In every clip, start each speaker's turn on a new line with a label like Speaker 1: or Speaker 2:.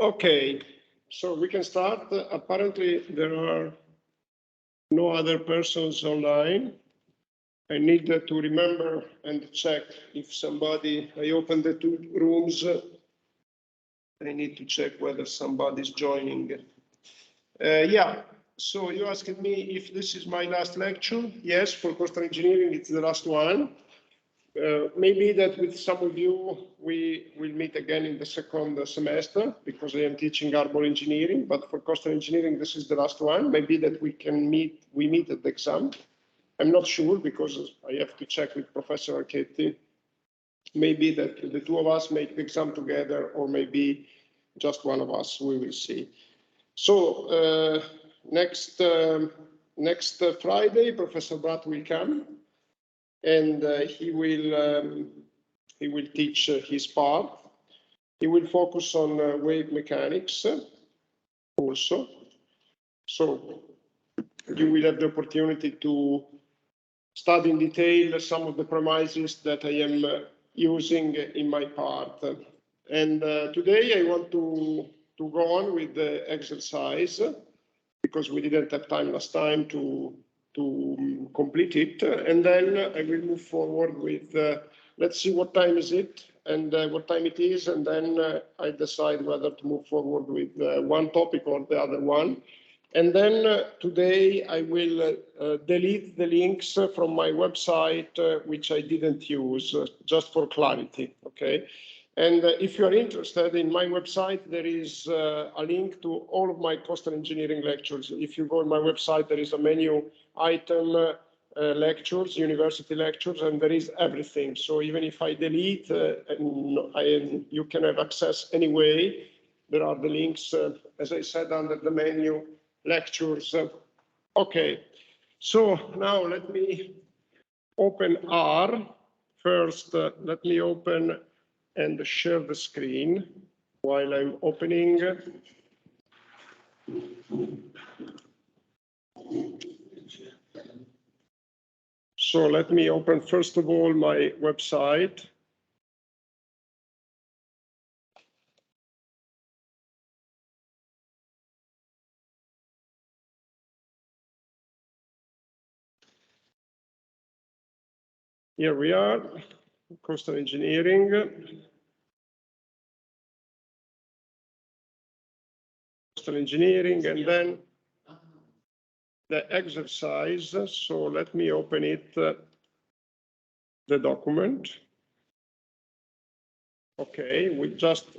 Speaker 1: Okay, so we can start. Apparently, there are no other persons online. I need to remember and check if somebody, I open the two rooms. I need to check whether somebody's joining. Yeah, so you asked me if this is my last lecture. Yes, for coastal engineering, it's the last one. Maybe that with some of you, we will meet again in the second semester because I am teaching arbor engineering, but for coastal engineering, this is the last one. Maybe that we meet at the exam. I'm not sure because I have to check with Professor Archetti. Maybe that the two of us make the exam together, or maybe just one of us, we will see. So next Friday, Professor Bratt will come, and he will teach his part. He will focus on wave mechanics also. So you will have the opportunity to study in detail some of the premises that I am using in my part. And today I want to go on with the exercise because we didn't have time last time to complete it. And then I will move forward with, let's see what time is it and what time it is. And then I decide whether to move forward with one topic or the other one. And then today I will delete the links from my website, which I didn't use, just for clarity, okay? And if you're interested in my website, there is a link to all of my coastal engineering lectures. If you go on my website, there is a menu item, lectures, university lectures, and there is everything. So even if I delete, you can have access anyway. There are the links, as I said, under the menu lectures. Okay, so now let me open R. First, let me open and share the screen while I'm opening. So let me open, first of all, my website. Here we are, coastal engineering. Coastal engineering, and then the exercise. So let me open it, the document. Okay,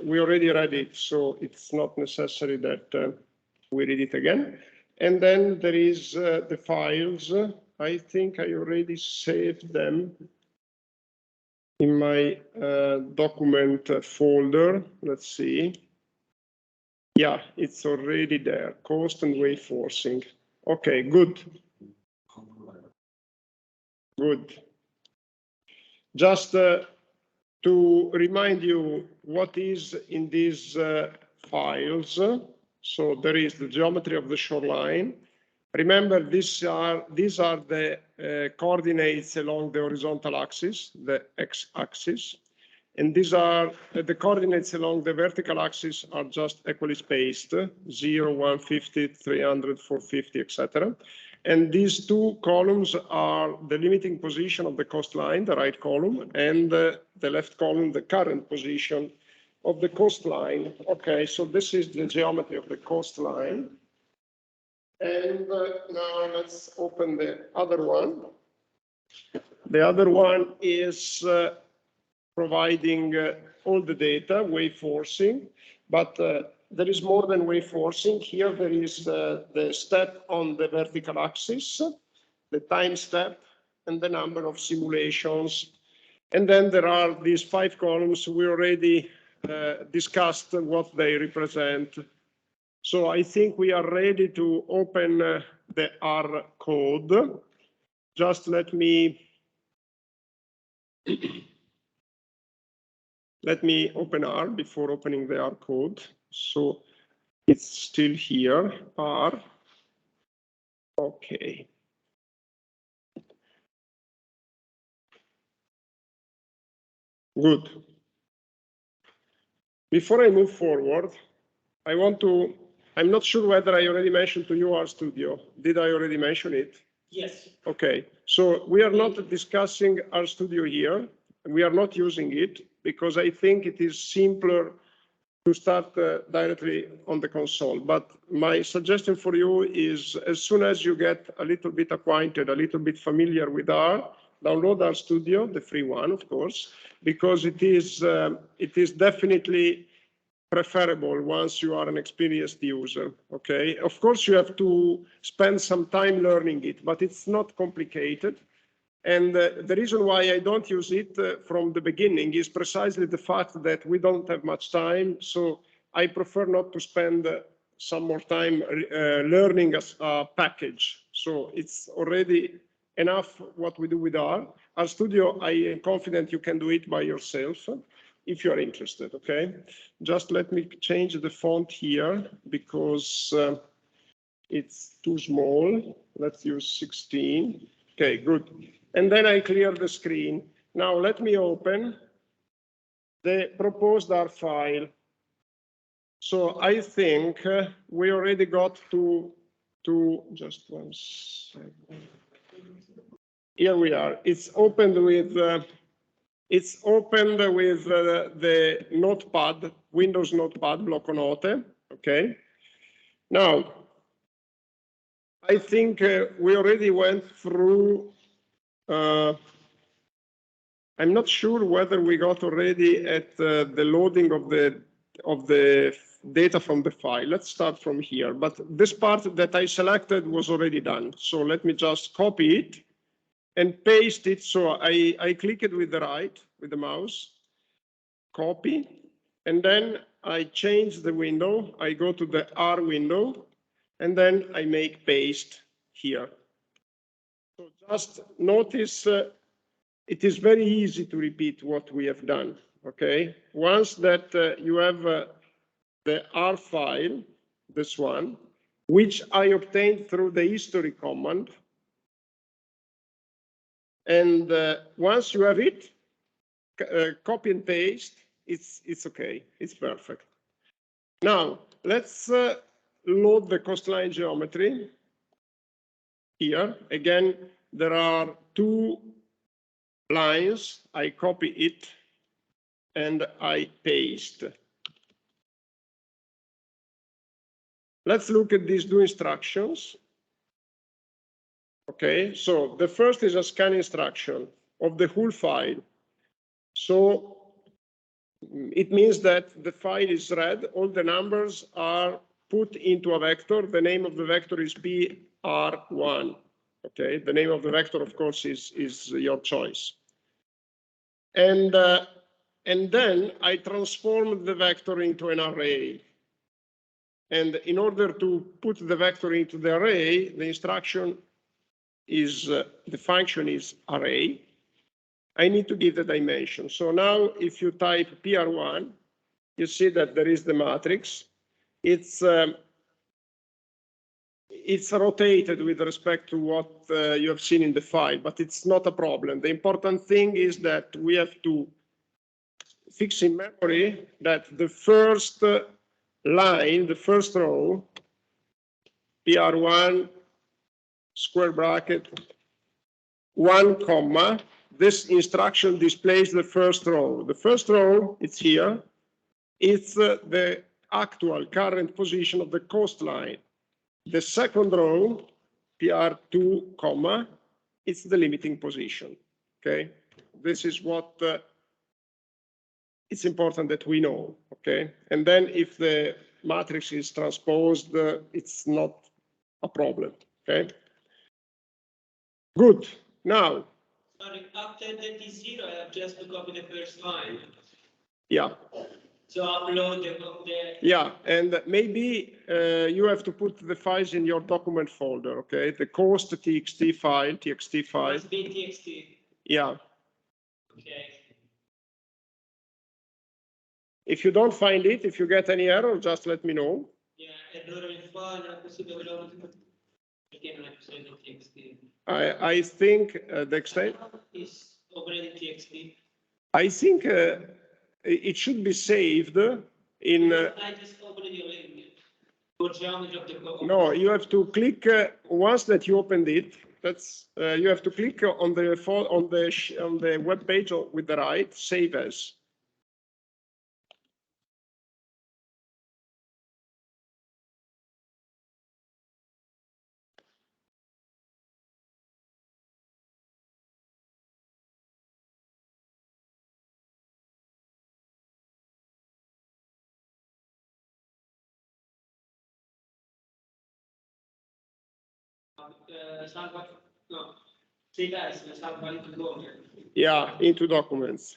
Speaker 1: we already read it, so it's not necessary that we read it again. And then there is the files. I think I already saved them in my document folder. Let's see. Yeah, it's already there. Coast and wave forcing. Okay, good. Good. Just to remind you what is in these files. So there is the geometry of the shoreline. Remember, these are the coordinates along the horizontal axis, the x-axis. And these are the coordinates along the vertical axis are just equally spaced, 0, 150, 300, 450, etc. And these two columns are the limiting position of the coastline, the right column, and the left column, the current position of the coastline. Okay, so this is the geometry of the coastline. And now let's open the other one. The other one is providing all the data, wave forcing, but there is more than wave forcing. Here there is the step on the vertical axis, the time step, and the number of simulations. And then there are these 5 columns. We already discussed what they represent. So I think we are ready to open the R code. Just let me open R before opening the R code. So it's still here, R. Okay. Good. Before I move forward, I'm not sure whether I already mentioned to you RStudio. Did I already mention it?
Speaker 2: Yes.
Speaker 1: Okay, so we are not discussing RStudio here. We are not using it because I think it is simpler to start directly on the console. But my suggestion for you is as soon as you get a little bit acquainted, a little bit familiar with R, download RStudio, the free one, of course, because it is definitely preferable once you are an experienced user, okay? Of course, you have to spend some time learning it, but it's not complicated. And the reason why I don't use it from the beginning is precisely the fact that we don't have much time. So I prefer not to spend some more time learning a package. So it's already enough what we do with R. RStudio, I am confident you can do it by yourself if you are interested, okay? Just let me change the font here because it's too small. Let's use 16. Okay, good. And then I clear the screen. Now let me open the proposed R file. So I think we already got to just 1 second. Here we are. It's opened with the Notepad, Windows Notepad, Blocco Note. Okay. Now, I think we already went through. I'm not sure whether we got already at the loading of the data from the file. Let's start from here. But this part that I selected was already done. So let me just copy it and paste it. So I click it with the right, with the mouse, copy, and then I change the window. I go to the R window, and then I make paste here. So just notice it is very easy to repeat what we have done, okay? Once that you have the R file, this one, which I obtained through the history command, and once you have it, copy and paste, it's okay, it's perfect. Now, let's load the coastline geometry here. Again, there are two lines. I copy it and I paste. Let's look at these two instructions. Okay, so the first is a scan instruction of the whole file. So it means that the file is read, all the numbers are put into a vector. The name of the vector is PR1. Okay, the name of the vector, of course, is your choice. And then I transform the vector into an array. And in order to put the vector into the array, the instruction is, the function is array. I need to give the dimension. So now if you type PR1, you see that there is the matrix. It's rotated with respect to what you have seen in the file, but it's not a problem. The important thing is that we have to fix in memory that the first line, the first row, PR1 square bracket 1 comma, this instruction displays the first row. The first row, it's here. It's the actual current position of the coastline. The second row, PR2 comma, it's the limiting position. Okay, this is what it's important that we know. Okay, and then if the matrix is transposed, it's not a problem. Okay, good. Now,
Speaker 2: sorry, after that is 0, I have just to copy the first line.
Speaker 1: Yeah.
Speaker 2: So upload the
Speaker 1: Yeah, and maybe you have to put the files in your document folder, okay? The coast txt file,
Speaker 2: Must be txt.
Speaker 1: Yeah.
Speaker 2: Okay.
Speaker 1: If you don't find it, if you get any error, just let me know.
Speaker 2: Yeah, errore il file, così dovrò perché non è presente txt.
Speaker 1: I think the extent
Speaker 2: Is already txt.
Speaker 1: I think it should be saved in.
Speaker 2: I just opened your link. For geometry of the code.
Speaker 1: No, you have to click once that you opened it. That's you have to click on the web page with the right save as.
Speaker 2: Salva, no, save as, salva into document.
Speaker 1: Yeah, into documents.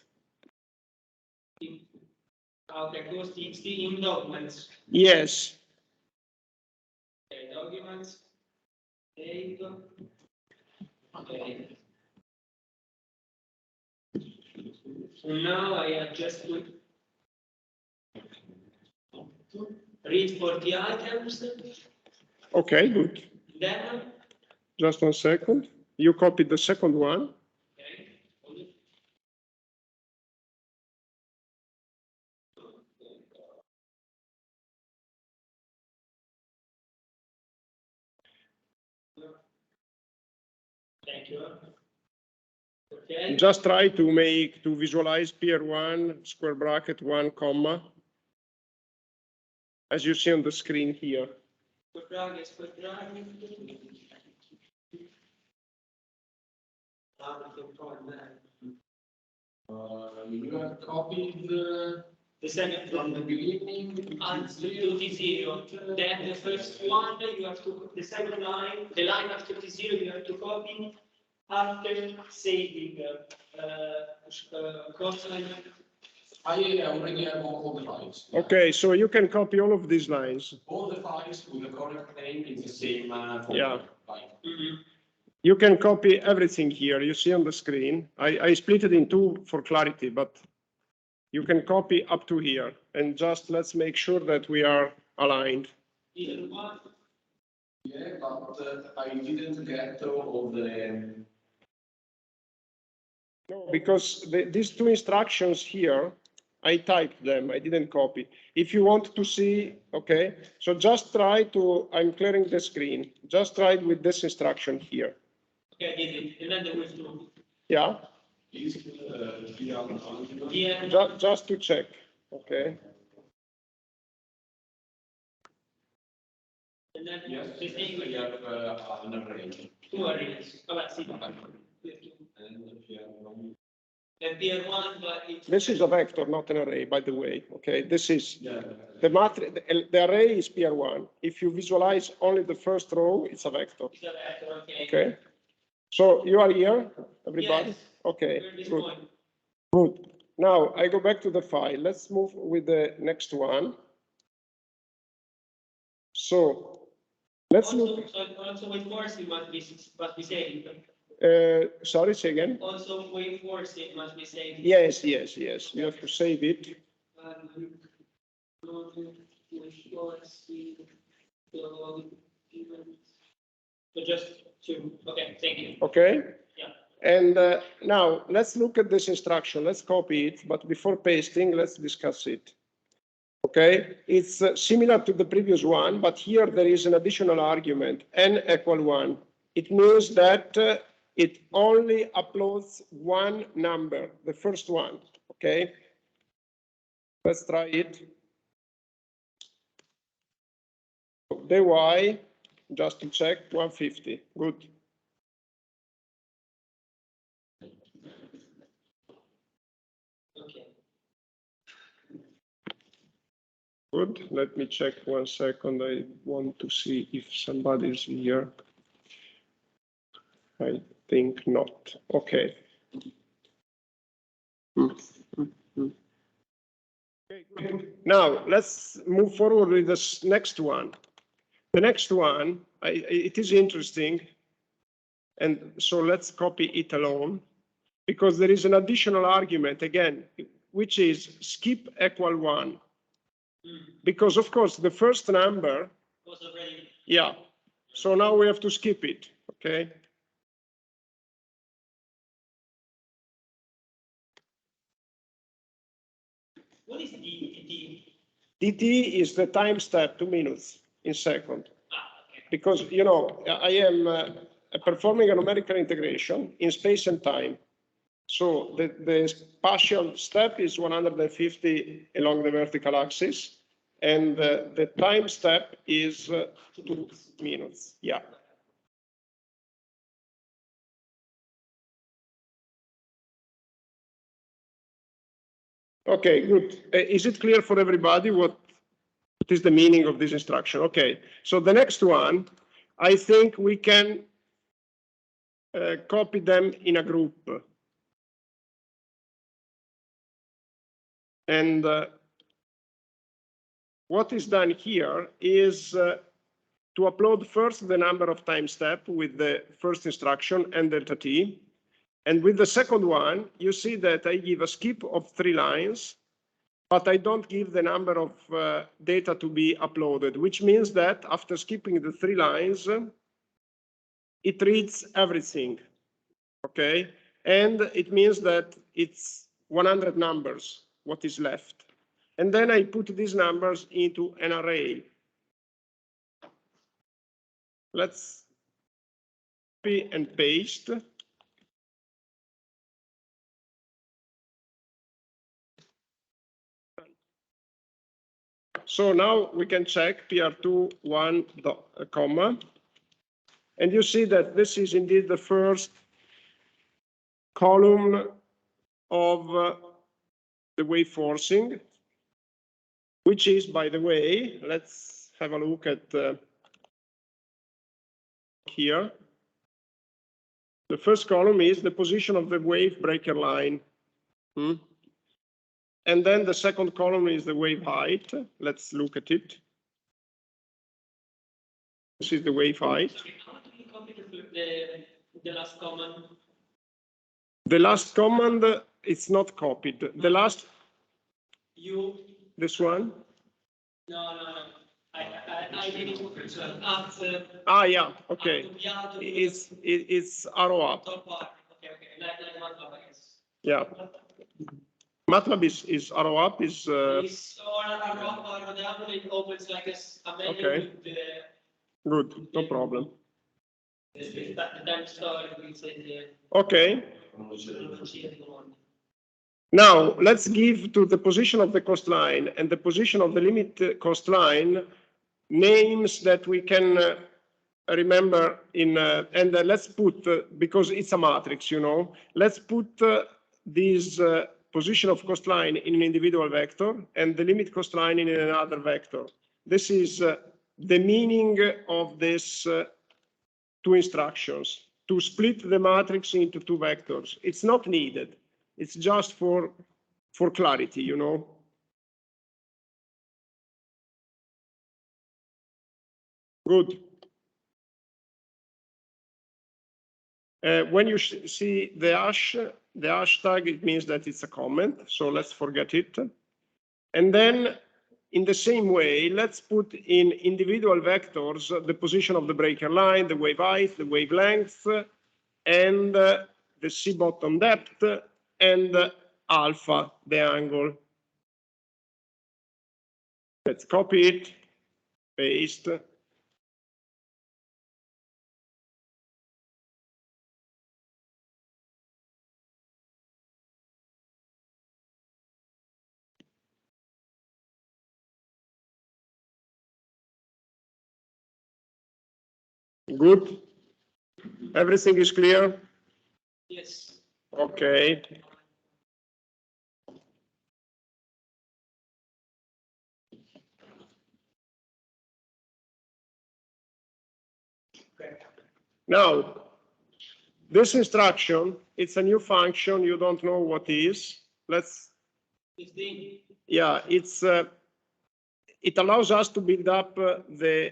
Speaker 2: Okay, goes txt in documents.
Speaker 1: Yes.
Speaker 2: Okay, documents. Save. Okay. So now I adjust to read for the items.
Speaker 1: Okay, good.
Speaker 2: Then,
Speaker 1: Just 1 second. You copied the second one.
Speaker 2: okay. Thank you. Okay.
Speaker 1: Just try to visualize PR1 square bracket 1 comma, as you see on the screen here.
Speaker 3: You have copied
Speaker 2: The second
Speaker 3: from the beginning
Speaker 2: to T0. Then the first one, you have to, the second line, the line after T0, you have to copy after saving consonant.
Speaker 3: I already have all the files.
Speaker 1: Okay, so you can copy all of these lines.
Speaker 3: All the files with the correct name is the same folder.
Speaker 1: Yeah.
Speaker 3: File.
Speaker 1: You can copy everything here. You see on the screen. I split it in two for clarity, but you can copy up to here. And just let's make sure that we are aligned.
Speaker 2: Either one.
Speaker 3: Yeah, but I didn't get all the.
Speaker 1: No, because these two instructions here, I typed them, I didn't copy. If you want to see, okay, so just try to, I'm clearing the screen. Just try it with this instruction here.
Speaker 2: Okay, I did it. And then there was two.
Speaker 1: Yeah,
Speaker 2: Yeah.
Speaker 1: just to check, okay.
Speaker 2: And then
Speaker 3: Yes,
Speaker 2: the thing
Speaker 3: we
Speaker 2: we
Speaker 3: have an array.
Speaker 2: two arrays. Vabbè, sì. And PR1, but it's.
Speaker 1: This is a vector, not an array, by the way, okay? This is,
Speaker 3: Yeah.
Speaker 1: the array is PR1. If you visualize only the first row, it's a vector,
Speaker 2: It's a vector, okay.
Speaker 1: okay? So you are here, everybody?
Speaker 2: Yes.
Speaker 1: Okay,
Speaker 2: We're at this
Speaker 1: good.
Speaker 2: point.
Speaker 1: Good. Now I go back to the file. Let's move with the next one. So let's look.
Speaker 2: Also wait force it must be saved.
Speaker 1: Sorry, say again.
Speaker 2: Also wait force it must be saved.
Speaker 1: Yes, yes, yes. You have to save it.
Speaker 2: So just two. Okay, thank you.
Speaker 1: Okay.
Speaker 2: Yeah.
Speaker 1: And now let's look at this instruction. Let's copy it, but before pasting, let's discuss it. Okay, it's similar to the previous one, but here there is an additional argument, n equal 1. It means that it only uploads one number, the first one, okay? Let's try it. dy, just to check, 150, good.
Speaker 2: Okay.
Speaker 1: Good, let me check 1 second. I want to see if somebody's here. I think not, okay. Okay, good. Now let's move forward with this next one. The next one, it is interesting. And so let's copy it alone because there is an additional argument again, which is skip equal 1. Because of course the first number,
Speaker 2: Was already.
Speaker 1: yeah. So now we have to skip it, okay?
Speaker 2: What is DT?
Speaker 1: dt is the time step, 2 minutes. in second.
Speaker 2: Okay.
Speaker 1: Because, you know, I am performing a numerical integration in space and time. So the spatial step is 150 along the vertical axis, and the time step is 2 minutes. Yeah. Okay, good. Is it clear for everybody what is the meaning of this instruction? Okay, so the next one, I think we can copy them in a group. And what is done here is to upload first the number of time step with the first instruction and delta t. And with the second one, you see that I give a skip of 3 lines, but I don't give the number of data to be uploaded, which means that after skipping the 3 lines, it reads everything, okay? And it means that it's 100 numbers, what is left. And then I put these numbers into an array. Let's copy and paste. So now we can check PR2 1 comma, and you see that this is indeed the first column of the wave forcing, which is, by the way, let's have a look at here. The first column is the position of the wave breaker line. And then the second column is the wave height. Let's look at it. This is the wave height.
Speaker 2: How do you copy the last command?
Speaker 1: The last command, it's not copied. The last, this one?
Speaker 2: No. I did it
Speaker 1: yeah, okay. It's arrow up.
Speaker 2: Okay. Like MATLAB, I guess.
Speaker 1: Yeah. MATLAB is arrow up, is...
Speaker 2: It's or arrow up or arrow down, it opens like a menu
Speaker 1: okay.
Speaker 2: with the...
Speaker 1: Good, no problem.
Speaker 2: That story will say
Speaker 1: okay. Now, let's give to the position of the coast line and the position of the limit coast line names that we can remember in, and let's put, because it's a matrix, you know, let's put this position of coast line in an individual vector and the limit coast line in another vector. This is the meaning of this 2 instructions, to split the matrix into 2 vectors. It's not needed. It's just for clarity, you know. Good. When you see the hashtag, it means that it's a comment, so let's forget it. And then, in the same way, let's put in individual vectors the position of the breaker line, the wave height, the wavelength, and the sea bottom depth, and alpha, the angle. Let's copy it, paste. Good. Everything is clear?
Speaker 2: yes.
Speaker 1: Okay. Now, this instruction, it's a new function. You don't know what is. Let's.
Speaker 2: 15.
Speaker 1: Yeah, it's. It allows us to build up the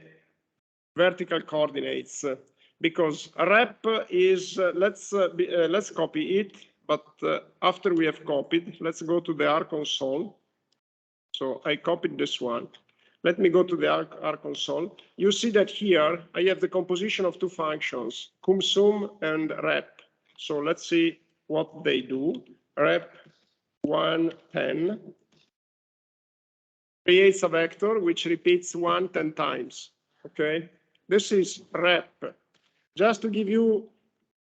Speaker 1: vertical coordinates because rep is. Let's copy it. But after we have copied, let's go to the R console. So I copied this one. Let me go to the R console. You see that here I have the composition of 2 functions, cum-sum and rep. So let's see what they do. Rep 110 creates a vector which repeats 1 10 times. okay? This is rep. Just to give you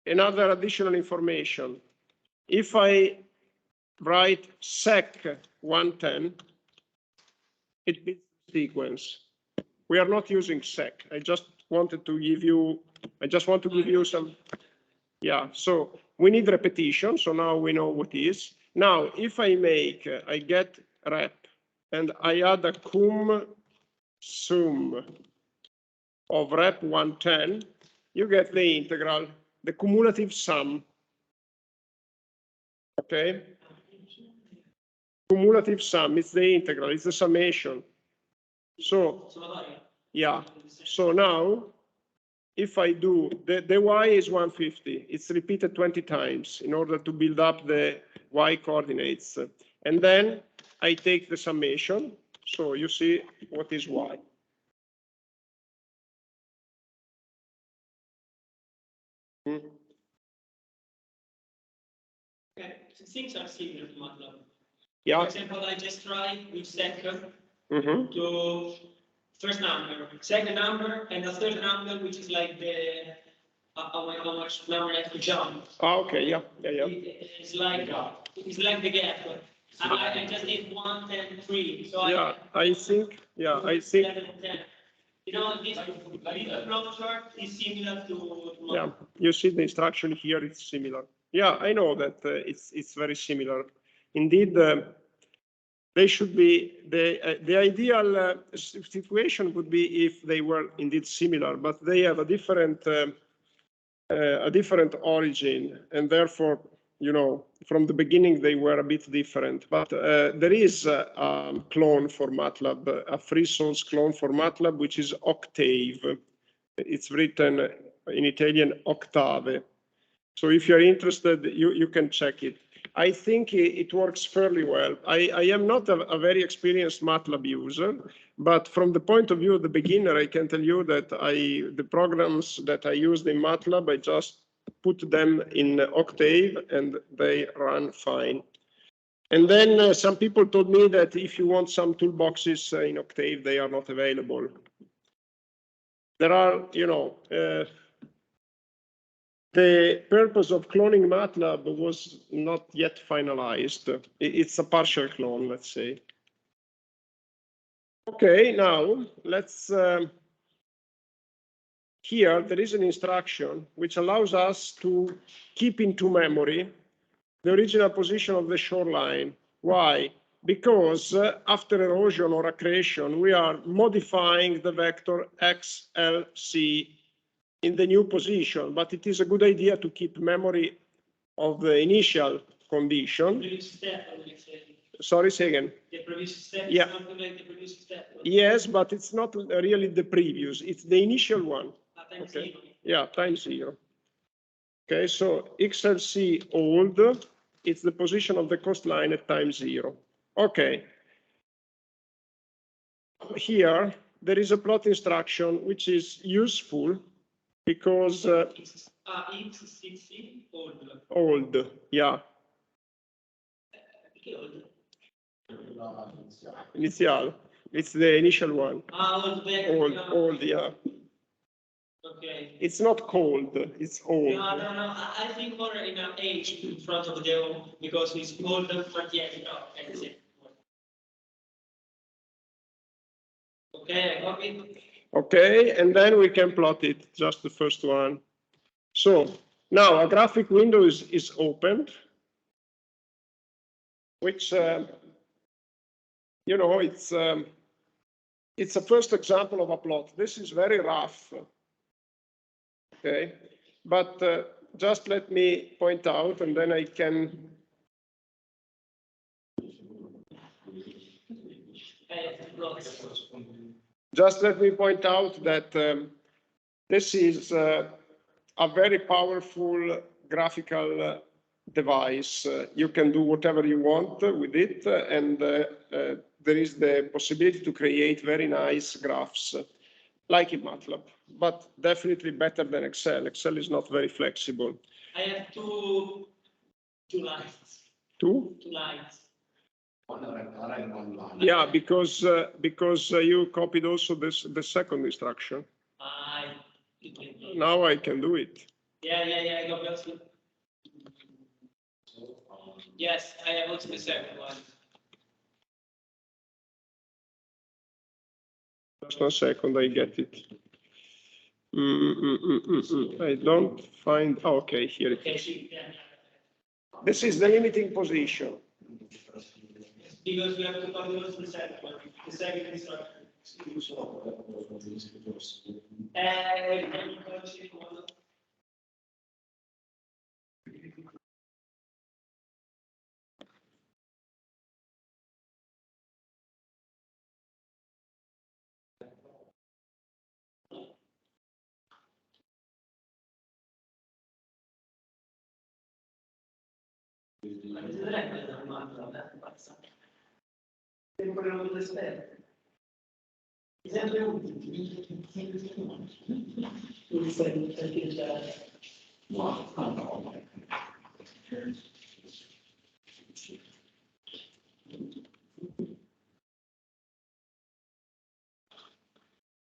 Speaker 1: another additional information, if I write sec 110, it beats the sequence. We are not using sec. I just want to give you some, yeah, so we need repetition. So now we know what is. Now, if I get rep and I add a cum sum of rep 110, you get the integral, the cumulative sum. Okay? Cumulative sum, it's the integral, it's the summation. So, yeah, so now, if I do, the y is 150, it's repeated 20 times in order to build up the y coordinates. And then I take the summation, so you see what is y.
Speaker 2: Okay, so things are similar to MATLAB.
Speaker 1: Yeah.
Speaker 2: For example, I just try with second
Speaker 1: Mm-hmm.
Speaker 2: to first number, second number, and the third number, which is like the how much number I have to jump.
Speaker 1: Ah, okay, yeah.
Speaker 2: It's like the gap. I just did 1, 10, 3. So
Speaker 1: Yeah, I think.
Speaker 2: 11, 10. You know, this flow chart is similar to
Speaker 1: Yeah, you see the instruction here, it's similar. Yeah, I know that it's very similar. Indeed, they should be, the ideal situation would be if they were indeed similar, but they have a different origin, and therefore, you know, from the beginning they were a bit different. But there is a clone for MATLAB, a free source clone for MATLAB, which is Octave. It's written in Italian Octave. So if you're interested, you can check it. I think it works fairly well. I am not a very experienced MATLAB user, but from the point of view of the beginner, I can tell you that the programs that I used in MATLAB, I just put them in Octave and they run fine. And then some people told me that if you want some toolboxes in Octave, they are not available. There are, you know, the purpose of cloning MATLAB was not yet finalized. It's a partial clone, let's say. Okay, now let's, here there is an instruction which allows us to keep into memory the original position of the shoreline. Why? Because after erosion or accretion, we are modifying the vector XLC in the new position, but it is a good idea to keep memory of the initial condition. Sorry, say again.
Speaker 2: The previous step
Speaker 1: Yeah.
Speaker 2: is something like the previous step.
Speaker 1: Yes, but it's not really the previous, it's the initial one.
Speaker 2: Times
Speaker 1: Okay.
Speaker 2: 0.
Speaker 1: Yeah, times 0. Okay, so XLC old, it's the position of the coastline at time 0. Okay. Here, there is a plot instruction which is useful because
Speaker 2: X60 old.
Speaker 1: old, yeah.
Speaker 2: Old.
Speaker 1: Initial, it's the initial one. Old, yeah.
Speaker 2: Okay.
Speaker 1: It's not cold, it's old.
Speaker 2: No. I think more in an age in front of the old because it's older, but yeah, that's it. Okay, I got it.
Speaker 1: Okay, and then we can plot it, just the first one. So now a graphic window is opened, which, you know, it's a first example of a plot. This is very rough. Okay, but just let me point out, and then I can. Just let me point out that this is a very powerful graphical device. You can do whatever you want with it, and there is the possibility to create very nice graphs, like in MATLAB, but definitely better than Excel. Excel is not very flexible.
Speaker 2: I have two lines.
Speaker 1: Two?
Speaker 2: 2 lines.
Speaker 3: One write one line.
Speaker 1: Yeah, because you copied also the second instruction. Now I can do it.
Speaker 2: Yeah, I got you. Yes, I have also the second one.
Speaker 1: Just 1 second, I get it. I don't find. Oh, okay, here it is. This is the limiting position.
Speaker 2: Because we have to copy also the second one, the second instruction.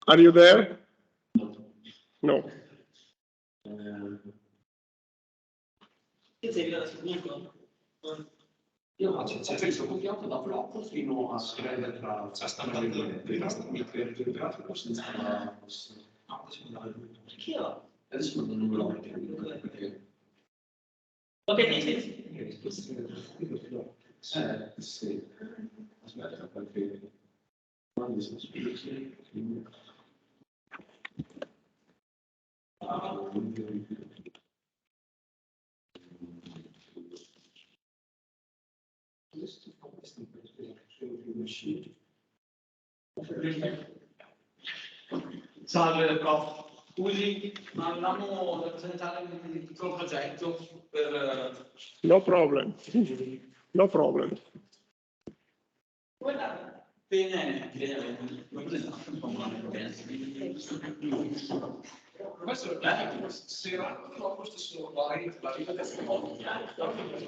Speaker 1: Are you there? No.
Speaker 3: Io c'è questo copiato da flop fino a scrivere tra grafico senza
Speaker 2: Anch'io.
Speaker 3: adesso non me lo metto.
Speaker 2: Ok,
Speaker 3: Sì. Aspetta, perché quando si spiega
Speaker 4: Salve prof, scusi, ma avevamo da presentare un piccolo progetto per...
Speaker 1: No problem. No problem.
Speaker 4: Bene. Questo è se troppo stesso la vita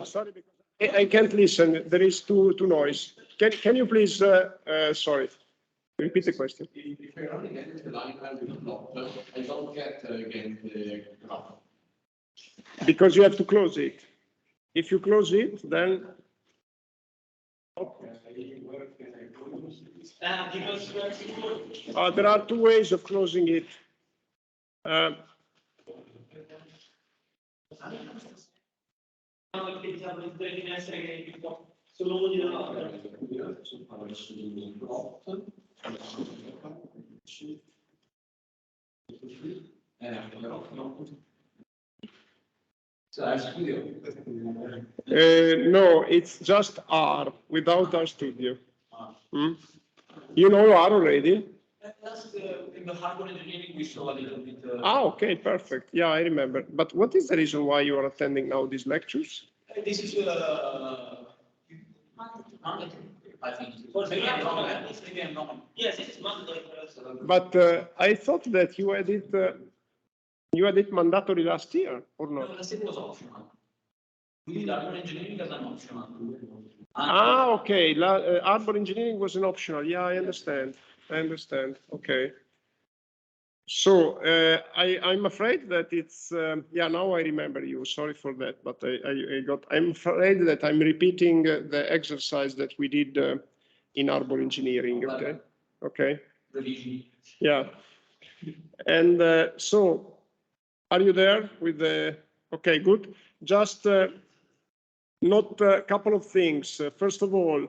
Speaker 1: Sorry, because I can't listen. There is too noise. Can you please? Sorry. Repeat the question.
Speaker 3: If I run again the line with flop, I don't get again the graph.
Speaker 1: Because you have to close it. If you close it, then.
Speaker 2: because
Speaker 1: There are two ways of closing it.
Speaker 2: Solo uno di loro.
Speaker 1: No, it's just R without RStudio. You know R already?
Speaker 4: In the hardware engineering, we saw a little bit...
Speaker 1: Okay, perfect. Yeah, I remember. But what is the reason why you are attending now these lectures?
Speaker 4: This is I think. Maybe I'm wrong.
Speaker 2: Yes, it's mandatory.
Speaker 1: But I thought that you had it mandatory last year, or
Speaker 4: No,
Speaker 1: not?
Speaker 4: last year was optional. We did hardware engineering as an optional.
Speaker 1: Okay. Arbor engineering was an optional. Yeah, I understand. Okay. So I'm afraid that it's yeah. Now I remember you. Sorry for that, but I'm afraid that I'm repeating the exercise that we did in Arbor engineering. Okay. Okay. Yeah. And so, are you there with the? Okay, good. Just note a couple of things. First of all,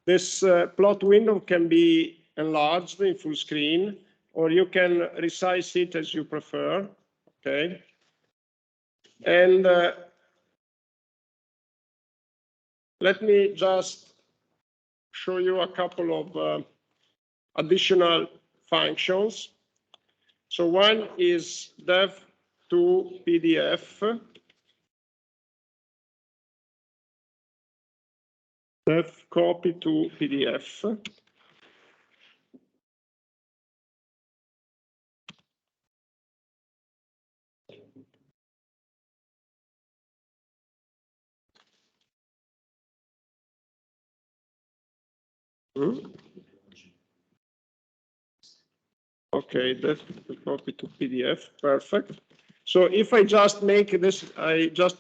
Speaker 1: this plot window can be enlarged in full screen, or you can resize it as you prefer. Okay. And let me just show you a couple of additional functions. So one is dev to PDF. Dev copy to PDF. Okay, that's the copy to PDF, perfect. So if I just make this, I just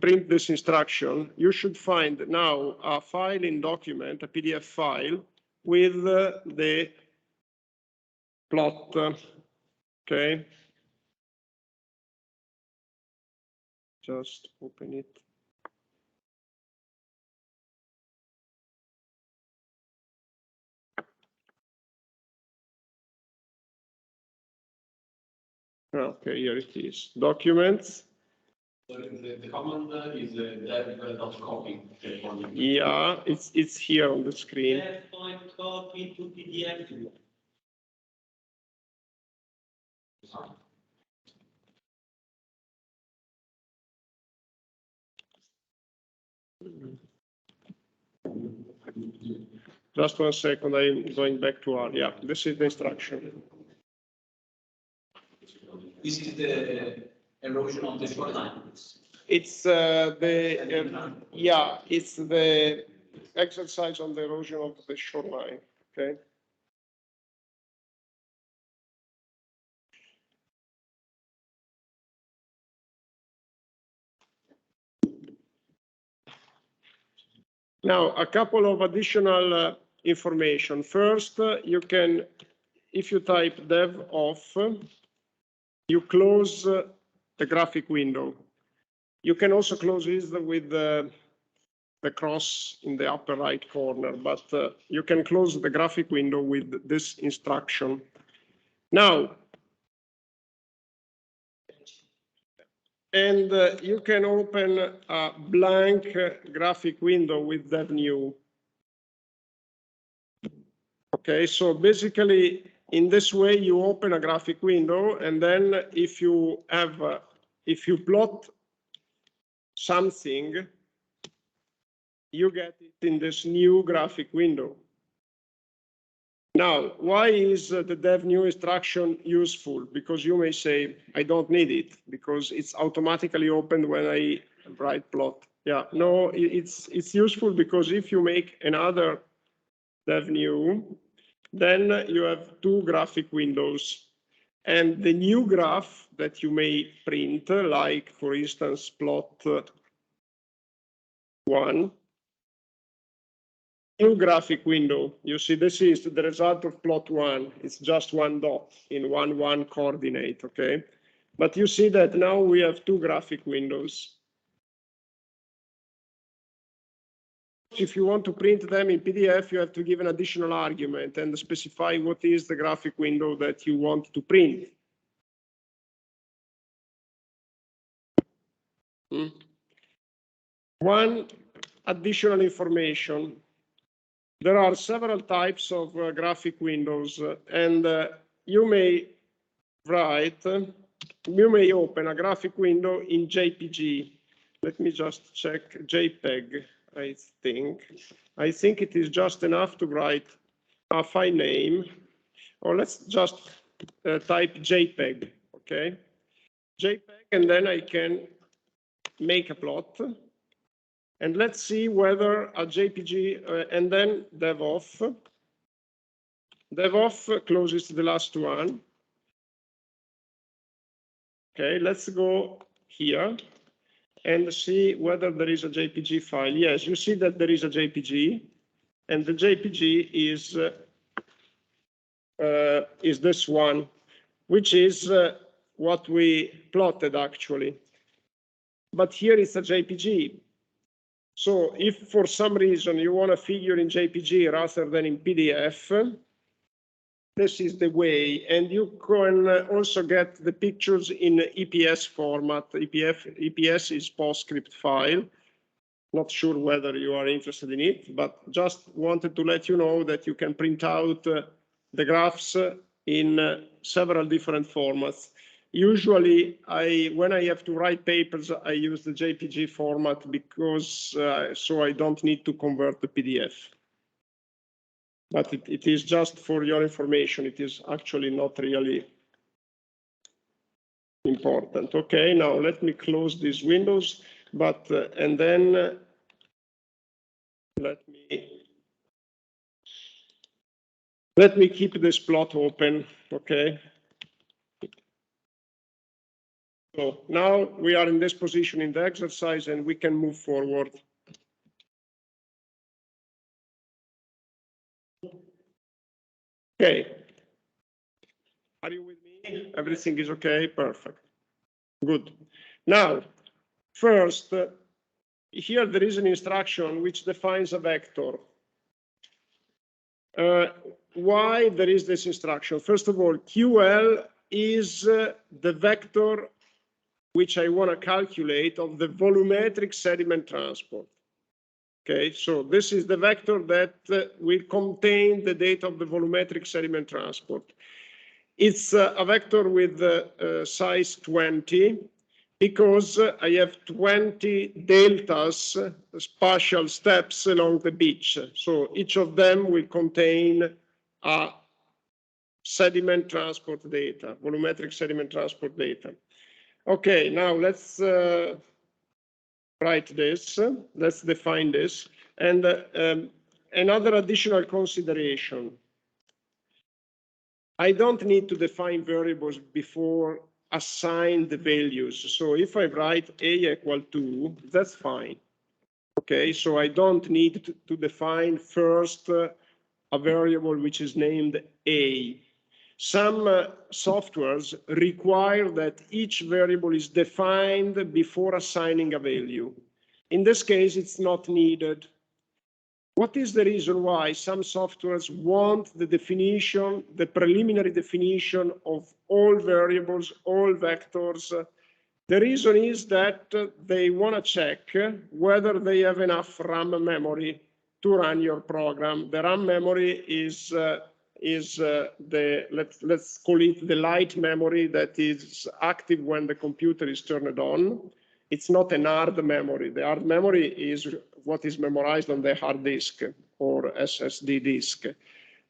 Speaker 1: print this instruction, you should find now a file in document, a PDF file with the plot, okay? Just open it. Okay, here it is. Documents.
Speaker 3: So the command is dev.copy.
Speaker 1: Yeah, it's here on the screen.
Speaker 2: Point copy to PDF.
Speaker 1: Just 1 second, I'm going back to R. Yeah, this is the instruction.
Speaker 4: This is the erosion of the shoreline.
Speaker 1: It's yeah, it's the exercise on the erosion of the shoreline. Okay. Now, a couple of additional information. First, you can, if you type dev off, you close the graphic window. You can also close this with the cross in the upper right corner, but you can close the graphic window with this instruction. Now, and you can open a blank graphic window with dev new. Okay, so basically, in this way, you open a graphic window, and then if you have, if you plot something, you get it in this new graphic window. Now, why is the dev new instruction useful? Because you may say, I don't need it because it's automatically opened when I write plot. Yeah, no, it's useful because if you make another dev new, then you have two graphic windows. And the new graph that you may print, like for instance, plot 1, new graphic window. You see, this is the result of plot 1. It's just one dot in 1, 1 coordinate, okay? But you see that now we have two graphic windows. If you want to print them in PDF, you have to give an additional argument and specify what is the graphic window that you want to print. One additional information. There are several types of graphic windows, and you may open a graphic window in JPG. Let me just check JPEG, I think it is just enough to write a file name, or let's just type JPEG, okay? JPEG, and then I can make a plot. And let's see whether a JPG, and then dev off. Dev off closes the last one. Okay, let's go here and see whether there is a JPG file. Yes, you see that there is a JPG, and the JPG is this one, which is what we plotted actually. But here it's a JPG. So if for some reason you want a figure in JPG rather than in PDF, this is the way. And you can also get the pictures in EPS format. EPS is PostScript file. Not sure whether you are interested in it, but just wanted to let you know that you can print out the graphs in several different formats. Usually, when I have to write papers, I use the JPG format because so I don't need to convert the PDF. But it is just for your information. It is actually not really important. Okay, now let me close these windows, but and then let me Let me keep this plot open, okay? So now we are in this position in the exercise and we can move forward. Okay. Are you with me? Everything is okay? Perfect. Good. Now, first, here there is an instruction which defines a vector. Why there is this instruction? First of all, QL is the vector which I want to calculate of the volumetric sediment transport. Okay, so this is the vector that will contain the data of the volumetric sediment transport. It's a vector with size 20 because I have 20 deltas, spatial steps along the beach. So each of them will contain a sediment transport data, volumetric sediment transport data. Okay, now let's write this, let's define this. And another additional consideration. I don't need to define variables before assign the values. So if I write a equal to, that's fine. Okay, so I don't need to define first a variable which is named a. Some softwares require that each variable is defined before assigning a value. In this case, it's not needed. What is the reason why some softwares want the definition, the preliminary definition of all variables, all vectors? The reason is that they want to check whether they have enough RAM memory to run your program. The RAM memory is the, let's call it the light memory that is active when the computer is turned on. It's not an hard memory. The hard memory is what is memorized on the hard disk or SSD disk.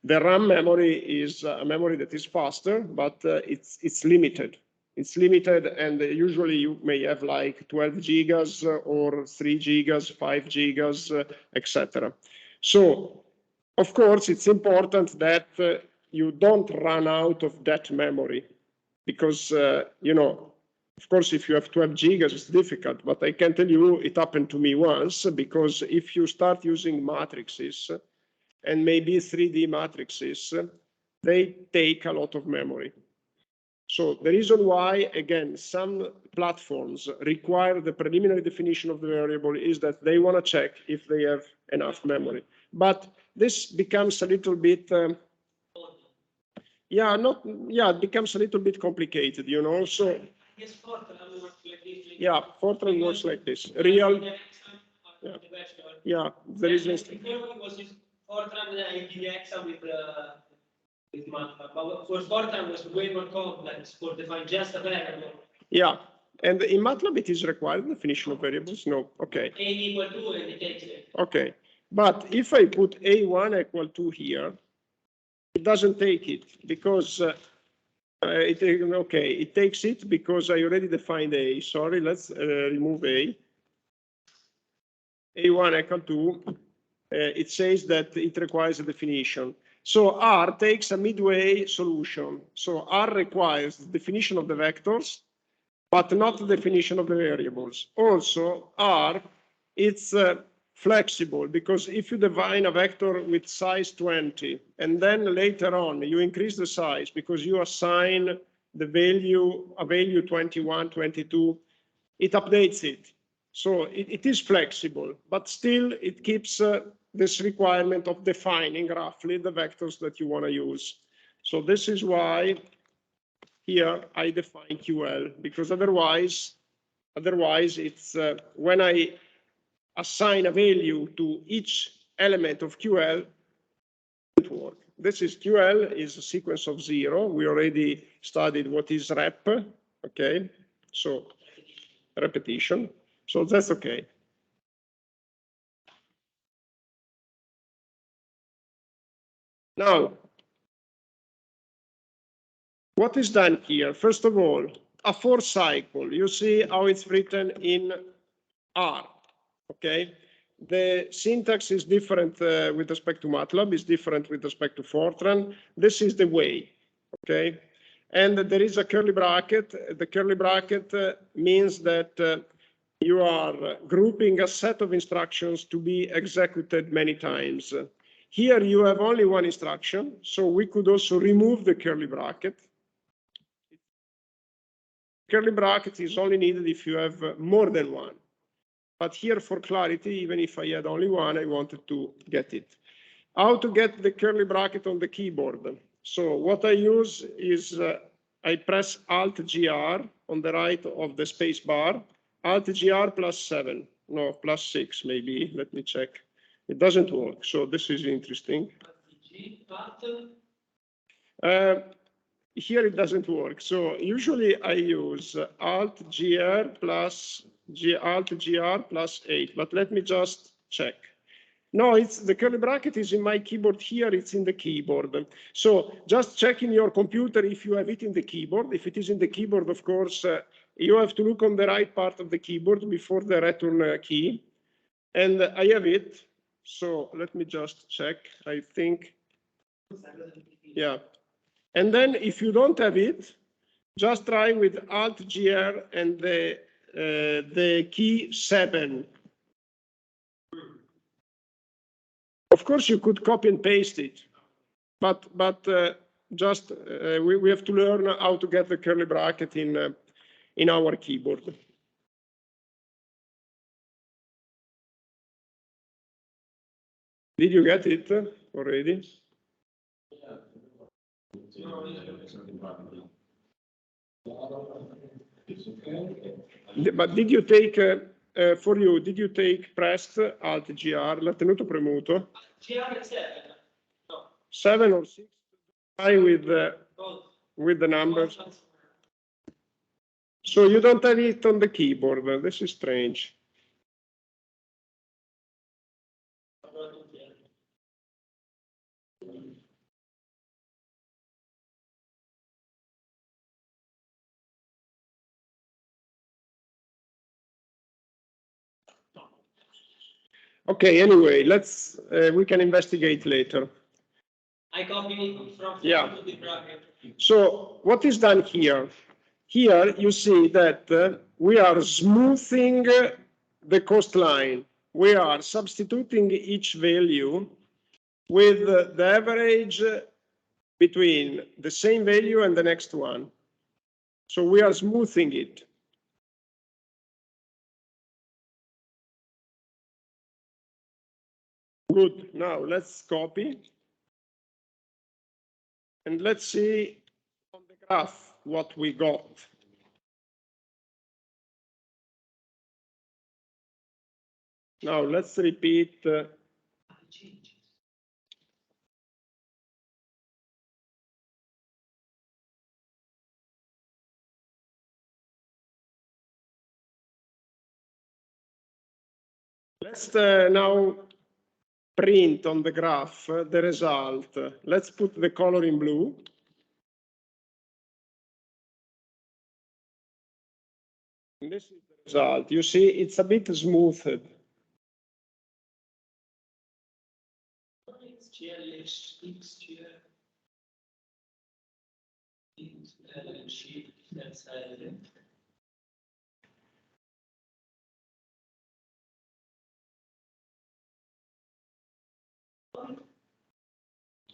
Speaker 1: The RAM memory is a memory that is faster, but it's limited. It's limited, and usually you may have like 12 gigas or 3 gigas, 5 gigas, etc. So, of course, it's important that you don't run out of that memory because, you know, of course, if you have 12 gigas, it's difficult, but I can tell you it happened to me once, because if you start using matrices and maybe 3D matrices, they take a lot of memory. So the reason why, again, some platforms require the preliminary definition of the variable is that they want to check if they have enough memory. But this becomes a little bit, it becomes a little bit complicated, you know, so.
Speaker 2: Yes, Fortran works like this.
Speaker 1: Yeah, Fortran works like this. Real.
Speaker 2: Yeah.
Speaker 1: Yeah, there is.
Speaker 2: Before was Fortran and DXA with MATLAB. But for Fortran was way more complex for define just a variable.
Speaker 1: Yeah, and in MATLAB it is required definition of variables. No, okay.
Speaker 2: A equal to and it takes it.
Speaker 1: Okay, but if I put A1 equal to here, it doesn't take it because. It takes it because I already defined A. Sorry, let's remove A. A1 equal to, it says that it requires a definition. So R takes a midway solution. So R requires the definition of the vectors, but not the definition of the variables. Also, R, it's flexible, because if you define a vector with size 20 and then later on you increase the size because you assign the value, a value 21, 22, it updates it. So it is flexible, but still it keeps this requirement of defining roughly the vectors that you want to use. So this is why here I define QL, because otherwise it's when I assign a value to each element of QL, it won't work. This is QL is a sequence of 0. We already studied what is rep, okay? So repetition, so that's okay. Now, what is done here? First of all, a for cycle. You see how it's written in R. Okay, the syntax is different with respect to MATLAB, is different with respect to Fortran. This is the way, okay? And there is a curly bracket. The curly bracket means that you are grouping a set of instructions to be executed many times. Here you have only one instruction, so we could also remove the curly bracket. Curly bracket is only needed if you have more than one. But here for clarity, even if I had only one, I wanted to get it. How to get the curly bracket on the keyboard? So what I use is I press Alt-GR on the right of the space bar, Alt-GR +7, no, +6 maybe, let me check. It doesn't work, so this is interesting. Here it doesn't work. So usually I use Alt-GR +8, but let me just check. No, it's the curly bracket is in my keyboard here, it's in the keyboard. So just check in your computer if you have it in the keyboard. If it is in the keyboard, of course, you have to look on the right part of the keyboard before the return key. And I have it. So let me just check. I think, yeah. And then if you don't have it, just try with Alt-GR and the key 7. Of course, you could copy and paste it, but just we have to learn how to get the curly bracket in our keyboard. Did you get it already? But did you take, for you, did you take pressed Alt-GR? L'ha tenuto premuto?
Speaker 2: GR 7. No.
Speaker 1: 7 or 6? Try with the numbers. So you don't have it on the keyboard. This is strange. Okay, anyway, let's, we can investigate later.
Speaker 2: I copy from
Speaker 1: Yeah.
Speaker 2: to the bracket.
Speaker 1: So what is done here? Here you see that we are smoothing the coastline. We are substituting each value with the average between the same value and the next one. So we are smoothing it. Good. Now let's copy. And let's see on the graph what we got. Now let's repeat. Let's now print on the graph the result. Let's put the color in blue. And this is the result. You see, it's a bit smoothed.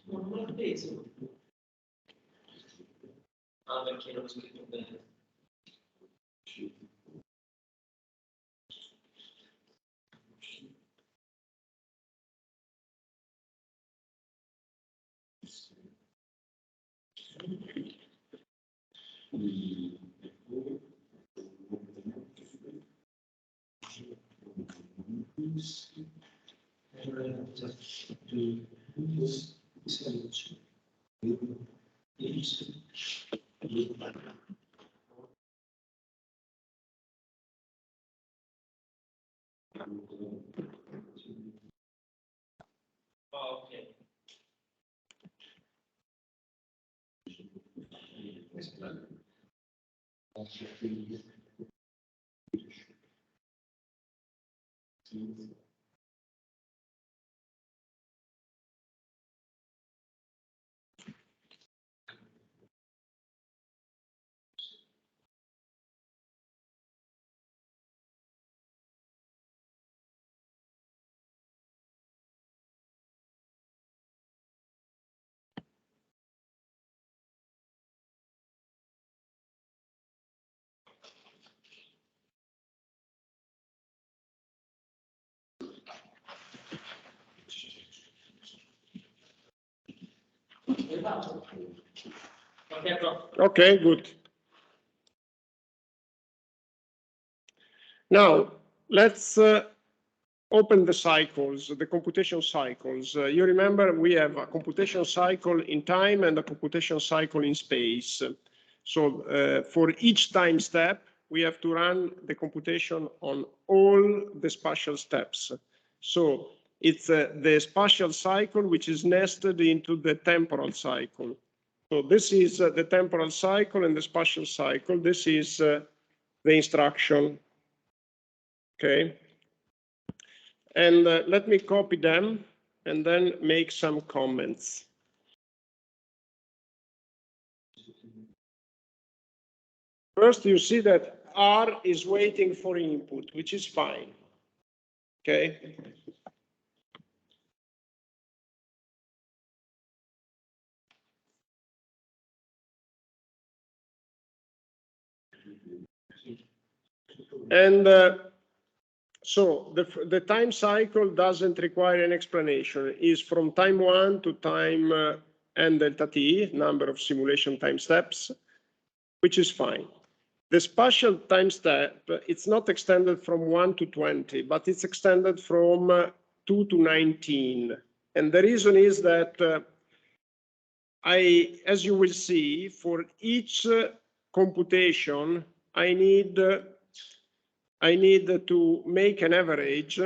Speaker 2: Non l'ho preso. Ah, perché non ho scritto bene. Oh, okay. Okay, bro.
Speaker 1: Okay, good. Now, let's open the cycles, the computation cycles. You remember we have a computation cycle in time and a computation cycle in space. So for each time step, we have to run the computation on all the spatial steps. So it's the spatial cycle which is nested into the temporal cycle. So this is the temporal cycle and the spatial cycle. This is the instruction. Okay. And let me copy them and then make some comments. First, you see that R is waiting for input, which is fine. Okay. And so the time cycle doesn't require an explanation. It's from time 1 to time n delta t, number of simulation time steps, which is fine. The spatial time step, it's not extended from 1 to 20, but it's extended from 2 to 19. And the reason is that as you will see, for each computation, I need to make an average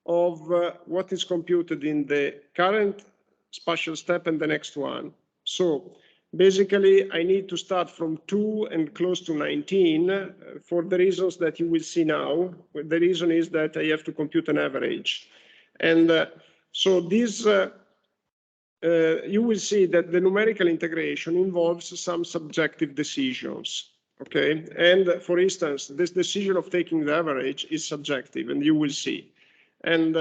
Speaker 1: of what is computed in the current spatial step and the next one. So basically, I need to start from 2 and close to 19 for the reasons that you will see now. The reason is that I have to compute an average. And so this, you will see that the numerical integration involves some subjective decisions. Okay, and for instance, this decision of taking the average is subjective, and you will see. And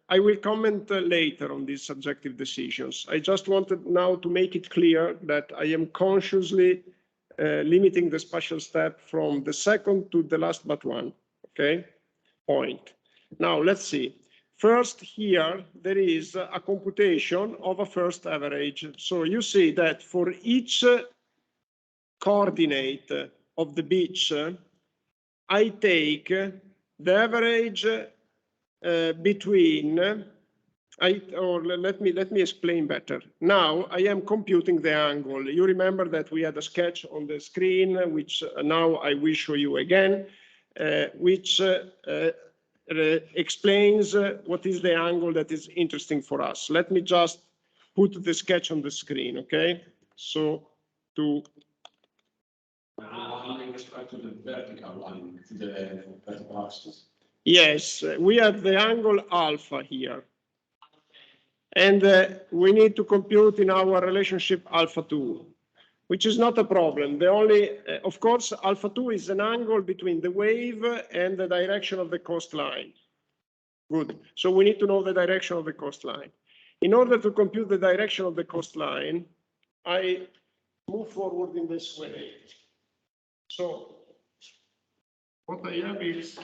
Speaker 1: I will comment later on these subjective decisions. I just wanted now to make it clear that I am consciously limiting the spatial step from the second to the last but one, okay, point. Now, let's see. First, here, there is a computation of a first average. So you see that for each coordinate of the beach, I take the average between, let me explain better. Now I am computing the angle. You remember that we had a sketch on the screen, which now I will show you again, which explains what is the angle that is interesting for us. Let me just put the sketch on the screen, okay? So to
Speaker 3: With respect to the vertical line, to the vertical axis.
Speaker 1: yes, we have the angle alpha here. And we need to compute in our relationship alpha 2, which is not a problem. The only, of course, alpha 2 is an angle between the wave and the direction of the coastline. Good. So we need to know the direction of the coastline. In order to compute the direction of the coastline, I move forward in this way. So what I have is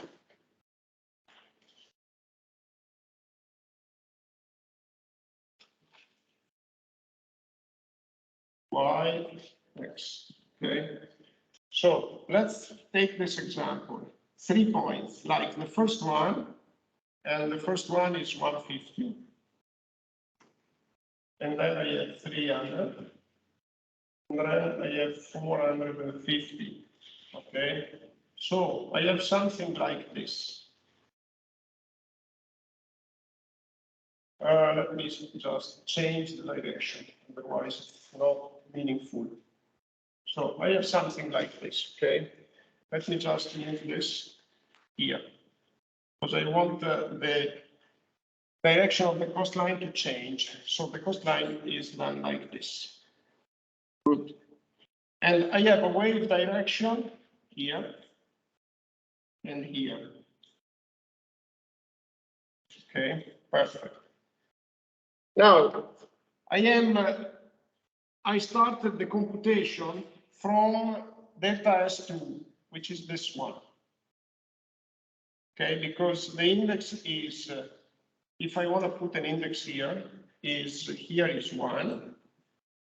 Speaker 1: y, x, okay? So let's take this example. 3 points, like the first one, and the first one is 150. And then I have 300. And then I have 450. Okay? So I have something like this. Let me just change the direction, otherwise it's not meaningful. So I have something like this, okay? Let me just move this here, because I want the direction of the coastline to change. So the coastline is done like this. Good. And I have a wave direction here and here. Okay, perfect. Now, I started the computation from delta S2, which is this one. Okay, because the index is, if I want to put an index here is 1,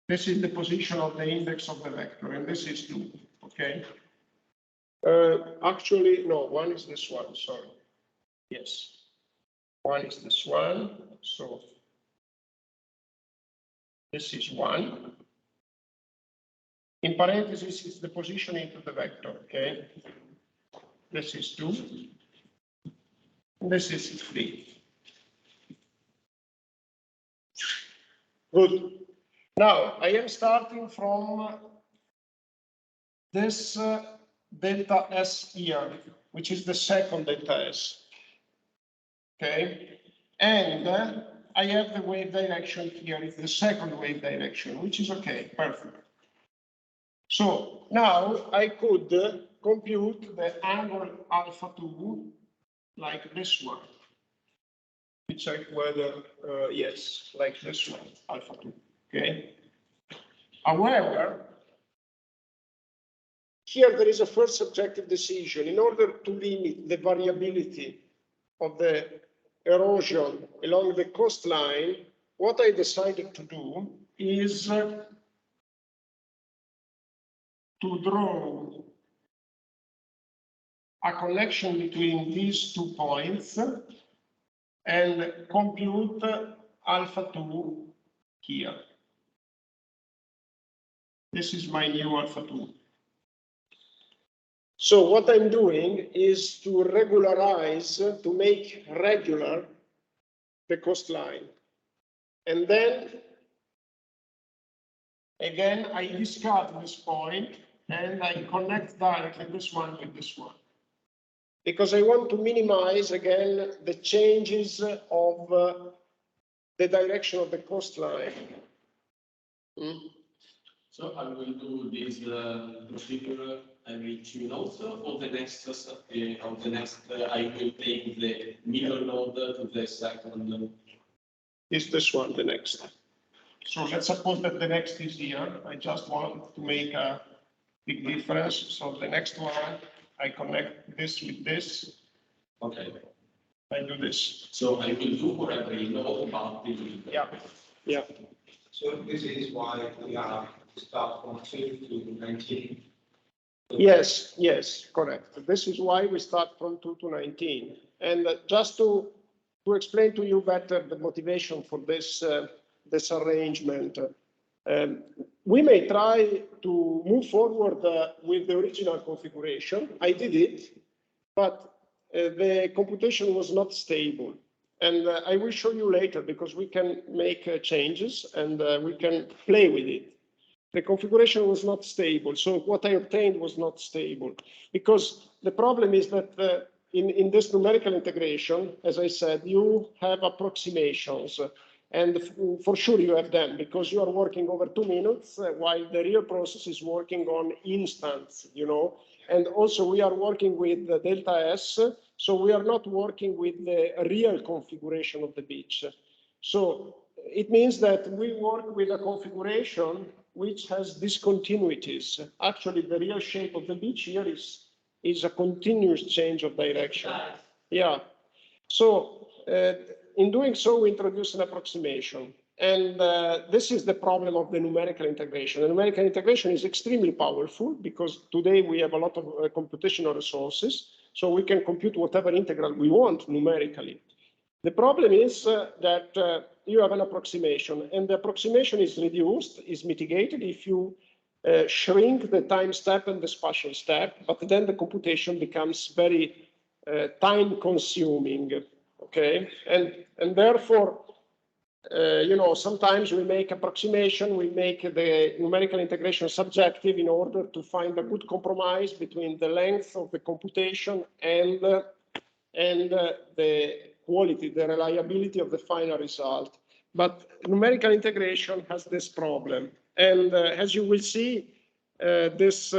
Speaker 1: This is the position of the index of the vector, and this is 2, okay? Actually, no, 1 is this one, sorry. Yes, 1 is this one, so this is 1. In parentheses, it's the position into the vector, okay? This is 2. This is 3. Good. Now, I am starting from this delta S here, which is the second delta S. Okay? And I have the wave direction here, it's the second wave direction, which is okay, perfect. So now I could compute the angle alpha 2 like this one. We check whether, yes, like this one, alpha 2, okay? However, here there is a first subjective decision. In order to limit the variability of the erosion along the coastline, what I decided to do is to draw a connection between these 2 points and compute alpha 2 here. This is my new alpha 2. So what I'm doing is to regularize, to make regular the coastline. And then, again, I discard this point and I connect directly this one with this one. Because I want to minimize, again, the changes of the direction of the coastline.
Speaker 3: So I will do this procedure every 2 nodes, or the next, I will take the middle node to the second.
Speaker 1: Is this one the next? So let's suppose that the next is here. I just want to make a big difference. So the next one, I connect this with this.
Speaker 3: Okay.
Speaker 1: I do this.
Speaker 3: So I will do for every node about the.
Speaker 1: Yeah. Yeah.
Speaker 5: So this is why we are start from 2 to 19.
Speaker 1: Yes, yes, correct. This is why we start from 2 to 19. And just to explain to you better the motivation for this, this arrangement, we may try to move forward with the original configuration. I did it, but the computation was not stable. And I will show you later because we can make changes and we can play with it. The configuration was not stable, so what I obtained was not stable. Because the problem is that in this numerical integration, as I said, you have approximations. And for sure you have them because you are working over 2 minutes while the real process is working on instants, you know. And also we are working with the delta S, so we are not working with the real configuration of the beach. So it means that we work with a configuration which has discontinuities. Actually, the real shape of the beach here is a continuous change of direction. Yeah. So in doing so, we introduce an approximation. And this is the problem of the numerical integration. The numerical integration is extremely powerful because today we have a lot of computational resources. So we can compute whatever integral we want numerically. The problem is that you have an approximation, and the approximation is reduced, is mitigated if you shrink the time step and the spatial step, but then the computation becomes very time consuming, okay? And therefore, you know, sometimes we make approximation, we make the numerical integration subjective in order to find a good compromise between the length of the computation and the quality, the reliability of the final result. But numerical integration has this problem. And as you will see, this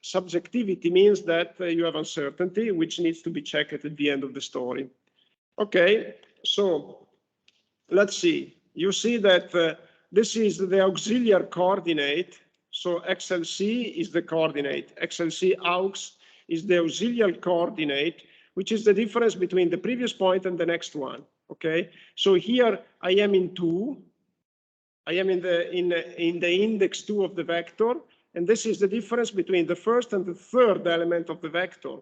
Speaker 1: subjectivity means that you have uncertainty, which needs to be checked at the end of the story. Okay, so let's see. You see that this is the auxiliary coordinate. So XLC is the coordinate. XLC aux is the auxiliary coordinate, which is the difference between the previous point and the next one, okay? So here I am in 2, I am in the index 2 of the vector, and this is the difference between the first and the third element of the vector.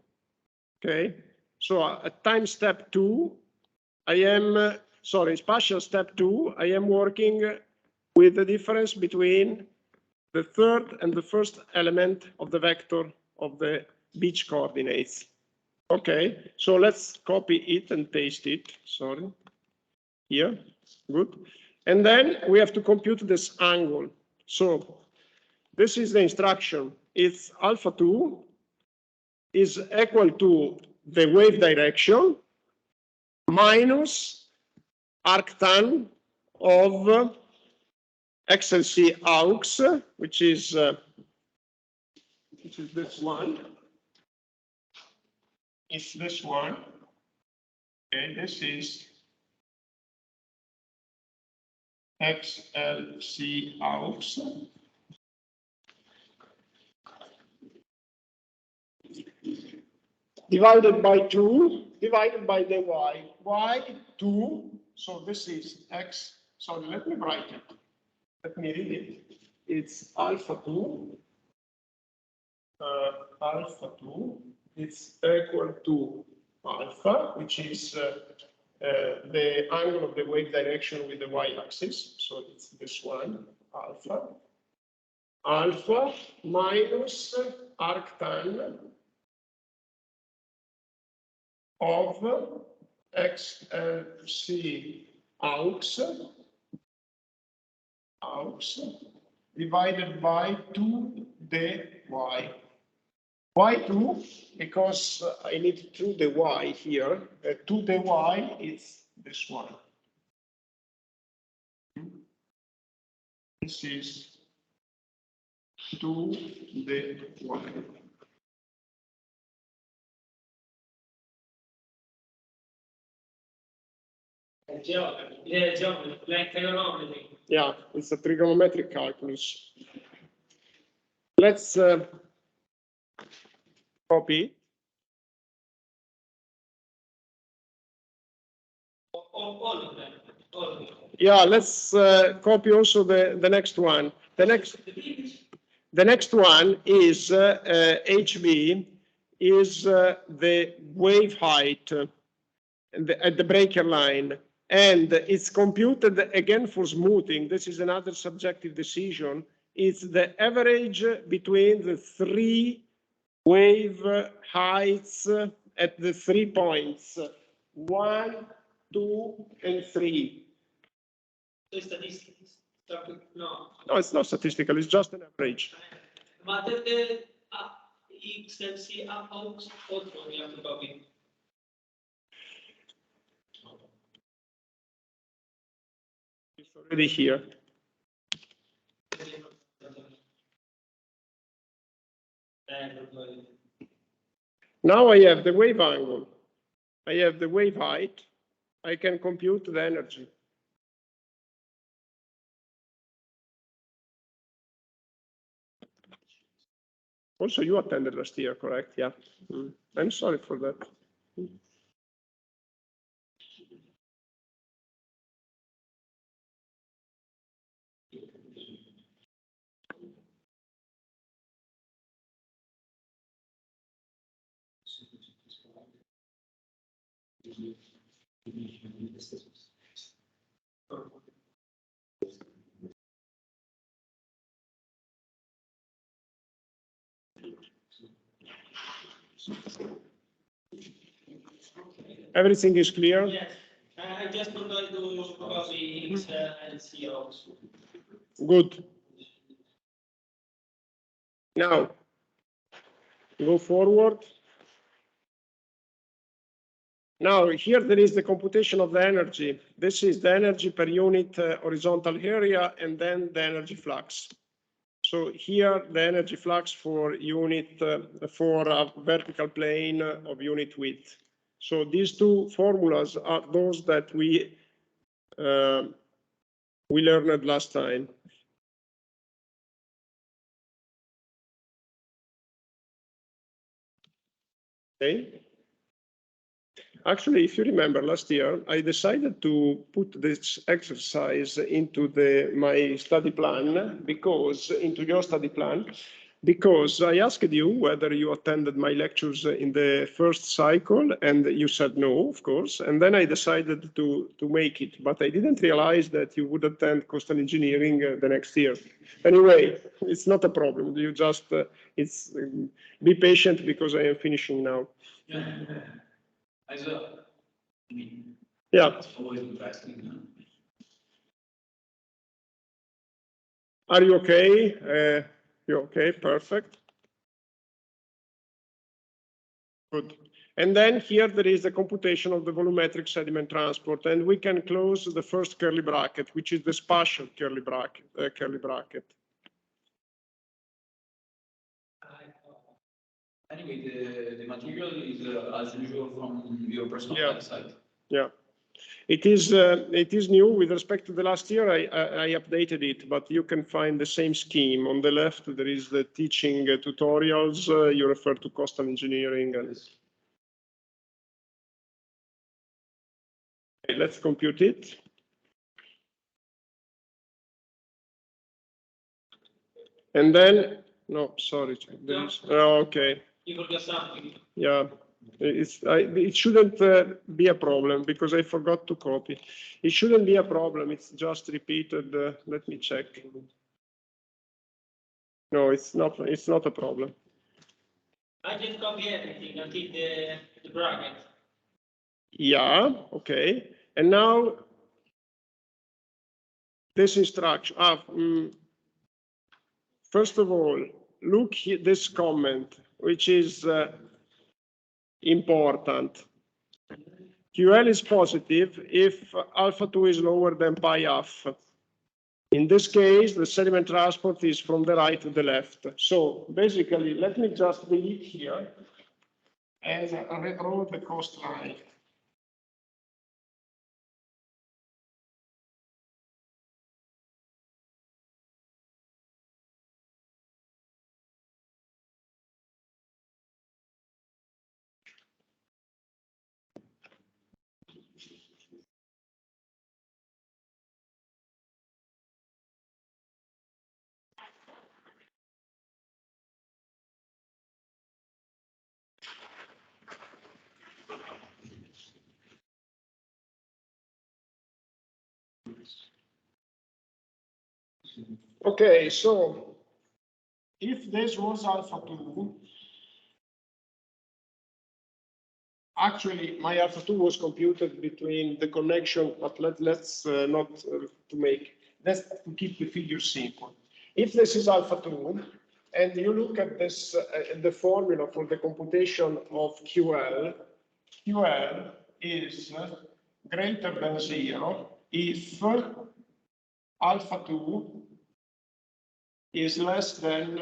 Speaker 1: Okay, so at time step 2, I am, sorry, spatial step 2, I am working with the difference between the third and the first element of the vector of the beach coordinates. Okay, so let's copy it and paste it, sorry, here, good. And then we have to compute this angle. So this is the instruction. It's alpha 2 is equal to the wave direction minus arctan of XLC aux, which is this one. It's this one. Okay, this is XLC aux. Divided by 2, divided by the y. Y2, so this is x, sorry, let me write it. Let me read it. It's alpha 2, it's equal to alpha, which is the angle of the wave direction with the y-axis. So it's this one, alpha. Alpha minus arctan of XLC aux divided by 2 dy. Y2, because I need 2 dy here, 2 dy is this one. This is 2 dy.
Speaker 2: Like trigonometry.
Speaker 1: Yeah, it's a trigonometric calculus. Let's copy.
Speaker 2: All of them. All of them.
Speaker 1: Yeah, let's copy also the next one. The next one is HB is the wave height at the breaker line. And it's computed again for smoothing. This is another subjective decision. It's the average between the 3 wave heights at the 3 points, 1, 2, and 3.
Speaker 2: So statistics. No.
Speaker 1: No, it's not statistical, it's just an average.
Speaker 2: But the XLC aux also we have to copy.
Speaker 1: It's already here. Now I have the wave angle. I have the wave height. I can compute the energy. Also, you attended last year, correct? Yeah. I'm sorry for that. Everything is clear?
Speaker 2: Yes. I just forgot to copy XLC also.
Speaker 1: Good. Now, go forward. Now, here there is the computation of the energy. This is the energy per unit horizontal area, and then the energy flux. So here, the energy flux for unit, for a vertical plane of unit width. So these two formulas are those that we learned last time. Okay. Actually, if you remember last year, I decided to put this exercise into my study plan into your study plan, because I asked you whether you attended my lectures in the first cycle, and you said no, of course. And then I decided to make it, but I didn't realize that you would attend coastal engineering the next year. Anyway, it's not a problem. You just be patient, because I am finishing now.
Speaker 4: Yeah. As a, I mean,
Speaker 1: Yeah.
Speaker 4: it's always interesting.
Speaker 1: Are you okay? You're okay, perfect. Good. And then here there is the computation of the volumetric sediment transport, and we can close the first curly bracket, which is the spatial curly bracket.
Speaker 4: Anyway, the material is as usual from your personal website.
Speaker 1: Yeah. It is new with respect to the last year. I updated it, but you can find the same scheme. On the left, there is the teaching tutorials. You refer to coastal engineering. And okay, let's compute it. And then, no, sorry. Okay.
Speaker 2: You forgot something.
Speaker 1: Yeah. It shouldn't be a problem, because I forgot to copy. It shouldn't be a problem. It's just repeated. Let me check. No, it's not. It's not a problem.
Speaker 2: I just copy everything until the bracket.
Speaker 1: Yeah. Okay. And now this instruction. First of all, look here, this comment, which is important. QL is positive if alpha 2 is lower than pi half. In this case, the sediment transport is from the right to the left. So basically, let me just delete here and redraw the coastline. Okay, so if this was alpha 2, actually my alpha 2 was computed between the connection, but let's not let's keep the figure simple. If this is alpha 2, and you look at this, the formula for the computation of QL is greater than 0 if alpha 2 is less than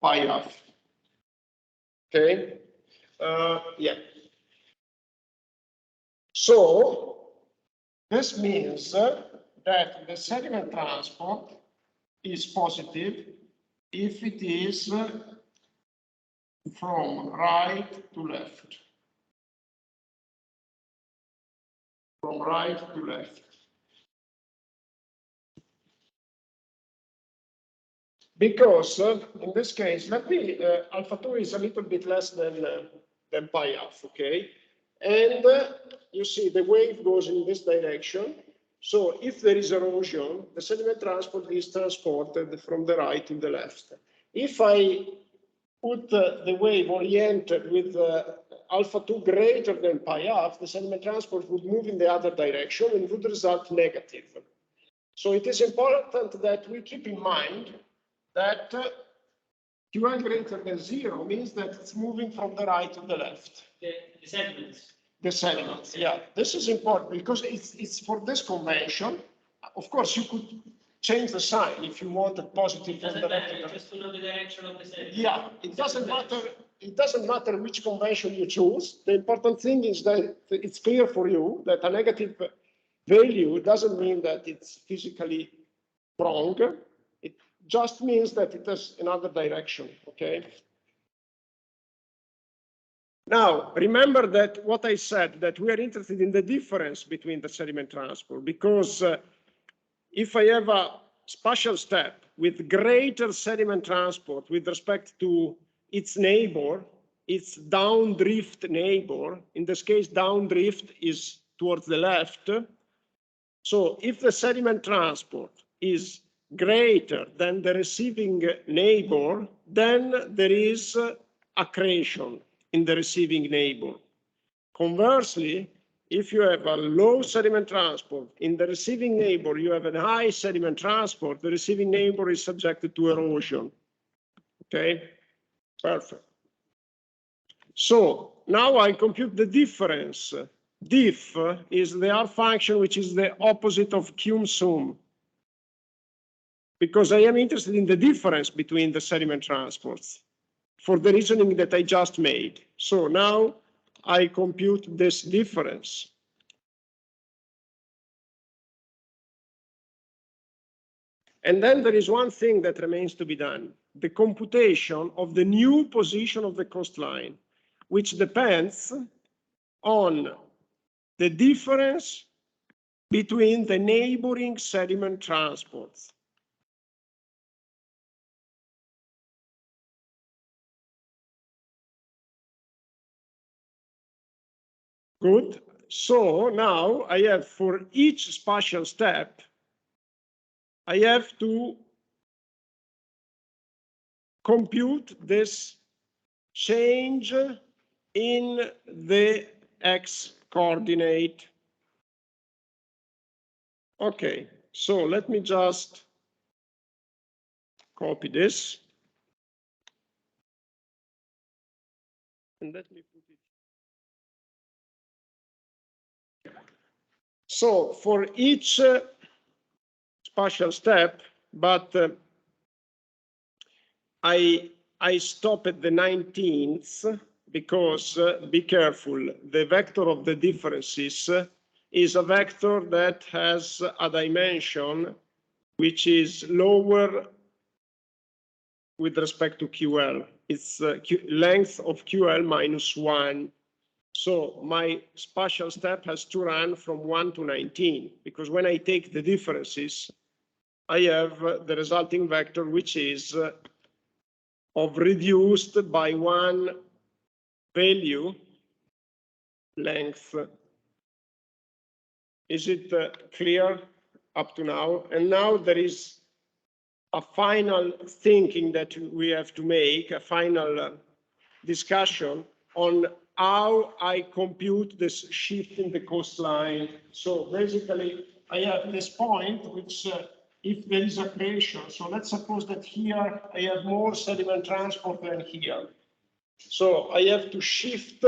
Speaker 1: pi half. Okay. Yeah. So this means that the sediment transport is positive if it is from right to left. From right to left. Because in this case, let me, alpha 2 is a little bit less than pi half, okay? And you see the wave goes in this direction. So if there is erosion, the sediment transport is transported from the right to the left. If I put the wave oriented with alpha 2 greater than pi half, the sediment transport would move in the other direction and would result negative. So it is important that we keep in mind that QL greater than 0 means that it's moving from the right to the left.
Speaker 2: The sediments.
Speaker 1: The sediments, yeah. This is important because it's for this convention. Of course, you could change the sign if you wanted positive from the left.
Speaker 2: Just to know the direction of the sediment.
Speaker 1: Yeah, it doesn't matter. It doesn't matter which convention you choose. The important thing is that it's clear for you that a negative value doesn't mean that it's physically wrong. It just means that it has another direction, okay? Now, remember that what I said, that we are interested in the difference between the sediment transport, because if I have a spatial step with greater sediment transport with respect to its neighbor, its downdrift neighbor, in this case, downdrift is towards the left. So if the sediment transport is greater than the receiving neighbor, then there is accretion in the receiving neighbor. Conversely, if you have a low sediment transport, in the receiving neighbor you have a high sediment transport, the receiving neighbor is subjected to erosion. Okay, perfect. So now I compute the difference. Diff is the R function, which is the opposite of cum sum, because I am interested in the difference between the sediment transports for the reasoning that I just made. So now I compute this difference. And then there is one thing that remains to be done, the computation of the new position of the coastline, which depends on the difference between the neighboring sediment transports. Good. So now I have, for each spatial step, I have to compute this change in the x coordinate. Okay, so let me just copy this. And let me put it. So for each spatial step, but I stop at the 19th because, be careful, the vector of the differences is a vector that has a dimension which is lower with respect to QL. It's length of QL minus 1. So my spatial step has to run from 1 to 19, because when I take the differences, I have the resulting vector, which is of reduced by 1 value length. Is it clear up to now? And now there is a final thinking that we have to make, a final discussion on how I compute this shift in the coastline. So basically, I have this point, which if there is accretion, so let's suppose that here I have more sediment transport than here. So I have to shift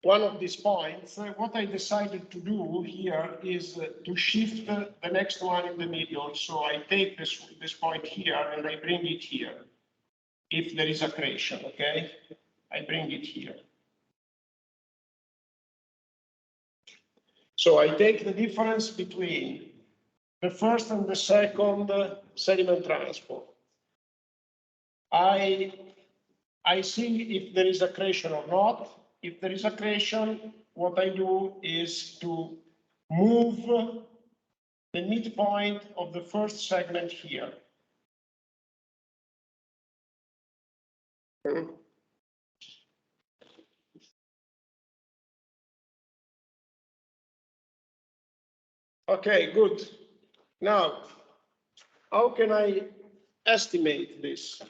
Speaker 1: one of these points. What I decided to do here is to shift the next one in the middle. So I take this point here and I bring it here. If there is accretion, okay, I bring it here. So I take the difference between the first and the second sediment transport. I see if there is accretion or not. If there is accretion, what I do is to move the midpoint of the first segment here. Okay, good. Now, how can I estimate this?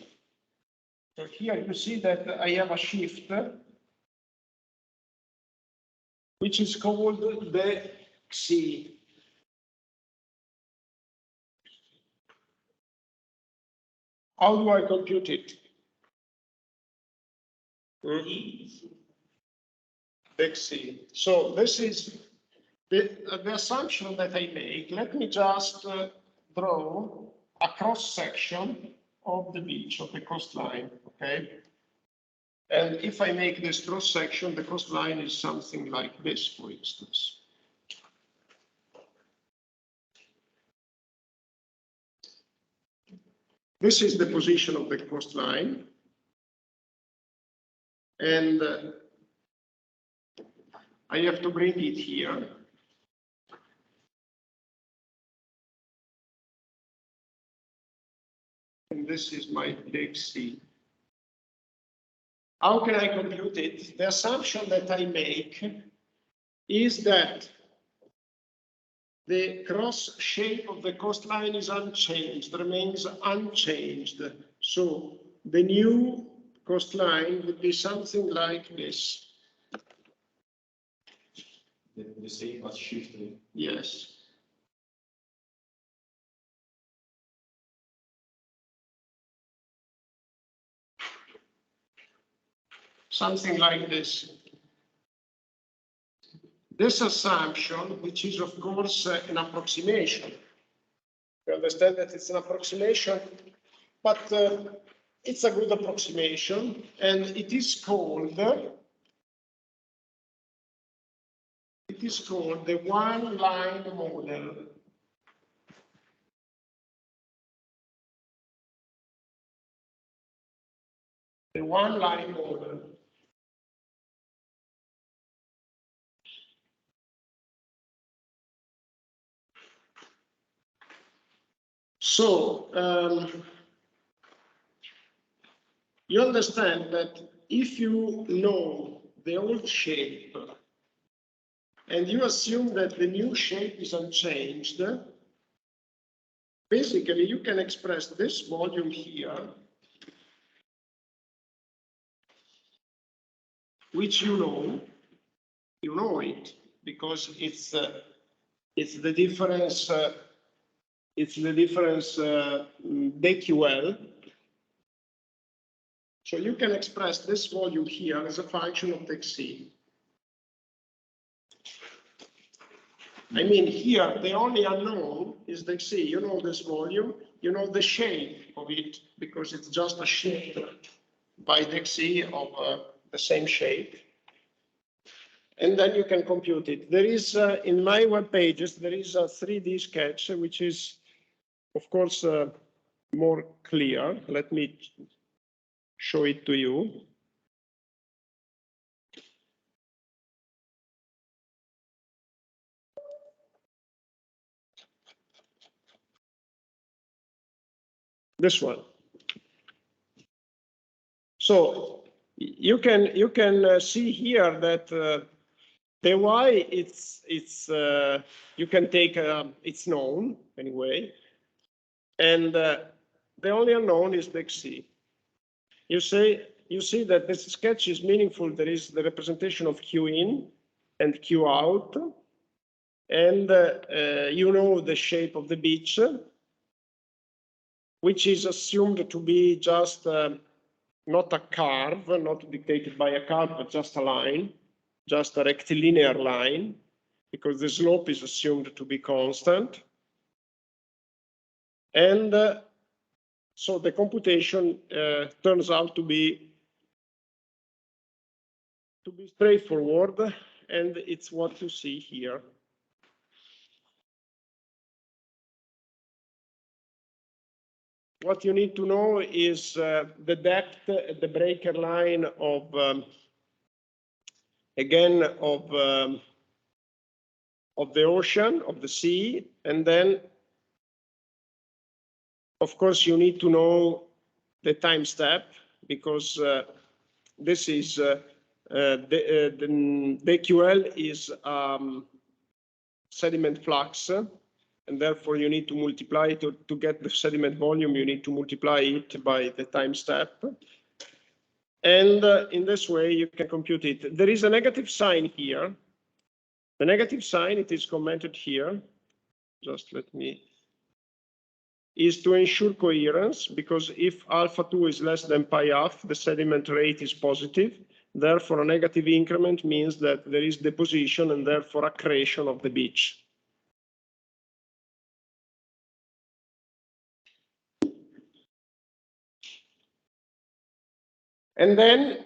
Speaker 1: So here you see that I have a shift, which is called the Xi. How do I compute it? The Xi. So this is the assumption that I make. Let me just draw a cross section of the beach, of the coastline, okay? And if I make this cross section, the coastline is something like this, for instance. This is the position of the coastline. And I have to bring it here. And this is my DXC. How can I compute it? The assumption that I make is that the cross shape of the coastline is unchanged, remains unchanged. So the new coastline would be something like this.
Speaker 3: The same but shifted.
Speaker 1: Yes. Something like this. This assumption, which is of course an approximation. You understand that it's an approximation, but it's a good approximation, and it is called the one-line model. The one-line model. So you understand that if you know the old shape and you assume that the new shape is unchanged, basically you can express this volume here, which you know it because it's the difference. It's the difference dQL. So you can express this volume here as a function of xc. I mean, here the only unknown is the xc. You know this volume, you know the shape of it because it's just a shape by the xc of the same shape. And then you can compute it. There is, in my web pages, there is a 3D sketch, which is, of course, more clear. Let me show it to you. This one. So you can see here that the y it's you can take it's known anyway, and the only unknown is the xc. You see that this sketch is meaningful. There is the representation of q in and q out, and you know the shape of the beach, which is assumed to be just not a curve, not dictated by a curve, but just a line, just a rectilinear line, because the slope is assumed to be constant. And so the computation turns out to be straightforward, and it's what you see here. What you need to know is the depth at the breaker line of, again, of the ocean, of the sea, and then, of course, you need to know the time step, because this is the QL is sediment flux, and therefore you need to multiply to get the sediment volume. You need to multiply it by the time step, and in this way you can compute it. There is a negative sign here. The negative sign, it is commented here. Just let me. Is to ensure coherence, because if alpha 2 is less than pi half, the sediment rate is positive. Therefore, a negative increment means that there is deposition and therefore accretion of the beach. And then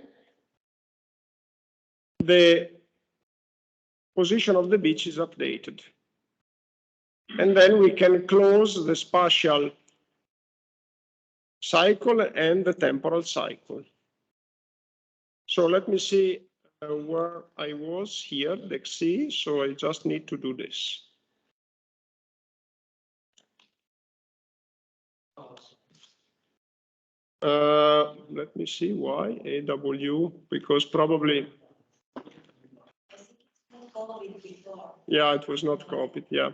Speaker 1: the position of the beach is updated. And then we can close the spatial cycle and the temporal cycle. So let me see where I was here, DEC. So I just need to do this. Let me see why AW, because probably, yeah, it was not copied, yeah.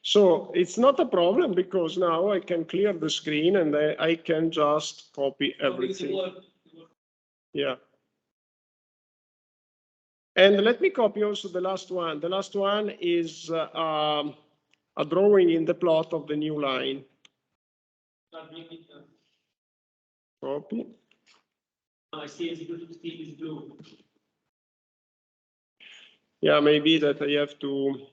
Speaker 1: So it's not a problem because now I can clear the screen and I can just copy everything. Yeah. And let me copy also the last one. The last one is a drawing in the plot of the new line. Copy.
Speaker 2: I see it's blue.
Speaker 1: Yeah, maybe that I have to.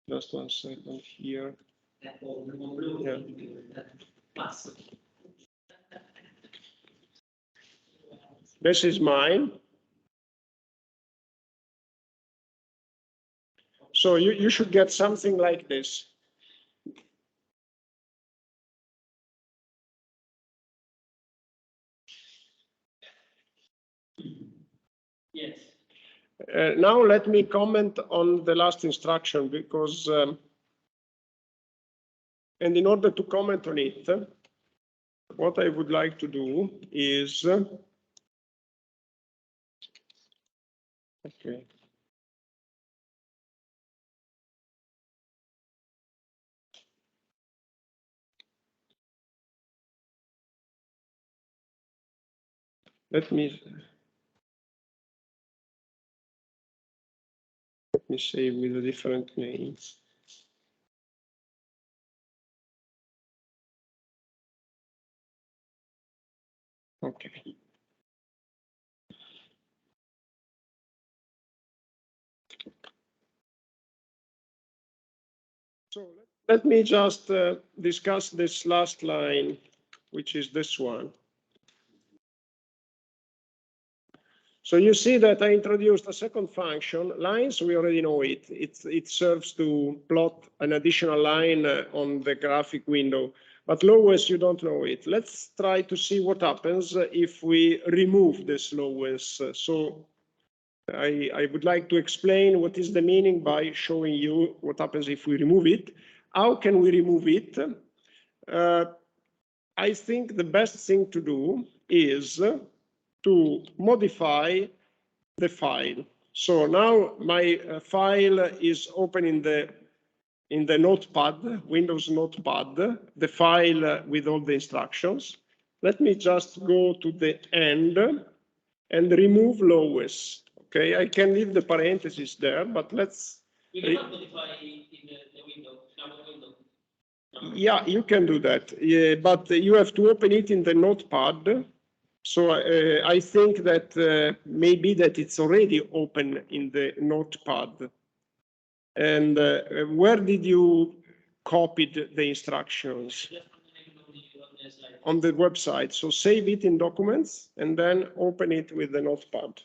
Speaker 1: Just 1 second here. Yeah. This is mine. So you should get something like this.
Speaker 2: Yes.
Speaker 1: Now let me comment on the last instruction because, and in order to comment on it, what I would like to do is, okay. Let me save with a different name. Okay. So let me just discuss this last line, which is this one. So you see that I introduced a second function. Lines, we already know it. It serves to plot an additional line on the graphic window. But lowest, you don't know it. Let's try to see what happens if we remove this lowest. So I would like to explain what is the meaning by showing you what happens if we remove it. How can we remove it? I think the best thing to do is to modify the file. So now my file is open in the notepad, Windows notepad, the file with all the instructions. Let me just go to the end and remove lowest. Okay, I can leave the parentheses there, but let's.
Speaker 2: We cannot modify in the window, window.
Speaker 1: Yeah, you can do that, yeah, but you have to open it in the notepad. So I think that maybe that it's already open in the notepad. And where did you copy the instructions? On the website. So save it in documents and then open it with the notepad.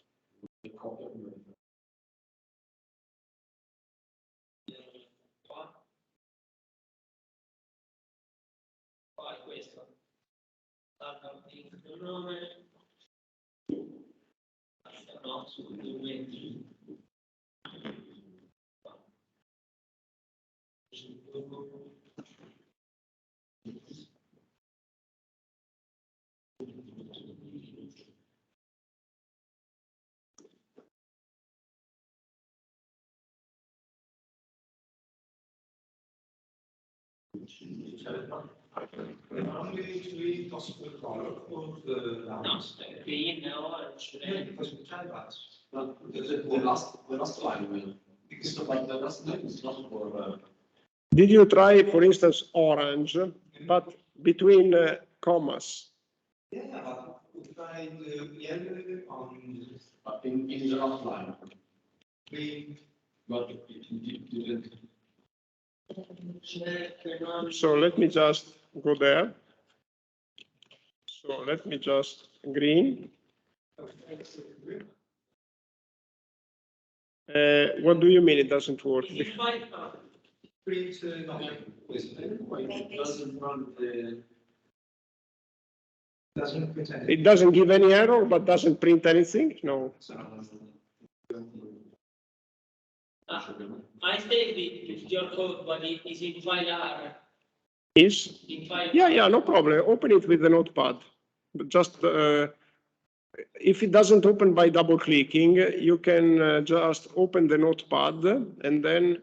Speaker 5: Only possible color for the lines.
Speaker 2: Green, orange, red.
Speaker 5: Because we tried that.
Speaker 3: The last line will. Because the last line is not for.
Speaker 1: Did you try, for instance, orange, but between commas?
Speaker 5: Yeah, but we tried yellow on.
Speaker 3: In the last line.
Speaker 5: Green.
Speaker 3: But it didn't.
Speaker 1: So let me just go there. So let me just green. What do you mean it doesn't work?
Speaker 5: Print nothing.
Speaker 3: It doesn't run the.
Speaker 5: Doesn't present.
Speaker 1: It doesn't give any error, but doesn't print anything? No.
Speaker 2: I saved it, your code, but it is in file R.
Speaker 1: Is?
Speaker 2: In file
Speaker 1: Yeah, no problem. Open it with the notepad. But just if it doesn't open by double clicking, you can just open the notepad and then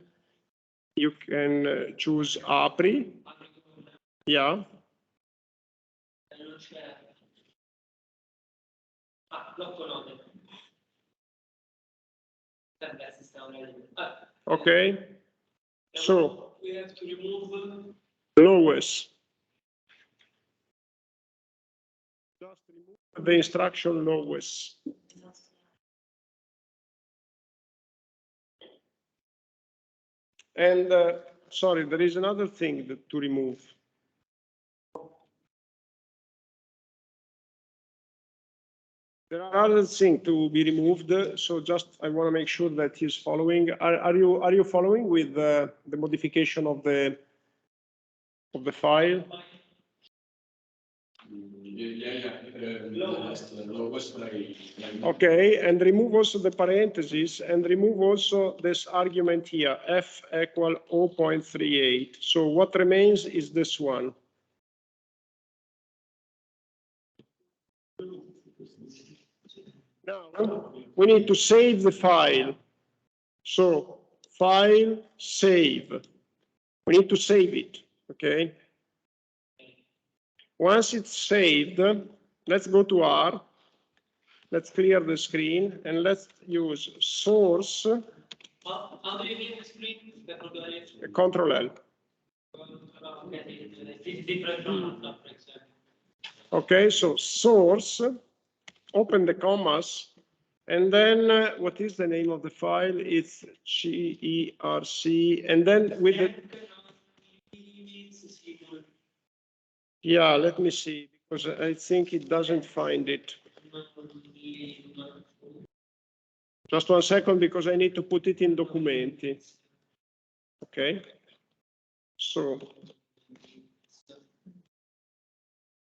Speaker 1: you can choose Apri. Yeah.
Speaker 2: Non c'è. Blocco note.
Speaker 1: Okay. So
Speaker 2: we have to remove
Speaker 1: lowest. Just remove the instruction lowest. And sorry, there is another thing to remove. There are other things to be removed, so just I want to make sure that he's following. Are you following with the modification of the file? Okay, and remove also the parentheses and remove also this argument here, f equal 0.38. So what remains is this one. Now we need to save the file. So file, save. We need to save it, okay? Once it's saved, let's go to R. Let's clear the screen and let's use source.
Speaker 2: how do you name the screen?
Speaker 1: Control L. Okay, so source, open the commas, and then what is the name of the file? It's GERC, and then with the. Yeah, let me see, because I think it doesn't find it. Just 1 second, because I need to put it in Documenti. Okay. So,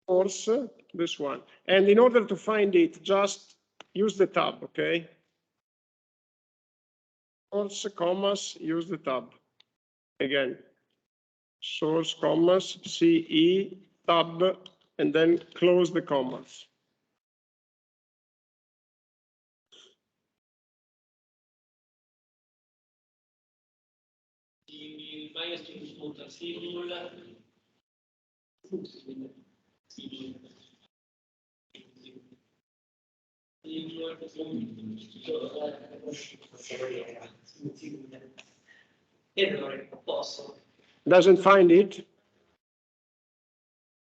Speaker 1: source, this one. And in order to find it, just use the tab, okay? Source, commas, use the tab. Again, source, commas, CE, tab, and then close the commas. Doesn't find it?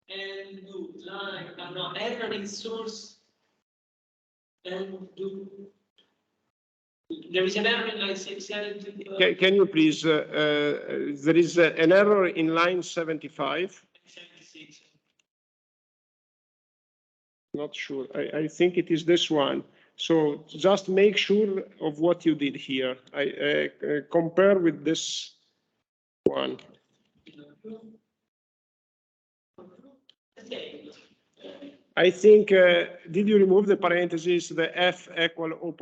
Speaker 2: And do line, no, error in source, and do. There is an error in line 70.
Speaker 1: Can you please, there is an error in line 75.
Speaker 2: 76.
Speaker 1: Not sure. I think it is this one. So just make sure of what you did here. I compare with this one. I think, did you remove the parentheses, the f equal 0.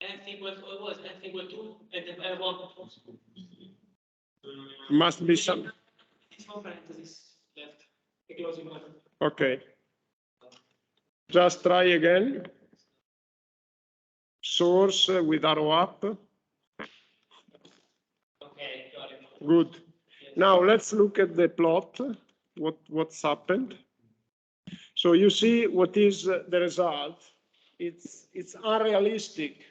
Speaker 2: F equal to, was F equal to, and then I want.
Speaker 1: Must be some.
Speaker 2: It's no parentheses left. A closing one.
Speaker 1: Okay. Just try again. Source with arrow up.
Speaker 2: Okay, got it.
Speaker 1: Good. Now let's look at the plot. What's happened? So you see what is the result. It's unrealistic.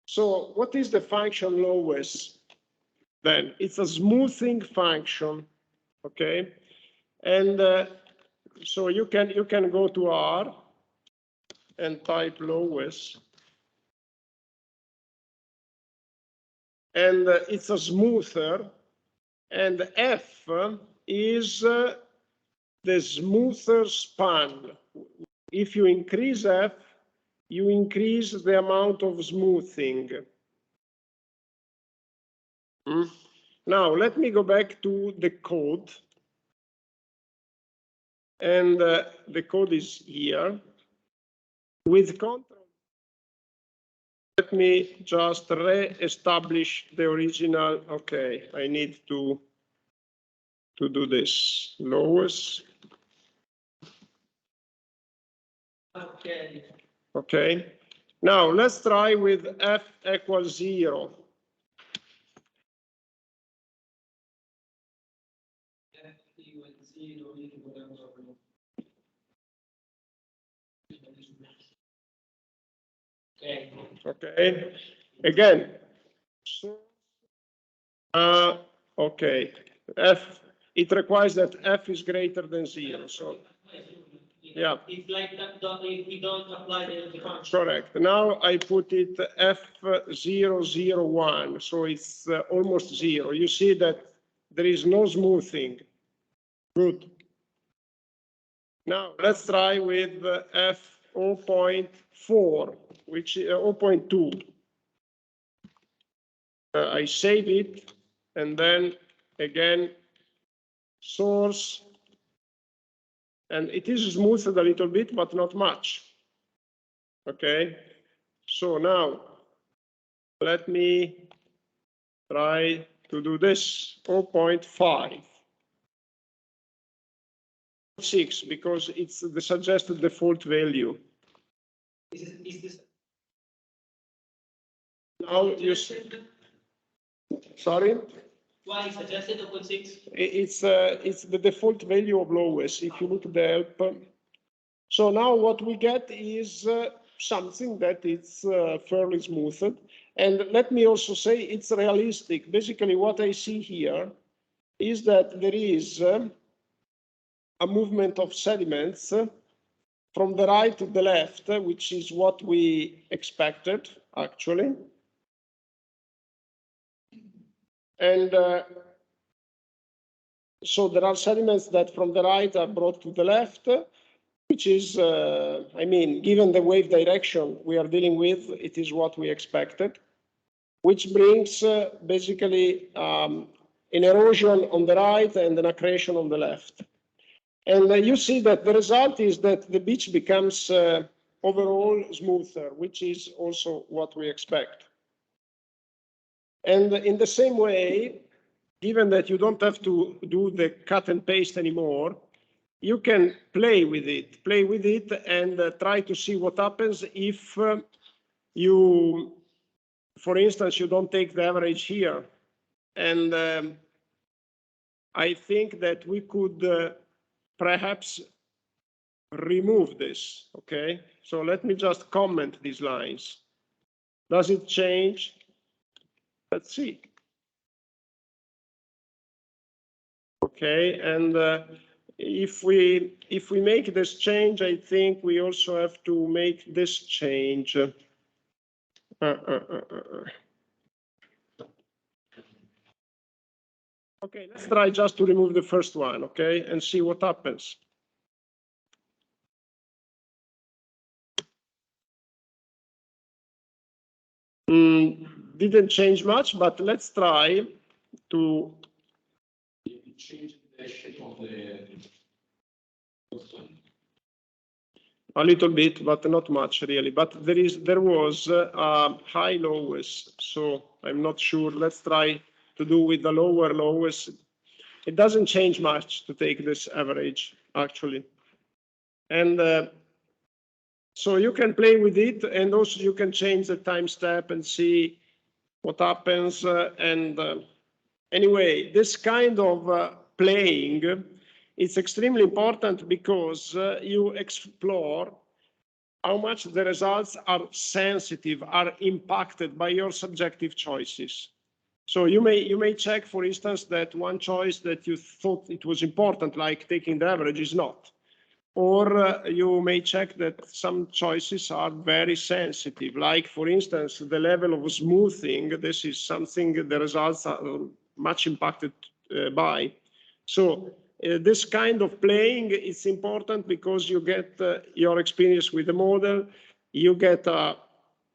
Speaker 1: So what is the function lowest? Then it's a smoothing function, okay? And so you can go to R and type lowest. And it's a smoother, and F is the smoother span. If you increase F, you increase the amount of smoothing. Now let me go back to the code. And the code is here. With control, let me just re-establish the original. Okay, I need to do this. Lowest.
Speaker 2: Okay.
Speaker 1: Okay. Now let's try with f equals 0.
Speaker 2: Okay.
Speaker 1: Okay. Again. So, okay. F. It requires that f is greater than 0. So. Yeah.
Speaker 2: If like that, if we don't apply the function.
Speaker 1: Correct. Now I put it F001, so it's almost 0. You see that there is no smoothing. Good. Now let's try with F0.4, which is 0.2. I save it, and then again, source. And it is smoothed a little bit, but not much. Okay, so now let me try to do this 0.5. 6, because it's the suggested default value.
Speaker 2: Is this
Speaker 1: Now you sorry?
Speaker 2: why suggested 0.6?
Speaker 1: It's the default value of lowest. If you look at the help. So now what we get is something that is fairly smoothed. And let me also say it's realistic. Basically, what I see here is that there is a movement of sediments from the right to the left, which is what we expected, actually. And so there are sediments that from the right are brought to the left, which is, I mean, given the wave direction we are dealing with, it is what we expected, which brings basically an erosion on the right and an accretion on the left. And you see that the result is that the beach becomes overall smoother, which is also what we expect. And in the same way, given that you don't have to do the cut and paste anymore, you can play with it and try to see what happens if you, for instance, you don't take the average here. And I think that we could perhaps remove this, okay? So let me just comment these lines. Does it change? Let's see. Okay, and if we make this change, I think we also have to make this change. Okay, let's try just to remove the first one, okay, and see what happens. Didn't change much, but let's try to
Speaker 3: change the shape of the
Speaker 1: a little bit, but not much really. But there was a high lowest, so I'm not sure. Let's try to do with the lower lowest. It doesn't change much to take this average actually, and so you can play with it, and also you can change the time step and see what happens. Anyway, this kind of playing, it's extremely important because you explore how much the results are sensitive, are impacted by your subjective choices. So you may check, for instance, that one choice that you thought it was important, like taking the average, is not. Or you may check that some choices are very sensitive, like, for instance, the level of smoothing. This is something the results are much impacted by. So this kind of playing is important because you get your experience with the model, you get a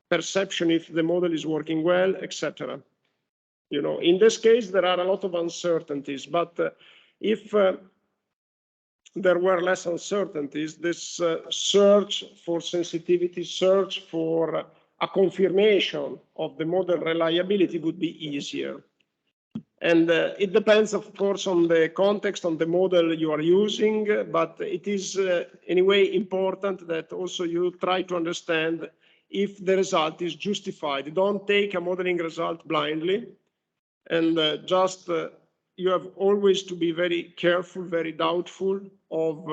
Speaker 1: perception if the model is working well, etc. You know, in this case, there are a lot of uncertainties, but if there were less uncertainties, this search for sensitivity, search for a confirmation of the model reliability would be easier. And it depends, of course, on the context, on the model you are using, but it is anyway important that also you try to understand if the result is justified. Don't take a modeling result blindly, and you have always to be very careful, very doubtful of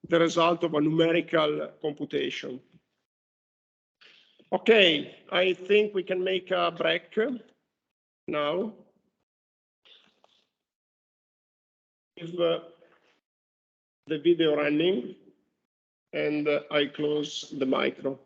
Speaker 1: the result of a numerical computation. Okay, I think we can make a break now. Leave the video running, and I close the micro.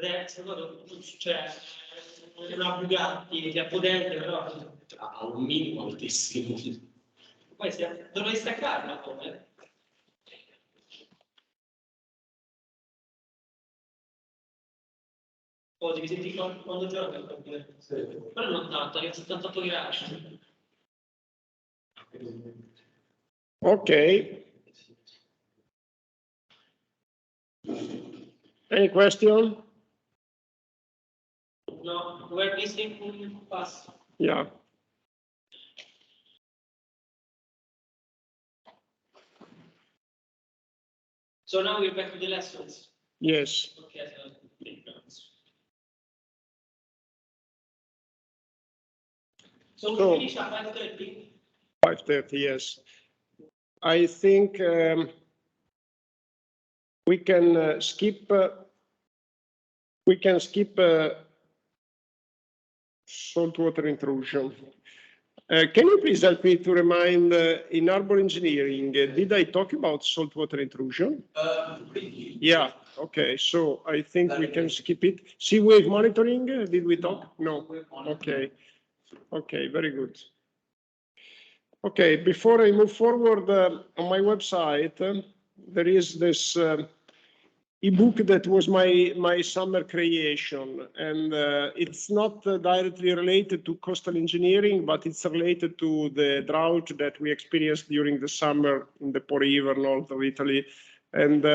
Speaker 2: Rex, cioè una Bugatti che è potente, però
Speaker 3: Ha un minimo altissimo.
Speaker 2: poi dovrei staccarla come. Oh, devi sentire quando gioca, però non tanto, io ho 78 gradi.
Speaker 1: Okay. Any question?
Speaker 2: No, we're missing pass.
Speaker 1: Yeah.
Speaker 2: So now we're back to the lessons.
Speaker 1: Yes.
Speaker 2: Okay, so we finish at 5:30.
Speaker 1: 5:30, yes. I think we can skip saltwater intrusion. Can you please help me to remind in harbor engineering, did I talk about saltwater intrusion? Yeah, okay, so I think we can skip it. Sea wave monitoring, did we talk? No, okay. Okay, very good. Okay, before I move forward, on my website, there is this ebook that was my summer creation, and it's not directly related to coastal engineering, but it's related to the drought that we experienced during the summer in the Po River, north of Italy. And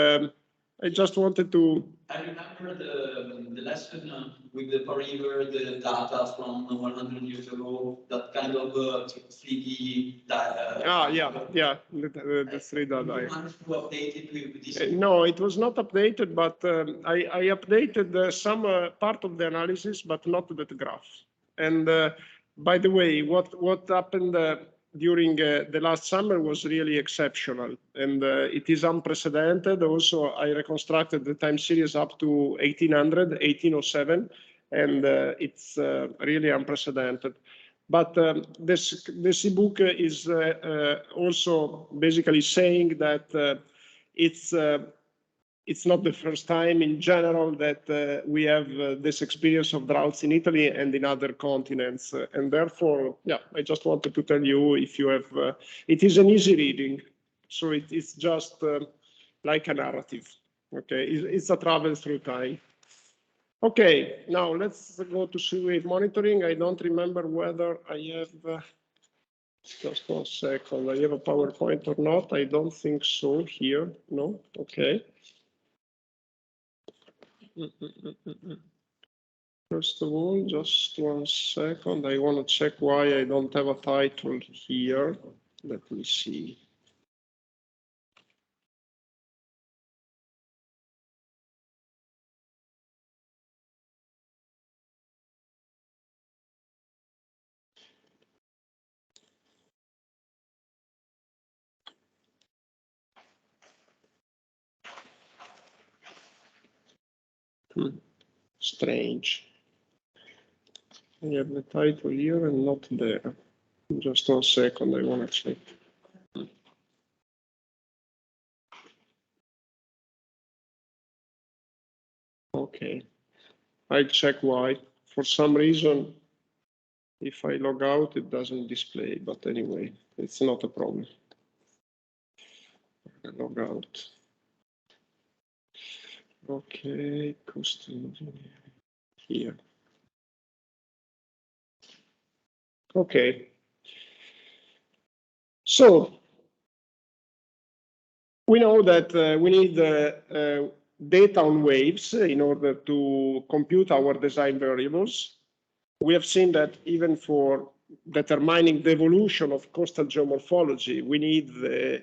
Speaker 1: I just wanted to...
Speaker 4: I remember the lesson with the Po River, the data from 100 years ago, that kind of 3D data.
Speaker 1: Yeah, the 3D data.
Speaker 4: You managed to update it with this?
Speaker 1: No, it was not updated, but I updated some part of the analysis, but not the graph. And by the way, what happened during the last summer was really exceptional, and it is unprecedented. Also, I reconstructed the time series up to 1807, and it's really unprecedented. But this ebook is also basically saying that it's not the first time in general that we have this experience of droughts in Italy and in other continents. And therefore, yeah, I just wanted to tell you if you have, it is an easy reading. So it's just like a narrative, okay? It's a travel through time. Okay, now let's go to sea wave monitoring. I don't remember whether I have, just 1 second, I have a PowerPoint or not. I don't think so here, no, okay. First of all, just 1 second. I want to check why I don't have a title here. Let me see. Strange. I have the title here and not there. Just 1 second, I want to check. Okay, I check why. For some reason, if I log out, it doesn't display, but anyway, it's not a problem. I log out. Okay, coastal engineering here. Okay. So we know that we need data on waves in order to compute our design variables. We have seen that even for determining the evolution of coastal geomorphology, we need the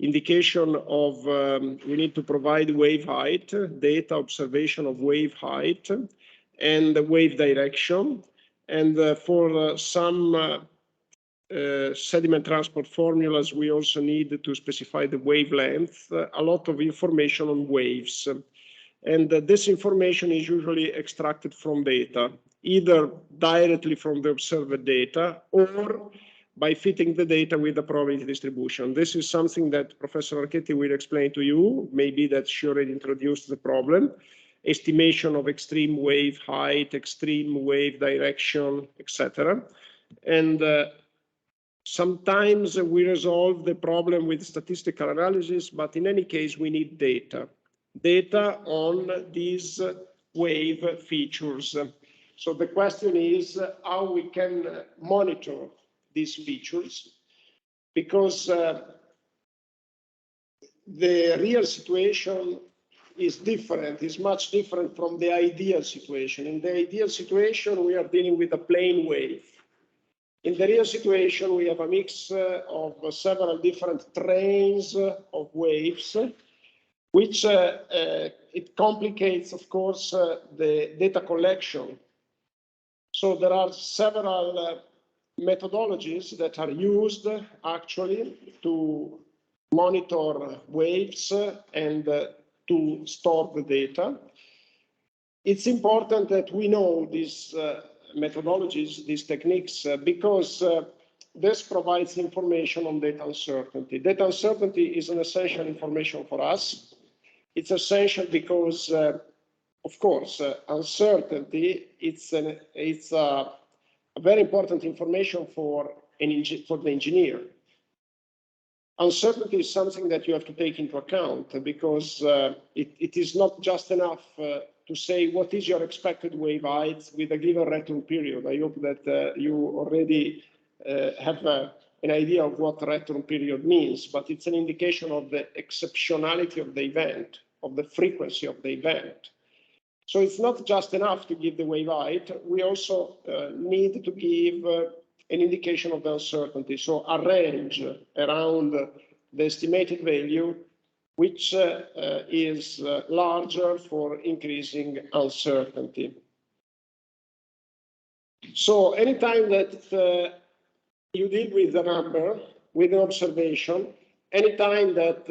Speaker 1: indication of, we need to provide wave height, data observation of wave height, and the wave direction. And for some sediment transport formulas, we also need to specify the wavelength, a lot of information on waves. And this information is usually extracted from data, either directly from the observed data or by fitting the data with the probability distribution. This is something that Professor Archetti will explain to you, maybe that she already introduced the problem. estimation of extreme wave height, extreme wave direction, etc. And sometimes we resolve the problem with statistical analysis, but in any case, we need data on these wave features. So the question is how we can monitor these features, because the real situation is different, is much different from the ideal situation. In the ideal situation, we are dealing with a plane wave. In the real situation, we have a mix of several different trains of waves, which it complicates, of course, the data collection. So there are several methodologies that are used actually to monitor waves and to store the data. It's important that we know these methodologies, these techniques, because this provides information on data uncertainty. Data uncertainty is an essential information for us. It's essential because, of course, uncertainty, it's a very important information for the engineer. Uncertainty is something that you have to take into account, because it is not just enough to say what is your expected wave height with a given return period. I hope that you already have an idea of what return period means, but it's an indication of the exceptionality of the event, of the frequency of the event. So it's not just enough to give the wave height, we also need to give an indication of the uncertainty, so a range around the estimated value, which is larger for increasing uncertainty. So anytime that you deal with a number, with an observation, anytime that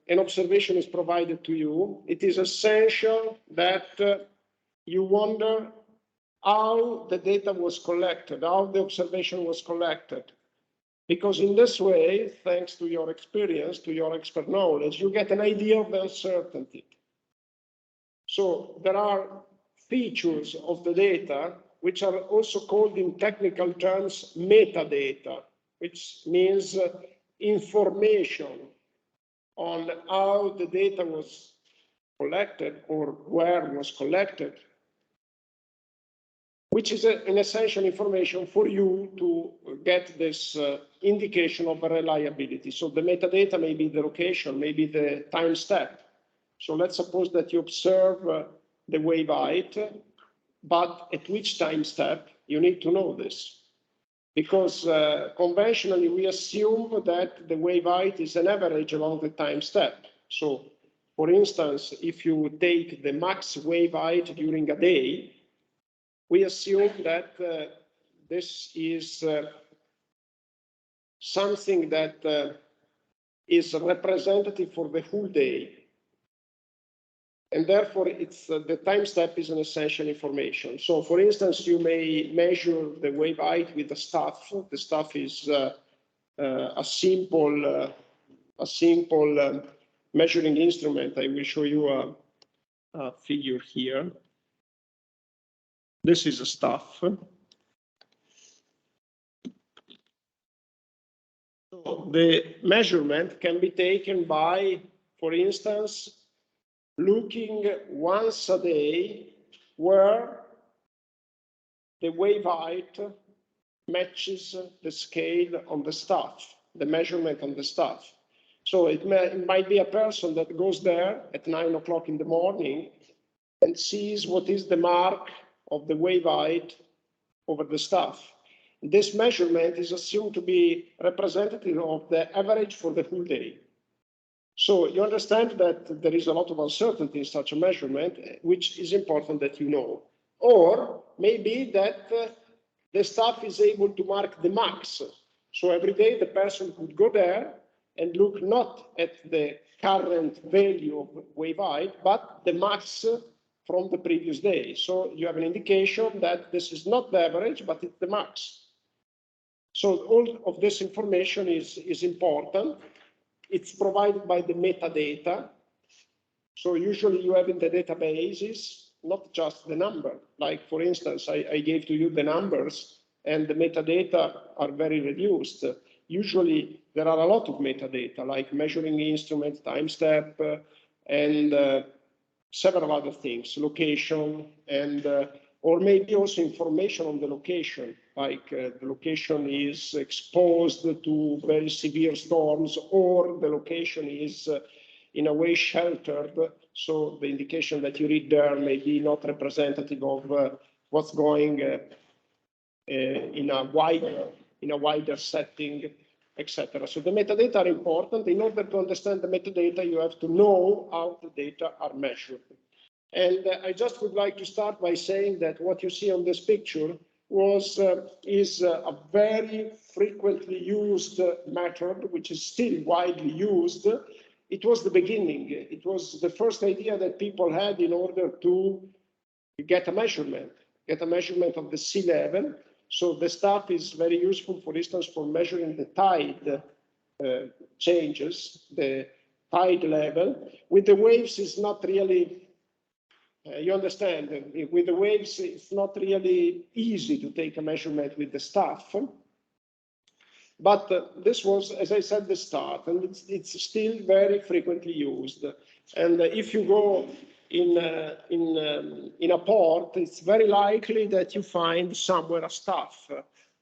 Speaker 1: an observation is provided to you, it is essential that you wonder how the data was collected, how the observation was collected. Because in this way, thanks to your experience, to your expert knowledge, you get an idea of the uncertainty. So there are features of the data which are also called in technical terms metadata, which means information on how the data was collected or where was collected, which is an essential information for you to get this indication of reliability. So the metadata may be the location, maybe the time step. So let's suppose that you observe the wave height, but at which time step you need to know this. Because conventionally we assume that the wave height is an average along the time step. So for instance, if you take the max wave height during a day, we assume that this is something that is representative for the whole day. And therefore, it's the time step is an essential information. So for instance, you may measure the wave height with the staff. The staff is a simple measuring instrument. I will show you a figure here. This is a staff. So the measurement can be taken by, for instance, looking once a day where the wave height matches the scale on the staff, the measurement on the staff. So it might be a person that goes there at 9 o'clock in the morning and sees what is the mark of the wave height over the staff. This measurement is assumed to be representative of the average for the whole day. So you understand that there is a lot of uncertainty in such a measurement, which is important that you know. Or maybe that the staff is able to mark the max. So every day the person could go there and look not at the current value of wave height, but the max from the previous day. So you have an indication that this is not the average, but it's the max. So all of this information is important. It's provided by the metadata. So usually you have in the databases, not just the number. Like for instance, I gave to you the numbers and the metadata are very reduced. Usually there are a lot of metadata, like measuring instrument, time step, and several other things, location, and or maybe also information on the location, like the location is exposed to very severe storms, or the location is in a way sheltered, so the indication that you read there may be not representative of what's going in a wider setting, etc. So the metadata are important. In order to understand the metadata, you have to know how the data are measured. And I just would like to start by saying that what you see on this picture is a very frequently used method, which is still widely used. It was the beginning. It was the first idea that people had in order to get a measurement of the sea level. So the stuff is very useful, for instance, for measuring the tide changes, the tide level. With the waves, it's not really, you understand, with the waves, it's not really easy to take a measurement with the stuff. But this was, as I said, the start, and it's still very frequently used. And if you go in a port, it's very likely that you find somewhere a staff.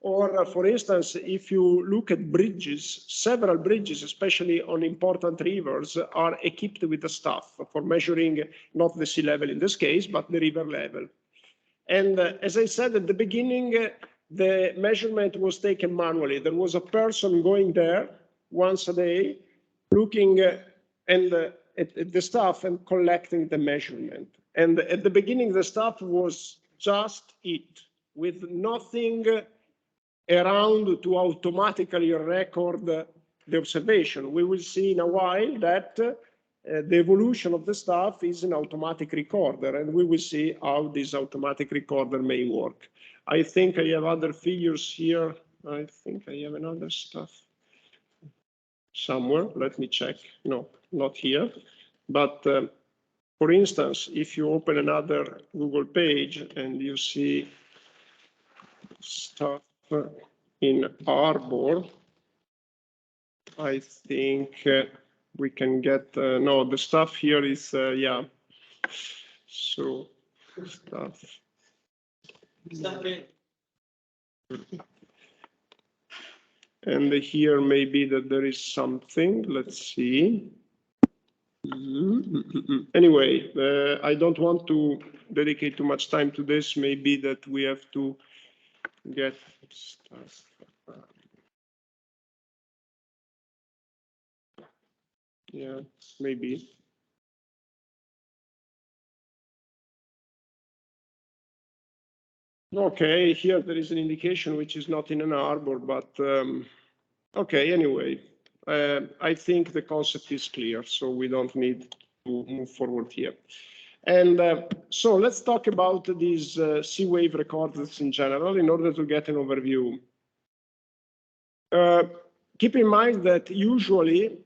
Speaker 1: Or, for instance, if you look at bridges, several bridges, especially on important rivers, are equipped with a staff for measuring not the sea level in this case, but the river level. And as I said at the beginning, the measurement was taken manually. There was a person going there once a day, looking at the stuff and collecting the measurement. And at the beginning, the stuff was just it, with nothing around to automatically record the observation. We will see in a while that the evolution of the stuff is an automatic recorder, and we will see how this automatic recorder may work. I think I have other figures here. I think I have another stuff somewhere. Let me check. No, not here. But for instance, if you open another Google page and you see stuff in Arbor, I think we can get, no, the stuff here is, yeah. So stuff. And here maybe that there is something, let's see. Anyway, I don't want to dedicate too much time to this. Maybe that we have to get stuff. Yeah, maybe. Okay, here there is an indication which is not in an arbor, but okay, anyway, I think the concept is clear, so we don't need to move forward here. And so let's talk about these sea wave recorders in general in order to get an overview. Keep in mind that usually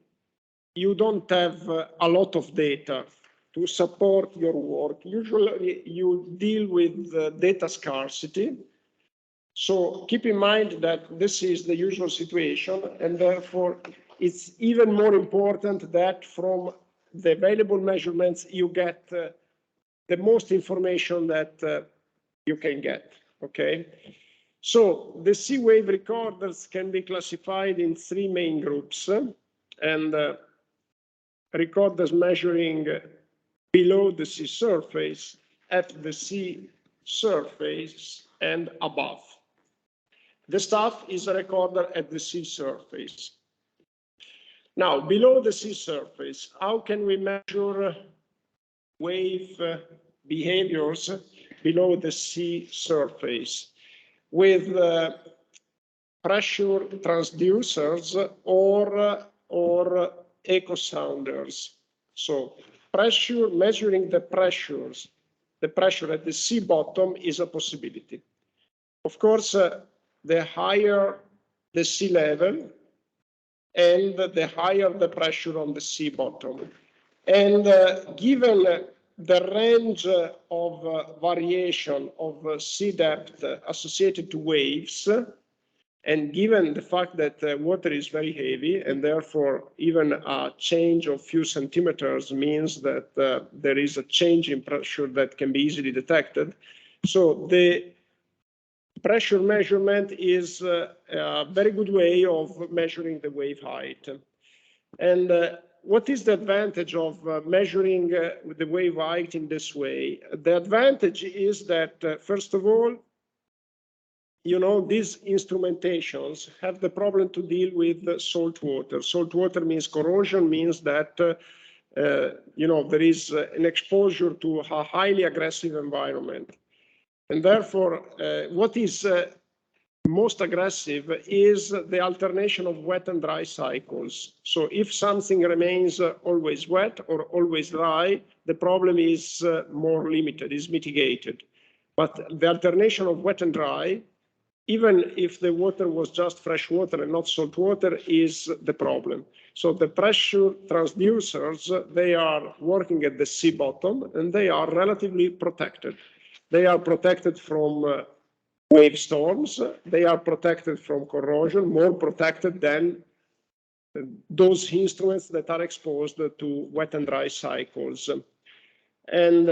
Speaker 1: you don't have a lot of data to support your work. Usually you deal with data scarcity. So keep in mind that this is the usual situation, and therefore it's even more important that from the available measurements you get the most information that you can get, okay? So the sea wave recorders can be classified in three main groups, and recorders measuring below the sea surface, at the sea surface, and above. The stuff is a recorder at the sea surface. Now, below the sea surface, how can we measure wave behaviors below the sea surface? With pressure transducers or echo sounders. So pressure, measuring the pressure at the sea bottom is a possibility. Of course, the higher the sea level and the higher the pressure on the sea bottom. And given the range of variation of sea depth associated to waves, and given the fact that water is very heavy, and therefore even a change of few centimeters means that there is a change in pressure that can be easily detected. So the pressure measurement is a very good way of measuring the wave height. And what is the advantage of measuring the wave height in this way? The advantage is that, first of all, you know, these instrumentations have the problem to deal with salt water. Salt water means corrosion, means that, you know, there is an exposure to a highly aggressive environment. And therefore, what is most aggressive is the alternation of wet and dry cycles. So if something remains always wet or always dry, the problem is more limited, is mitigated. But the alternation of wet and dry, even if the water was just fresh water and not salt water, is the problem. So the pressure transducers, they are working at the sea bottom and they are relatively protected. They are protected from wave storms, they are protected from corrosion, more protected than those instruments that are exposed to wet and dry cycles. And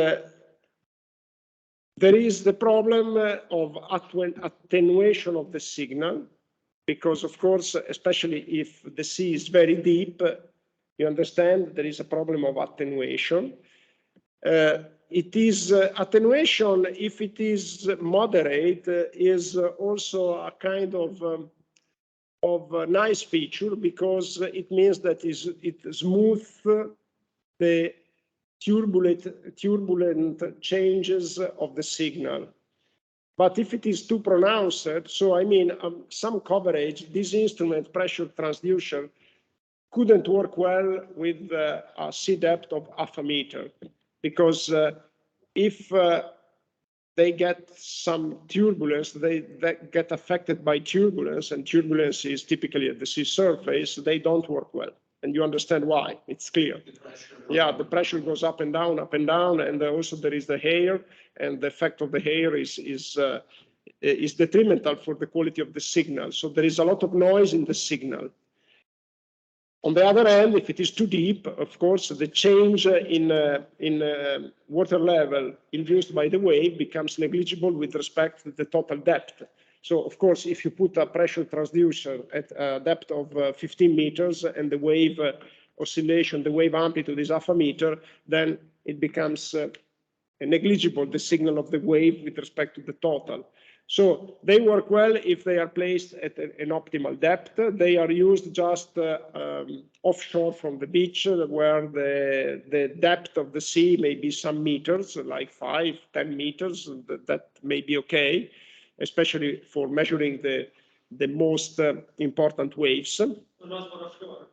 Speaker 1: there is the problem of attenuation of the signal, because of course, especially if the sea is very deep, you understand there is a problem of attenuation. It is attenuation, if it is moderate, is also a kind of a nice feature, because it means that it smooths the turbulent changes of the signal. But if it is too pronounced, so I mean, some coverage, this instrument pressure transducer couldn't work well with a sea depth of 0.5 meter, because if they get some turbulence, they get affected by turbulence, and turbulence is typically at the sea surface, they don't work well. And you understand why, it's clear. Yeah, the pressure goes up and down, and also there is the hair, and the effect of the hair is detrimental for the quality of the signal. So there is a lot of noise in the signal. On the other hand, if it is too deep, of course, the change in water level induced by the wave becomes negligible with respect to the total depth. So, of course, if you put a pressure transducer at a depth of 15 meters and the wave oscillation, the wave amplitude is 0.5 meter, then it becomes negligible, the signal of the wave with respect to the total. So they work well if they are placed at an optimal depth. They are used just offshore from the beach, where the depth of the sea may be some meters, like 5, 10 meters. That may be okay, especially for measuring the most important waves.
Speaker 2: So not for offshore?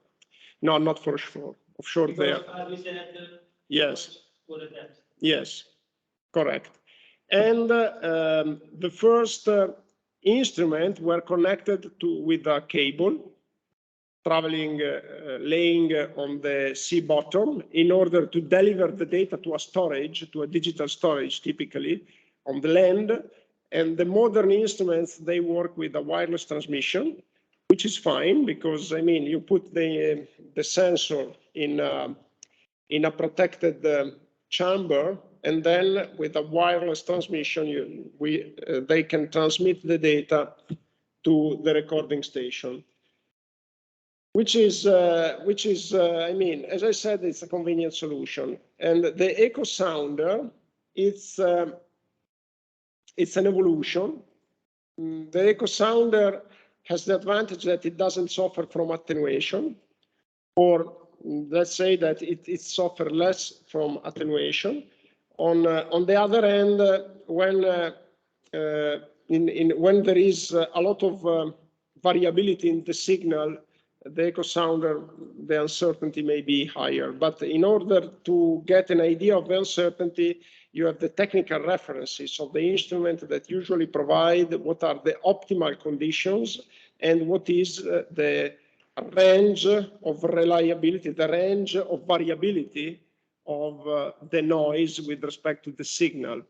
Speaker 1: No, not for offshore. Offshore
Speaker 2: because
Speaker 1: there. Yes.
Speaker 2: For the depth.
Speaker 1: Yes, correct. And the first instrument were connected with a cable, traveling, laying on the sea bottom in order to deliver the data to a storage, to a digital storage, typically on the land. And the modern instruments, they work with a wireless transmission, which is fine, because I mean, you put the sensor in a protected chamber, and then with a wireless transmission, they can transmit the data to the recording station, which is, I mean, as I said, it's a convenient solution. And the EchoSounder, it's an evolution. The EchoSounder has the advantage that it doesn't suffer from attenuation, or let's say that it suffers less from attenuation. On the other hand, when there is a lot of variability in the signal, the EchoSounder, the uncertainty may be higher. But in order to get an idea of the uncertainty, you have the technical references of the instrument that usually provide what are the optimal conditions and what is the range of reliability, the range of variability of the noise with respect to the signal.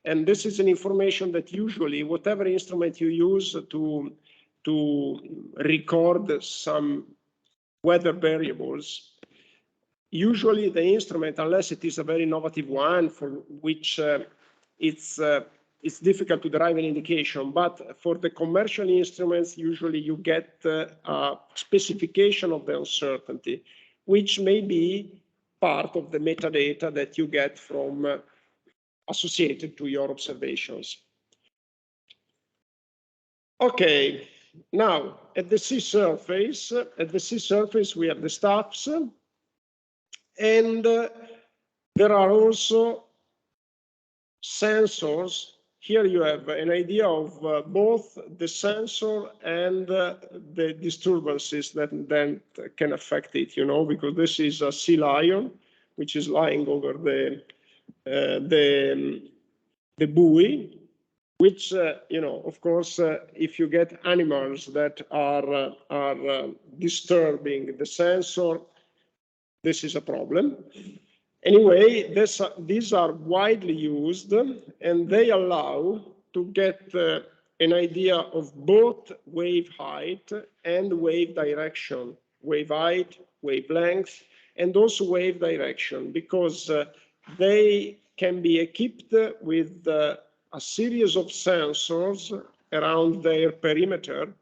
Speaker 1: And this is an information that usually, whatever instrument you use to record some weather variables, usually the instrument, unless it is a very innovative one for which it's difficult to derive an indication, but for the commercial instruments, usually you get a specification of the uncertainty, which may be part of the metadata that you get from associated to your observations. Okay, now at the sea surface, we have the staffs, and there are also sensors. Here you have an idea of both the sensor and the disturbances that then can affect it, you know, because this is a sea lion, which is lying over the buoy, which, you know, of course, if you get animals that are disturbing the sensor, this is a problem. Anyway, these are widely used, and they allow to get an idea of both wave height and wave direction, wave height, wavelength, and also wave direction, because they can be equipped with a series of sensors around their perimeter,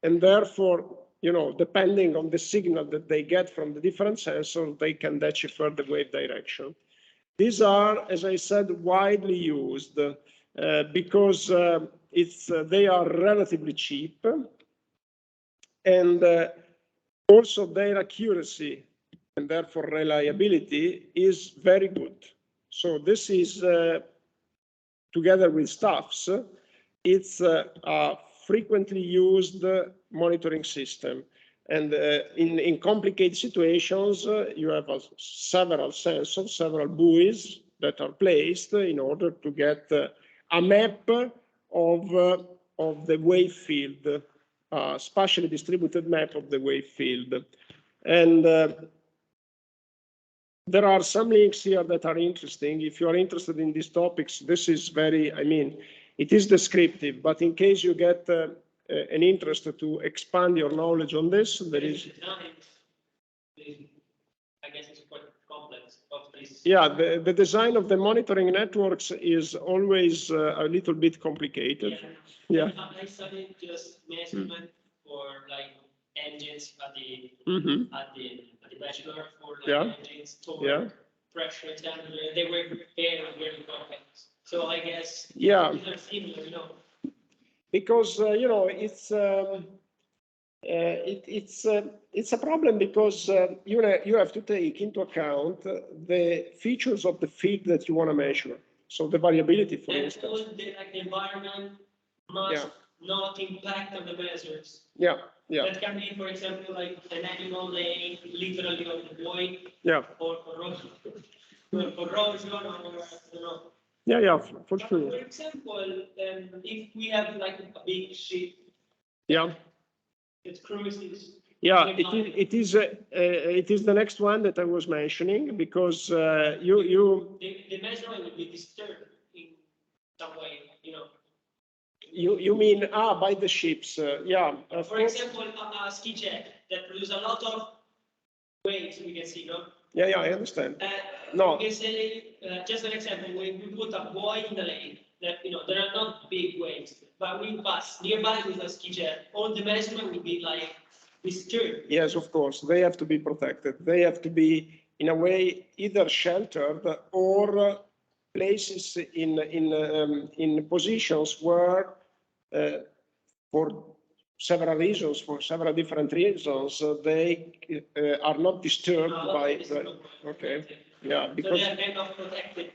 Speaker 1: and therefore, you know, depending on the signal that they get from the different sensors, they can decipher the wave direction. These are, as I said, widely used because they are relatively cheap, and also their accuracy and therefore reliability is very good. So this is, together with staffs, it's a frequently used monitoring system. And in complicated situations, you have several sensors, several buoys that are placed in order to get a map of the wave field, spatially distributed map of the wave field. And there are some links here that are interesting. If you are interested in these topics, this is very, I mean, it is descriptive, but in case you get an interest to expand your knowledge on this, there is.
Speaker 2: I guess it's quite complex of this.
Speaker 1: Yeah, the design of the monitoring networks is always a little bit complicated. Yeah.
Speaker 2: I studied just measurement for like engines at the bachelor for like engines, torque, pressure, temperature. They were very complex. So I guess these are similar, you know.
Speaker 1: Because you know, it's a problem because you have to take into account the features of the field that you want to measure. So the variability, for instance.
Speaker 2: The environment must not impact on the measures.
Speaker 1: Yeah.
Speaker 2: That can be, for example, like an animal laying literally on the buoy. Or erosion, or you know.
Speaker 1: Yeah, for sure.
Speaker 2: For example, if we have like a big ship. It cruises.
Speaker 1: Yeah, it is the next one that I was mentioning, because
Speaker 2: the measurement will be disturbed in some way, you know.
Speaker 1: You mean by the ships?
Speaker 2: For example, a ski jet that produces a lot of waves, we can see, no?
Speaker 1: Yeah, I understand.
Speaker 2: No. We can say, just an example, when we put a buoy in the lake, that, you know, there are not big waves, but we pass nearby with a ski jet, all the measurement will be like disturbed.
Speaker 1: Yes, of course, they have to be protected. They have to be, in a way, either sheltered or places in positions where, for several reasons, for several different reasons, they are not disturbed by the. Okay. Yeah, because.
Speaker 2: So they are kind of protected.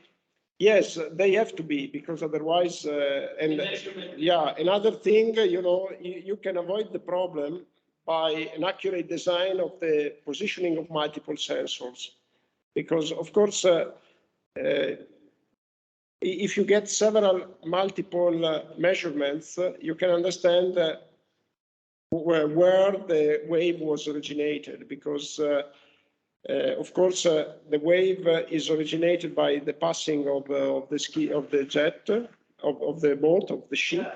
Speaker 1: Yes, they have to be, because otherwise, another thing, you know, you can avoid the problem by an accurate design of the positioning of multiple sensors. Because, of course, if you get several multiple measurements, you can understand where the wave was originated, because Of course, the wave is originated by the passing of the jet, of the boat, of the ship.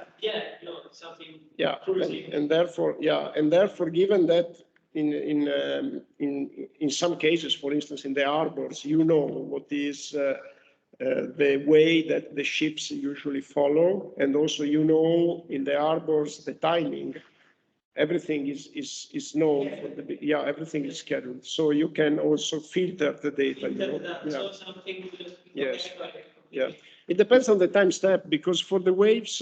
Speaker 2: Something.
Speaker 1: Yeah,
Speaker 2: cruising.
Speaker 1: and therefore, given that in some cases, for instance, in the harbors, you know what is the way that the ships usually follow, and also you know in the harbors the timing. Everything is known for the everything is scheduled, so you can also filter the data. You know?
Speaker 2: So something.
Speaker 1: Yes. Yeah, it depends on the time step, because for the waves,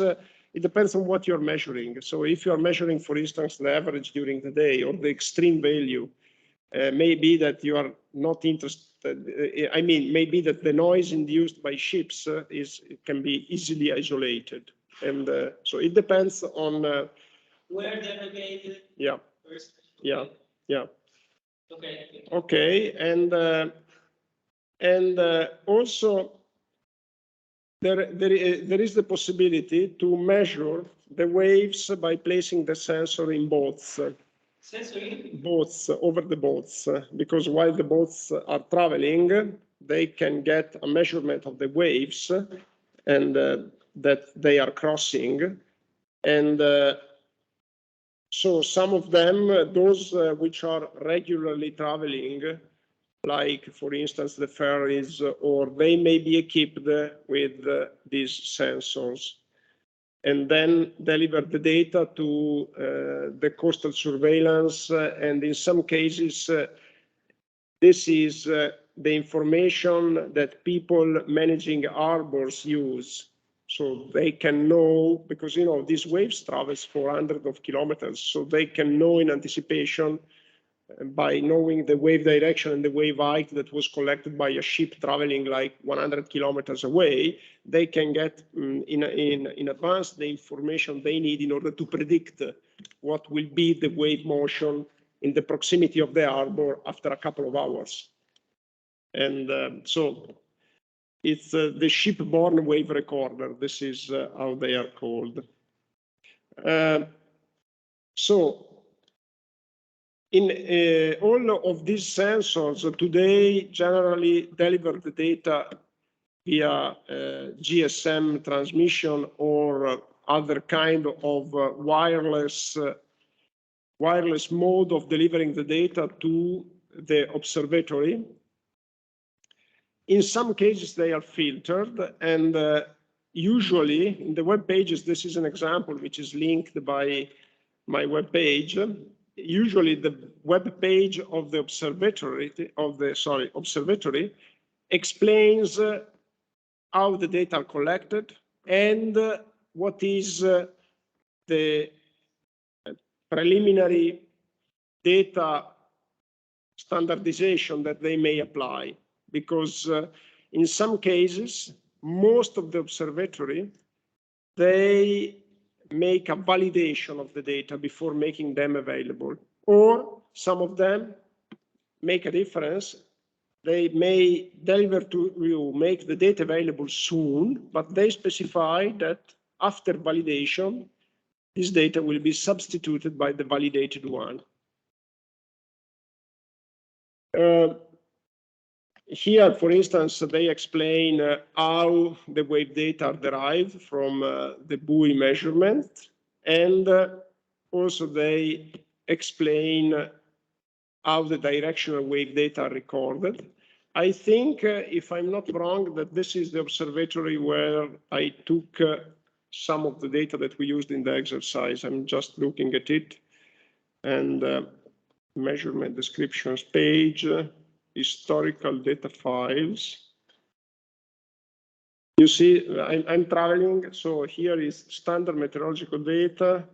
Speaker 1: it depends on what you're measuring. So if you are measuring, for instance, the average during the day or the extreme value, maybe that you are not interested. I mean, maybe that the noise induced by ships can be easily isolated, and so it depends on
Speaker 2: where they're located.
Speaker 1: Yeah.
Speaker 2: First.
Speaker 1: Yeah. Yeah.
Speaker 2: Okay.
Speaker 1: Okay, and also. There is the possibility to measure the waves by placing the sensor in boats. Boats, over the boats, because while the boats are traveling, they can get a measurement of the waves and that they are crossing. And so some of them, those which are regularly traveling, like, for instance, the ferries, or they may be equipped with these sensors and then deliver the data to the coastal surveillance. And in some cases, this is the information that people managing harbors use. So they can know, because, you know, these waves travels for hundreds of kilometers, so they can know in anticipation by knowing the wave direction and the wave height that was collected by a ship traveling like 100 kilometers away, they can get in advance the information they need in order to predict what will be the wave motion in the proximity of the harbor after a couple of hours. And so it's the shipborne wave recorder. This is how they are called. So in all of these sensors today generally deliver the data via GSM transmission or other kind of wireless mode of delivering the data to the observatory. In some cases, they are filtered, and usually in the web pages, this is an example which is linked by my web page. Usually the web page of the observatory explains how the data are collected and what is the preliminary data standardization that they may apply, because in some cases, most of the observatory, they make a validation of the data before making them available, or some of them make a difference. They may deliver to you, make the data available soon, but they specify that after validation, this data will be substituted by the validated one. Here, for instance, they explain how the wave data are derived from the buoy measurement, and also they explain how the directional wave data are recorded. I think, if I'm not wrong, that this is the observatory where I took some of the data that we used in the exercise. I'm just looking at it, and measurement descriptions page. Historical data files. You see, I'm traveling, so here is standard meteorological data,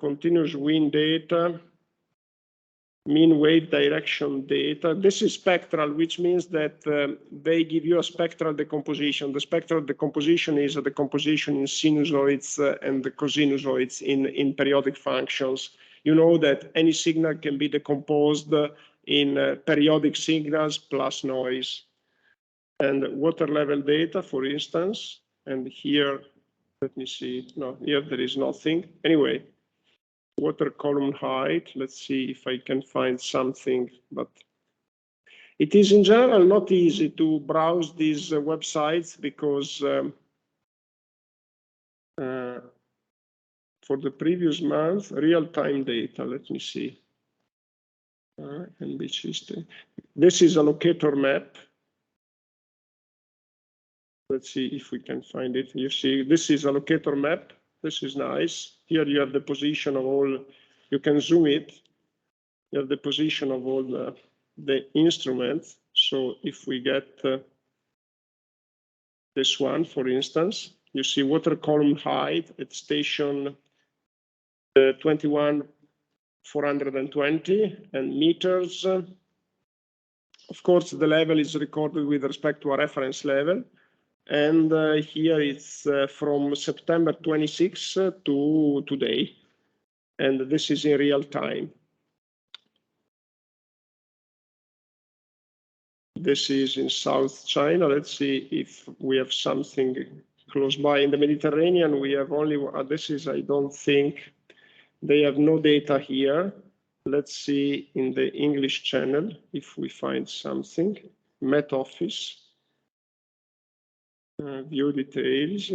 Speaker 1: continuous wind data, mean wave direction data. This is spectral, which means that they give you a spectral decomposition. The spectral decomposition is a decomposition in sinusoids and the cosinusoids in periodic functions. You know that any signal can be decomposed in periodic signals plus noise. And water level data, for instance, and here, let me see, no, here there is nothing. Anyway, water column height, let's see if I can find something, but It is in general not easy to browse these websites because for the previous month, real-time data, let me see. NBC. This is a locator map. Let's see if we can find it. You see, this is a locator map. This is nice. Here you have the position of all, you can zoom it. You have the position of all the instruments. So if we get this one, for instance, you see water column height at station 21,420 and meters. Of course, the level is recorded with respect to a reference level. And here it's from September 26 to today. And this is in real time. This is in South China. Let's see if we have something close by. In the Mediterranean, we have only, this is, I don't think, they have no data here. Let's see in the English channel if we find something. Met Office. View details.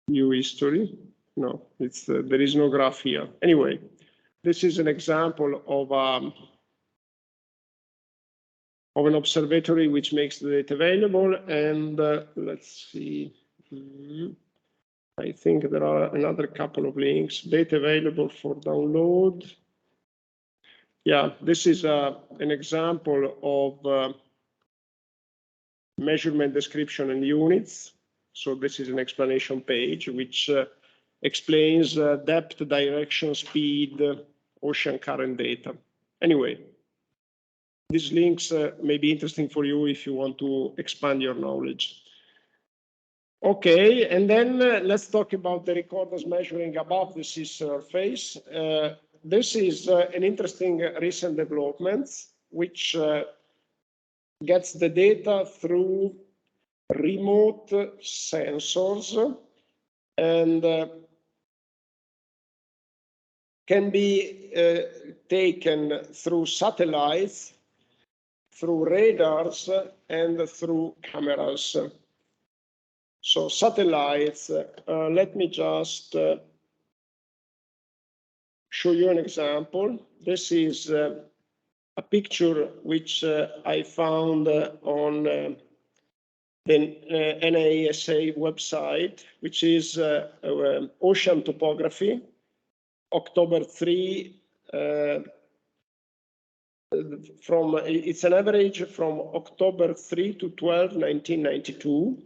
Speaker 1: View history. No, it's there is no graph here. Anyway, this is an example of an observatory which makes the data available. And let's see. I think there are another couple of links. Data available for download. Yeah, this is an example of measurement description and units. So this is an explanation page which explains depth, direction, speed, ocean current data. Anyway, these links may be interesting for you if you want to expand your knowledge. Okay, and then let's talk about the recorders measuring above the sea surface. This is an interesting recent development which gets the data through remote sensors and can be taken through satellites, through radars, and through cameras. So satellites, let me just show you an example. This is a picture which I found on the NASA website, which is ocean topography, October 3, it's an average from October 3 to 12, 1992,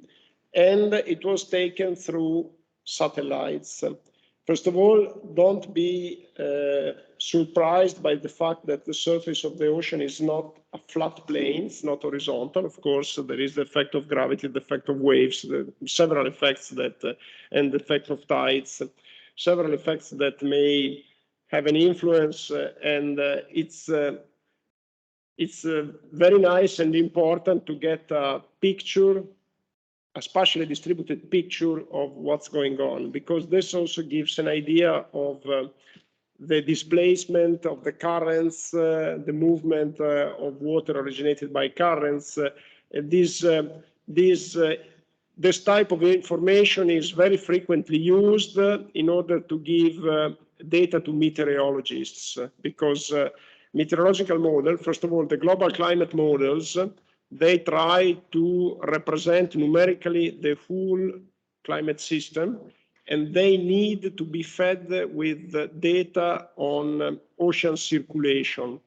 Speaker 1: and it was taken through satellites. First of all, don't be surprised by the fact that the surface of the ocean is not a flat plane, it's not horizontal. Of course, there is the effect of gravity, the effect of waves, several effects that, and the effect of tides, several effects that may have an influence, and it's very nice and important to get a picture, a spatially distributed picture of what's going on, because this also gives an idea of the displacement of the currents, the movement of water originated by currents. This type of information is very frequently used in order to give data to meteorologists, because meteorological model, first of all, the global climate models, they try to represent numerically the whole climate system, and they need to be fed with data on ocean circulation.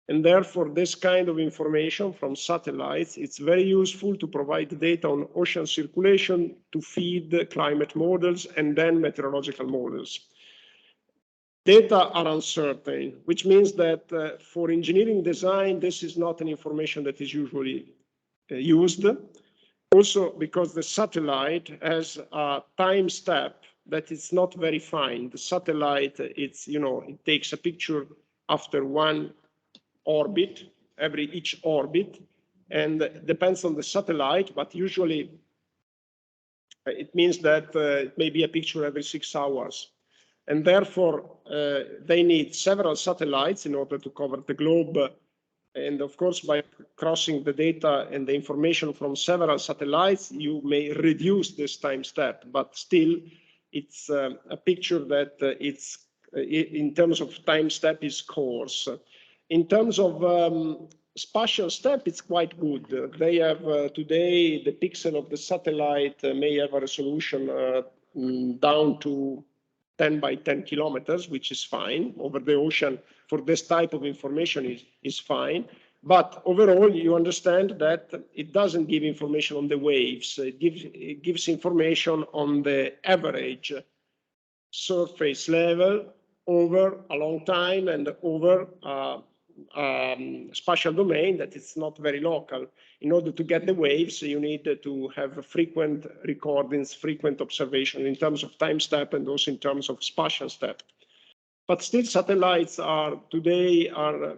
Speaker 1: And therefore, this kind of information from satellites, it's very useful to provide data on ocean circulation to feed climate models and then meteorological models. Data are uncertain, which means that for engineering design, this is not an information that is usually used. Also, because the satellite has a time step that is not very fine. The satellite, it's, you know, it takes a picture after one orbit, each orbit, and depends on the satellite, but usually It means that it may be a picture every 6 hours. And therefore, they need several satellites in order to cover the globe. And of course, by crossing the data and the information from several satellites, you may reduce this time step, but still it's a picture that it's in terms of time step is coarse. In terms of spatial step, it's quite good. They have today the pixel of the satellite may have a resolution down to 10 by 10 kilometers, which is fine. Over the ocean for this type of information is fine. But overall, you understand that it doesn't give information on the waves. It gives information on the average surface level over a long time and over spatial domain that it's not very local. In order to get the waves, you need to have frequent recordings, frequent observation in terms of time step and also in terms of spatial step. But still, satellites are today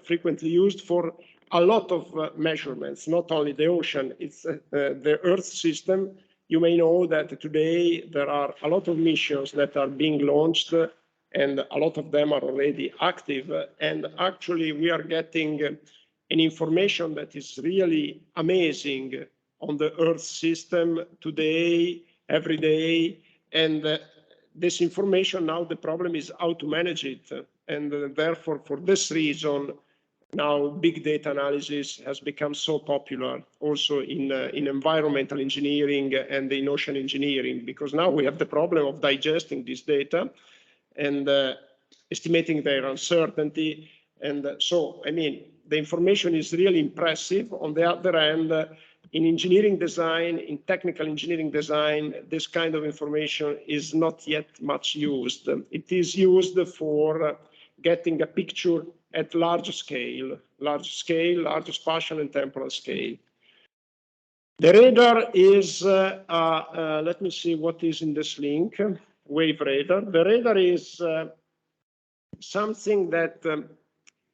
Speaker 1: frequently used for a lot of measurements, not only the ocean, it's the Earth system. You may know that today there are a lot of missions that are being launched and a lot of them are already active. And actually, we are getting an information that is really amazing on the Earth system today, every day. And this information now, the problem is how to manage it. And therefore, for this reason, now big data analysis has become so popular also in environmental engineering and in ocean engineering, because now we have the problem of digesting this data and estimating their uncertainty. And so, I mean, the information is really impressive. On the other hand, in engineering design, in technical engineering design, this kind of information is not yet much used. It is used for getting a picture at large scale, large spatial and temporal scale. The radar is, let me see what is in this link, wave radar. The radar is something that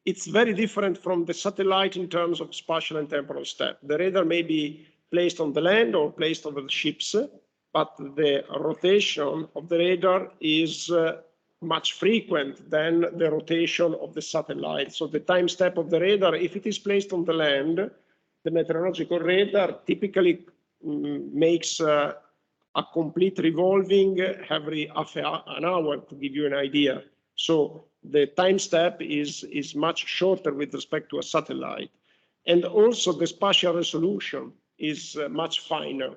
Speaker 1: it's very different from the satellite in terms of spatial and temporal step. The radar may be placed on the land or placed over the ships, but the rotation of the radar is much frequent than the rotation of the satellite. So the time step of the radar, if it is placed on the land, the meteorological radar typically makes a complete revolving every half an hour, to give you an idea. So the time step is much shorter with respect to a satellite. And also the spatial resolution is much finer.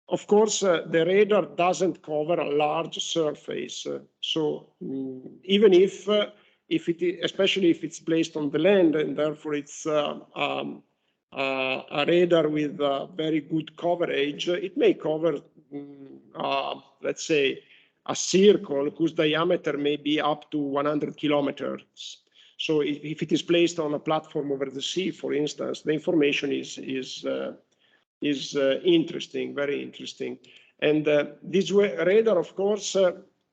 Speaker 1: Of course, the radar doesn't cover a large surface. So even if it, especially if it's placed on the land, and therefore it's a radar with very good coverage, it may cover, let's say, a circle whose diameter may be up to 100 kilometers. So if it is placed on a platform over the sea, for instance, the information is interesting, very interesting. And these radar, of course,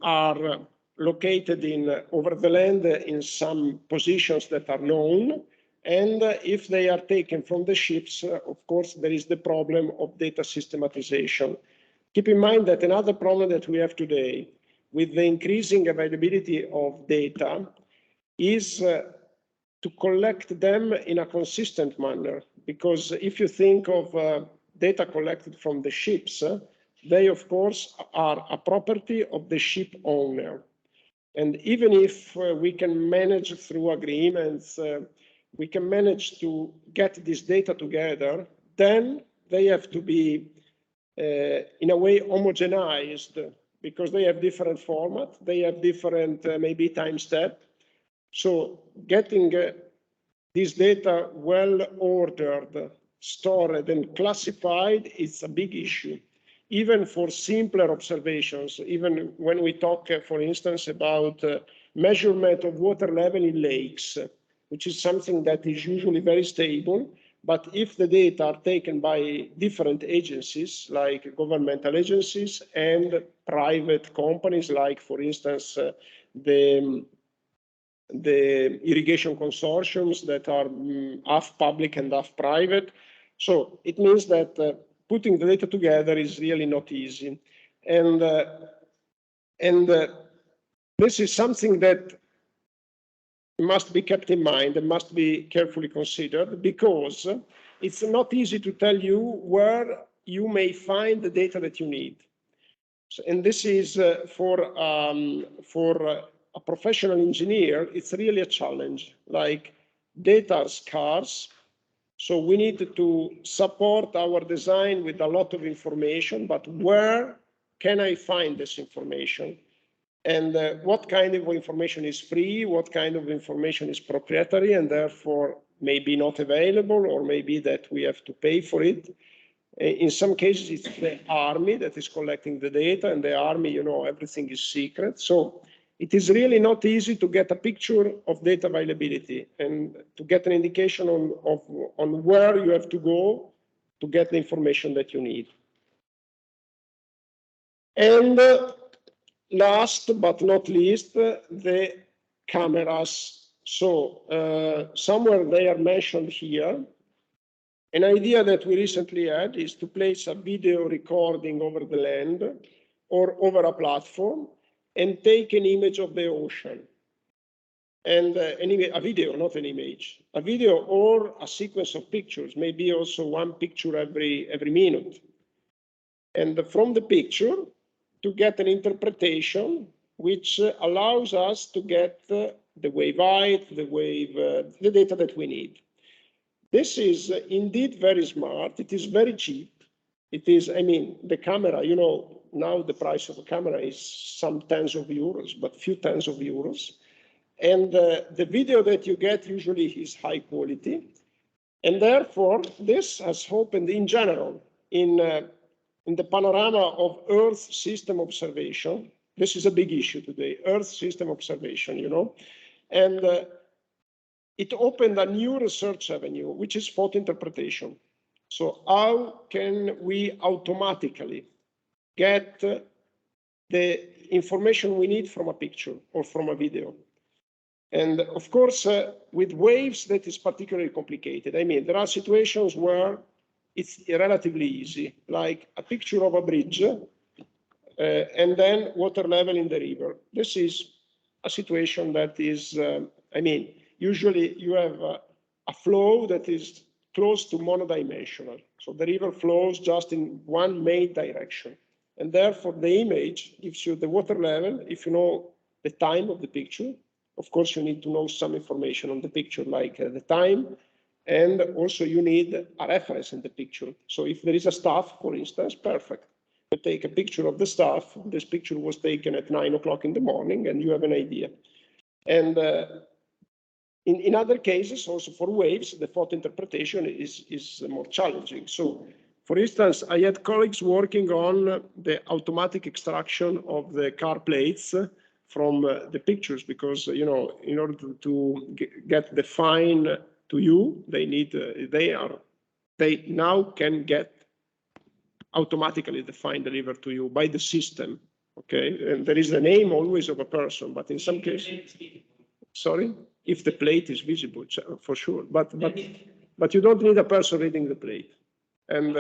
Speaker 1: are located over the land in some positions that are known. And if they are taken from the ships, of course, there is the problem of data systematization. Keep in mind that another problem that we have today with the increasing availability of data is to collect them in a consistent manner. Because if you think of data collected from the ships, they of course are a property of the ship owner. And even if we can manage through agreements, we can manage to get this data together, then they have to be in a way homogenized, because they have different format, they have different maybe time step. So getting this data well ordered, stored and classified is a big issue, even for simpler observations. Even when we talk, for instance, about measurement of water level in lakes, which is something that is usually very stable. But if the data are taken by different agencies, like governmental agencies and private companies, like, for instance, the irrigation consortiums that are half public and half private. So it means that putting the data together is really not easy. And this is something that must be kept in mind and must be carefully considered, because it's not easy to tell you where you may find the data that you need. So, and this is for a professional engineer, it's really a challenge. Like, data are scarce, so we need to support our design with a lot of information, but where can I find this information? And what kind of information is free, what kind of information is proprietary and therefore maybe not available, or maybe that we have to pay for it. In some cases, it's the army that is collecting the data, and the army, you know, everything is secret. So it is really not easy to get a picture of data availability and to get an indication on where you have to go to get the information that you need. And last but not least, the cameras. So somewhere they are mentioned here. An idea that we recently had is to place a video recording over the land or over a platform and take an image of the ocean. And a video, not an image. A video or a sequence of pictures, maybe also one picture every minute. And from the picture, to get an interpretation which allows us to get the wave height, the data that we need. This is indeed very smart. It is very cheap. It is, I mean, the camera, you know, now the price of a camera is some tens of euros, but few tens of euros. And the video that you get usually is high quality. And therefore, this has opened in general in the panorama of Earth system observation. This is a big issue today, Earth system observation, you know. And it opened a new research avenue, which is photo interpretation. So how can we automatically get the information we need from a picture or from a video? And of course, with waves, that is particularly complicated. I mean, there are situations where it's relatively easy, like a picture of a bridge and then water level in the river. This is a situation that is, I mean, usually you have a flow that is close to monodimensional. So the river flows just in one main direction. And therefore the image gives you the water level. If you know the time of the picture, of course you need to know some information on the picture, like the time, and also you need a reference in the picture. So if there is a staff, for instance, perfect. You take a picture of the staff. This picture was taken at 9 o'clock in the morning, and you have an idea. And in other cases, also for waves, the photo interpretation is more challenging. So, for instance, I had colleagues working on the automatic extraction of the car plates from the pictures, because, you know, in order to get the fine to you, they need, they now can get automatically the fine delivered to you by the system. Okay, and there is the name always of a person, but in some cases, sorry, if the plate is visible, for sure, but you don't need a person reading the plate and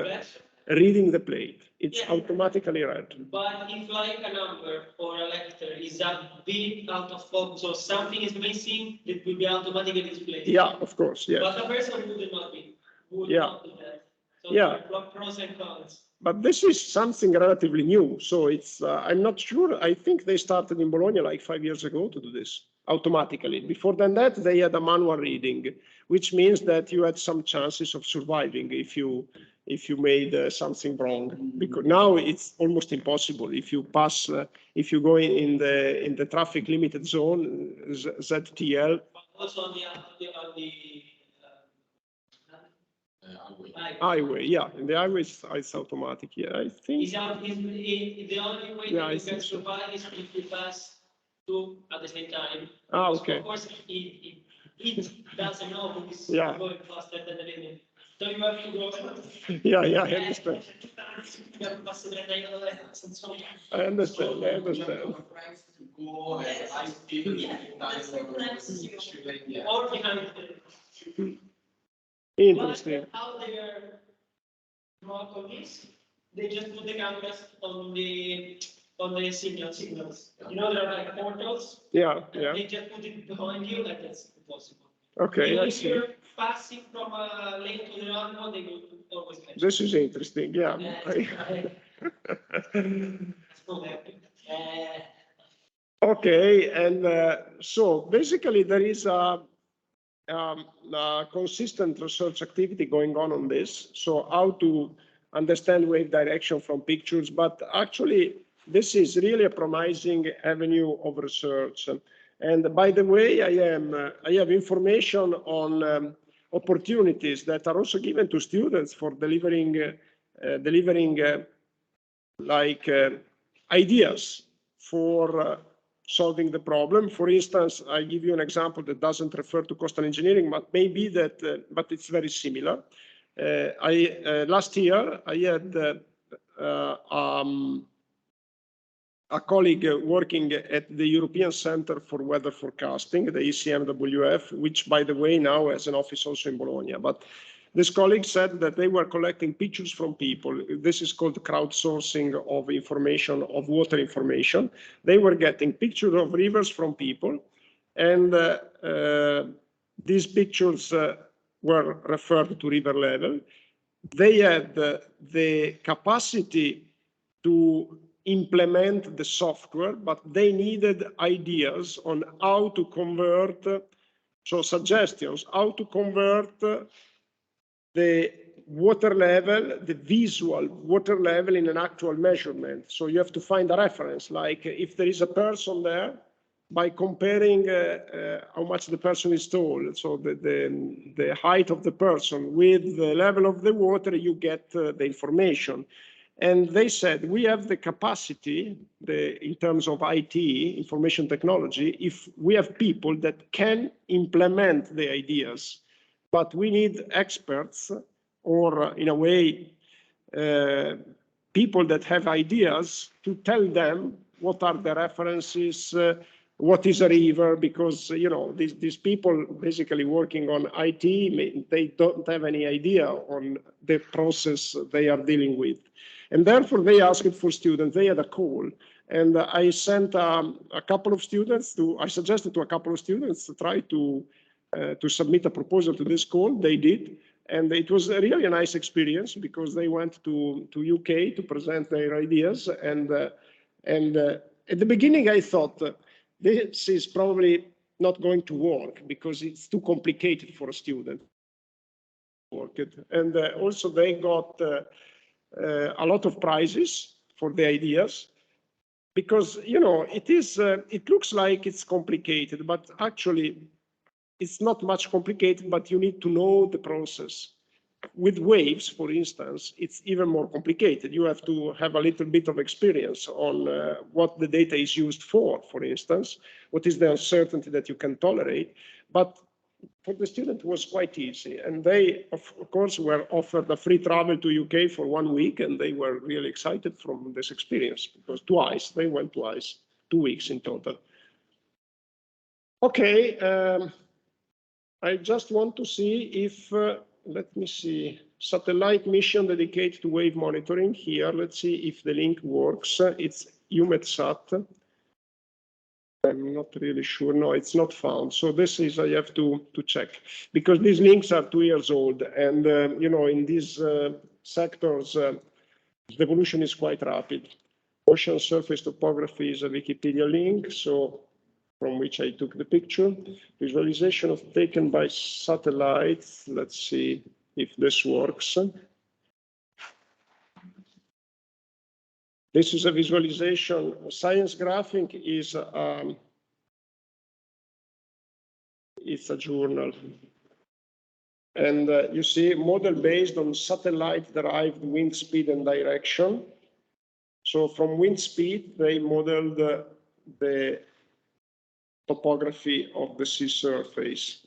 Speaker 1: reading the plate. It's automatically read.
Speaker 2: But if like a number or a letter is a bit out of focus or something is missing, it will be automatically displayed.
Speaker 1: Yeah, of course, yeah.
Speaker 2: But a person would not be. Would not do that. So
Speaker 1: yeah.
Speaker 2: Pros and cons.
Speaker 1: But this is something relatively new. So it's, I'm not sure. I think they started in Bologna like 5 years ago to do this automatically. Before than that, they had a manual reading, which means that you had some chances of surviving if you made something wrong. Because now it's almost impossible. If you pass, if you go in the traffic limited zone, ZTL.
Speaker 2: But also on the
Speaker 1: highway, yeah. In the highway, it's automatic. Yeah, I think.
Speaker 2: The only way that you can survive is if you pass two at the same time.
Speaker 1: Okay.
Speaker 2: Of course, it doesn't know who is
Speaker 1: Yeah.
Speaker 2: going faster than the limit. So you have to go.
Speaker 1: Yeah, I understand. I understand.
Speaker 2: Or behind
Speaker 1: Interesting.
Speaker 2: how they are on this, they just put the cameras on the signals. You know, there are like portals.
Speaker 1: Yeah,
Speaker 2: And
Speaker 1: yeah.
Speaker 2: they just put it behind you, like that's impossible.
Speaker 1: Okay,
Speaker 2: Even
Speaker 1: I
Speaker 2: if
Speaker 1: see.
Speaker 2: you're passing from a lane to the other one, they will always catch you.
Speaker 1: This is interesting, yeah.
Speaker 2: That's not happening.
Speaker 1: Okay, and so basically there is a consistent research activity going on this. So how to understand wave direction from pictures, but actually this is really a promising avenue of research. And by the way, I have information on opportunities that are also given to students for delivering ideas for solving the problem. For instance, I give you an example that doesn't refer to coastal engineering, but maybe that, but it's very similar. Last year I had a colleague working at the European Center for Weather Forecasting, the ECMWF, which, by the way, now has an office also in Bologna. But this colleague said that they were collecting pictures from people. This is called crowdsourcing of information, of water information. They were getting pictures of rivers from people, and these pictures were referred to river level. They had the capacity to implement the software, but they needed ideas on how to convert, so suggestions, how to convert the water level, the visual water level in an actual measurement. So you have to find a reference, like if there is a person there, by comparing how much the person is tall, so the height of the person with the level of the water, you get the information. And they said, we have the capacity, in terms of IT, information technology, if we have people that can implement the ideas, but we need experts, or in a way, people that have ideas to tell them what are the references, what is a river, because these people basically working on IT, they don't have any idea on the process they are dealing with. And therefore they asked for students, they had a call. And I sent a couple of students I suggested to a couple of students to try to submit a proposal to this call. They did. And it was really a nice experience because they went to UK to present their ideas. And at the beginning, I thought this is probably not going to work because it's too complicated for a student. And also they got a lot of prizes for the ideas because, it looks like it's complicated, but actually it's not much complicated, but you need to know the process. With waves, for instance, it's even more complicated. You have to have a little bit of experience on what the data is used for instance, what is the uncertainty that you can tolerate. But for the student, it was quite easy. And they, of course, were offered a free travel to UK for 1 week, and they were really excited from this experience because they went twice, 2 weeks in total. Okay. I just want to see if, let me see, satellite mission dedicated to wave monitoring here. Let's see if the link works. It's EUMETSAT. I'm not really sure. No, it's not found. So this is, I have to check because these links are 2 years old. And, in these sectors, the evolution is quite rapid. Ocean surface topography is a Wikipedia link. So from which I took the picture. Visualization taken by satellites. Let's see if this works. This is a visualization. Science Graphic is it's a journal. And you see model based on satellite-derived wind speed and direction. So from wind speed, they modeled the topography of the sea surface.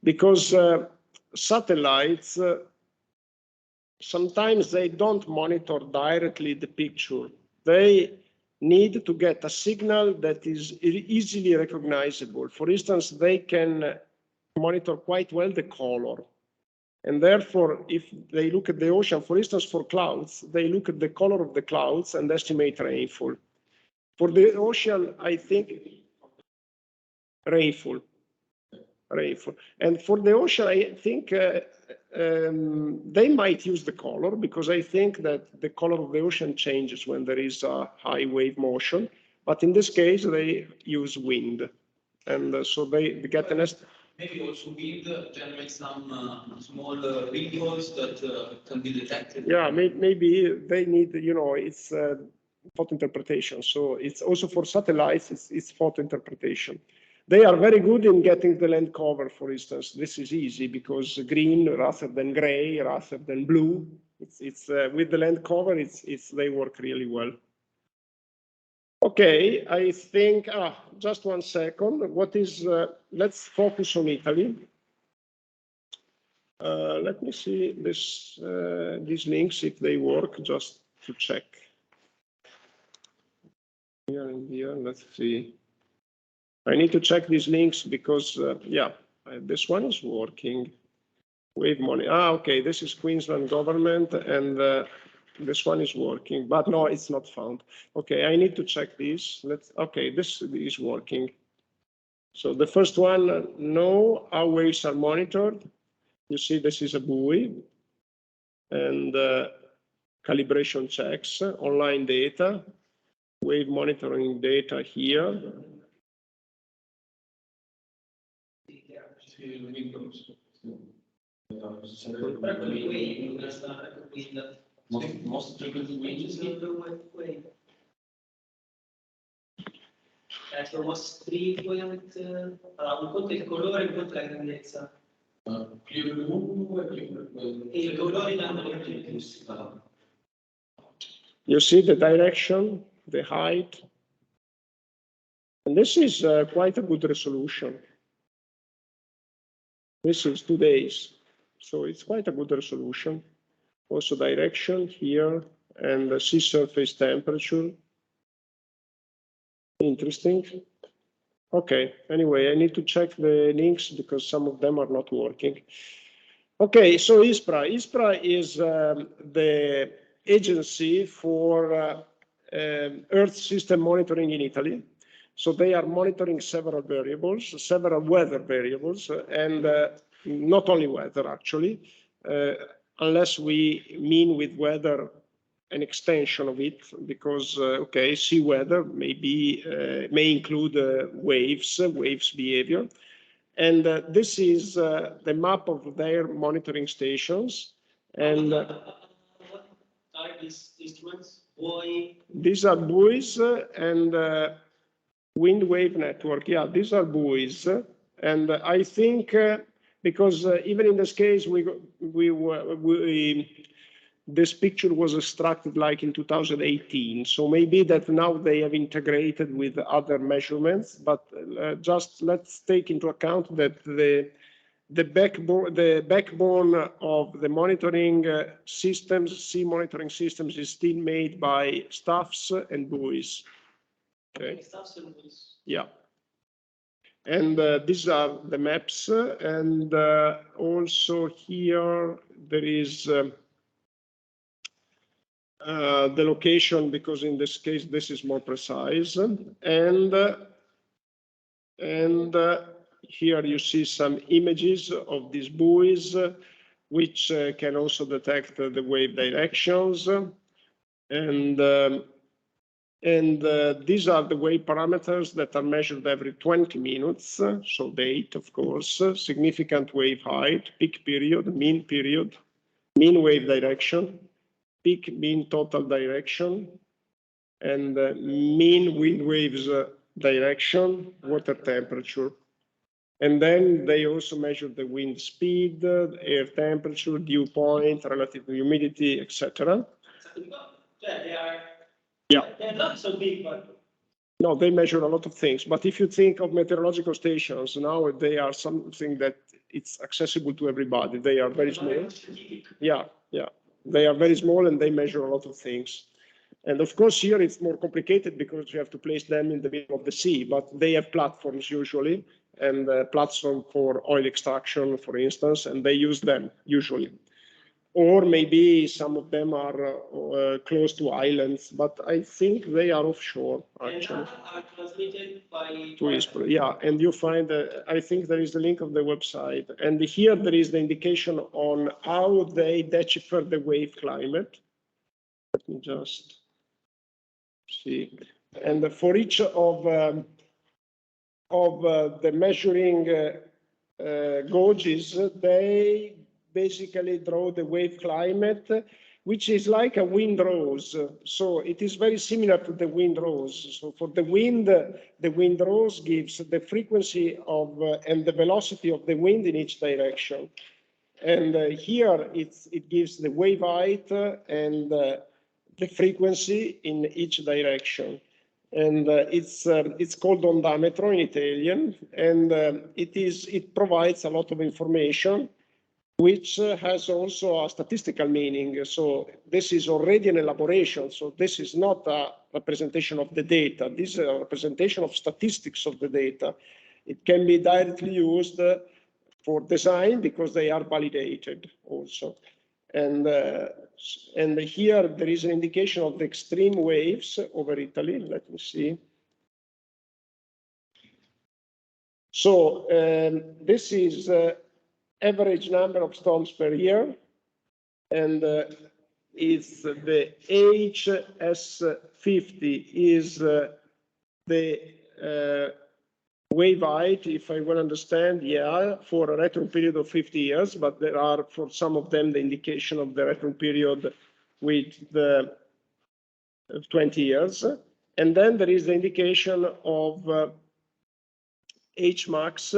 Speaker 1: Because satellites, sometimes they don't monitor directly the picture. They need to get a signal that is easily recognizable. For instance, they can monitor quite well the color. And therefore, if they look at the ocean, for instance, for clouds, they look at the color of the clouds and estimate rainfall. For the ocean, I think rainfall. And for the ocean, I think they might use the color, because I think that the color of the ocean changes when there is a high wave motion. But in this case, they use wind. And so they get an estimate.
Speaker 4: Maybe also wind generates some small ripples that can be detected.
Speaker 1: Yeah, maybe they need, it's photo interpretation. So it's also for satellites, it's photo interpretation. They are very good in getting the land cover, for instance. This is easy because green rather than gray, rather than blue. It's with the land cover, they work really well. Okay, I think, just 1 second. Let's focus on Italy. Let me see these links, if they work, just to check. Here and here, let's see. I need to check these links because, this one is working. Wave money. Okay, this is Queensland government, and this one is working, but no, it's not found. Okay, I need to check this. Okay, this is working. So the first one, no, our waves are monitored. You see, this is a buoy, and calibration checks, online data, wave monitoring data here.
Speaker 3: Most frequent waves.
Speaker 2: Trovo street, un conto è il colore, un conto è la grandezza.
Speaker 3: Più lungo e
Speaker 2: I colori danno le
Speaker 1: You see the direction, the height, and this is quite a good resolution. This is 2 days, so it's quite a good resolution. Also direction here, and the sea surface temperature. Interesting. Okay, anyway, I need to check the links because some of them are not working. Okay, so ISPRA. ISPRA is the agency for Earth system monitoring in Italy. So they are monitoring several variables, several weather variables, and not only weather, actually, unless we mean with weather an extension of it, because, sea weather may include waves behavior. And this is the map of their monitoring stations. And
Speaker 2: What are these instruments? Buoy?
Speaker 1: These are buoys and wind wave network. Yeah, these are buoys. And I think because even in this case, this picture was extracted like in 2018. So maybe that now they have integrated with other measurements, but just let's take into account that the backbone of the monitoring systems, sea monitoring systems, is still made by staffs and buoys. Okay.
Speaker 2: Staffs and buoys.
Speaker 1: Yeah. And these are the maps, and also here there is the location, because in this case this is more precise, and here you see some images of these buoys, which can also detect the wave directions, and these are the wave parameters that are measured every 20 minutes. So date, of course, significant wave height, peak period, mean wave direction, peak mean total direction, and mean wind waves direction, water temperature. And then they also measure the wind speed, air temperature, dew point, relative humidity, etc.
Speaker 2: They're not so big, but
Speaker 1: no, they measure a lot of things. But if you think of meteorological stations, now they are something that it's accessible to everybody. They are very small. Yeah. They are very small and they measure a lot of things. And of course, here it's more complicated because you have to place them in the middle of the sea, but they have platforms usually, and a platform for oil extraction, for instance, and they use them usually. Or maybe some of them are close to islands, but I think they are offshore, actually.
Speaker 2: And are transmitted by.
Speaker 1: Yeah, and you find, I think there is the link of the website. And here there is the indication on how they decipher the wave climate. Let me just see. And for each of the measuring gauges, they basically draw the wave climate, which is like a windrose. So it is very similar to the windrose. So for the windrose gives the frequency of and the velocity of the wind in each direction. And here it gives the wave height and the frequency in each direction. And it's called ondametro in Italian, and it provides a lot of information, which has also a statistical meaning. So this is already an elaboration. So this is not a representation of the data. This is a representation of statistics of the data. It can be directly used for design because they are validated also. And here there is an indication of the extreme waves over Italy. Let me see. So this is average number of storms per year, and it's the HS50 is the wave height, if I will understand, yeah, for a return period of 50 years, but there are, for some of them, the indication of the return period with the 20 years. And then there is the indication of Hmax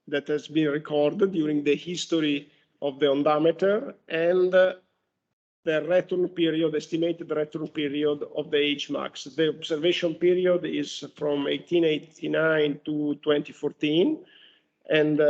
Speaker 1: that has been recorded during the history of the ondameter, and the return period, estimated return period of the Hmax. The observation period is from 1889 to 2014. And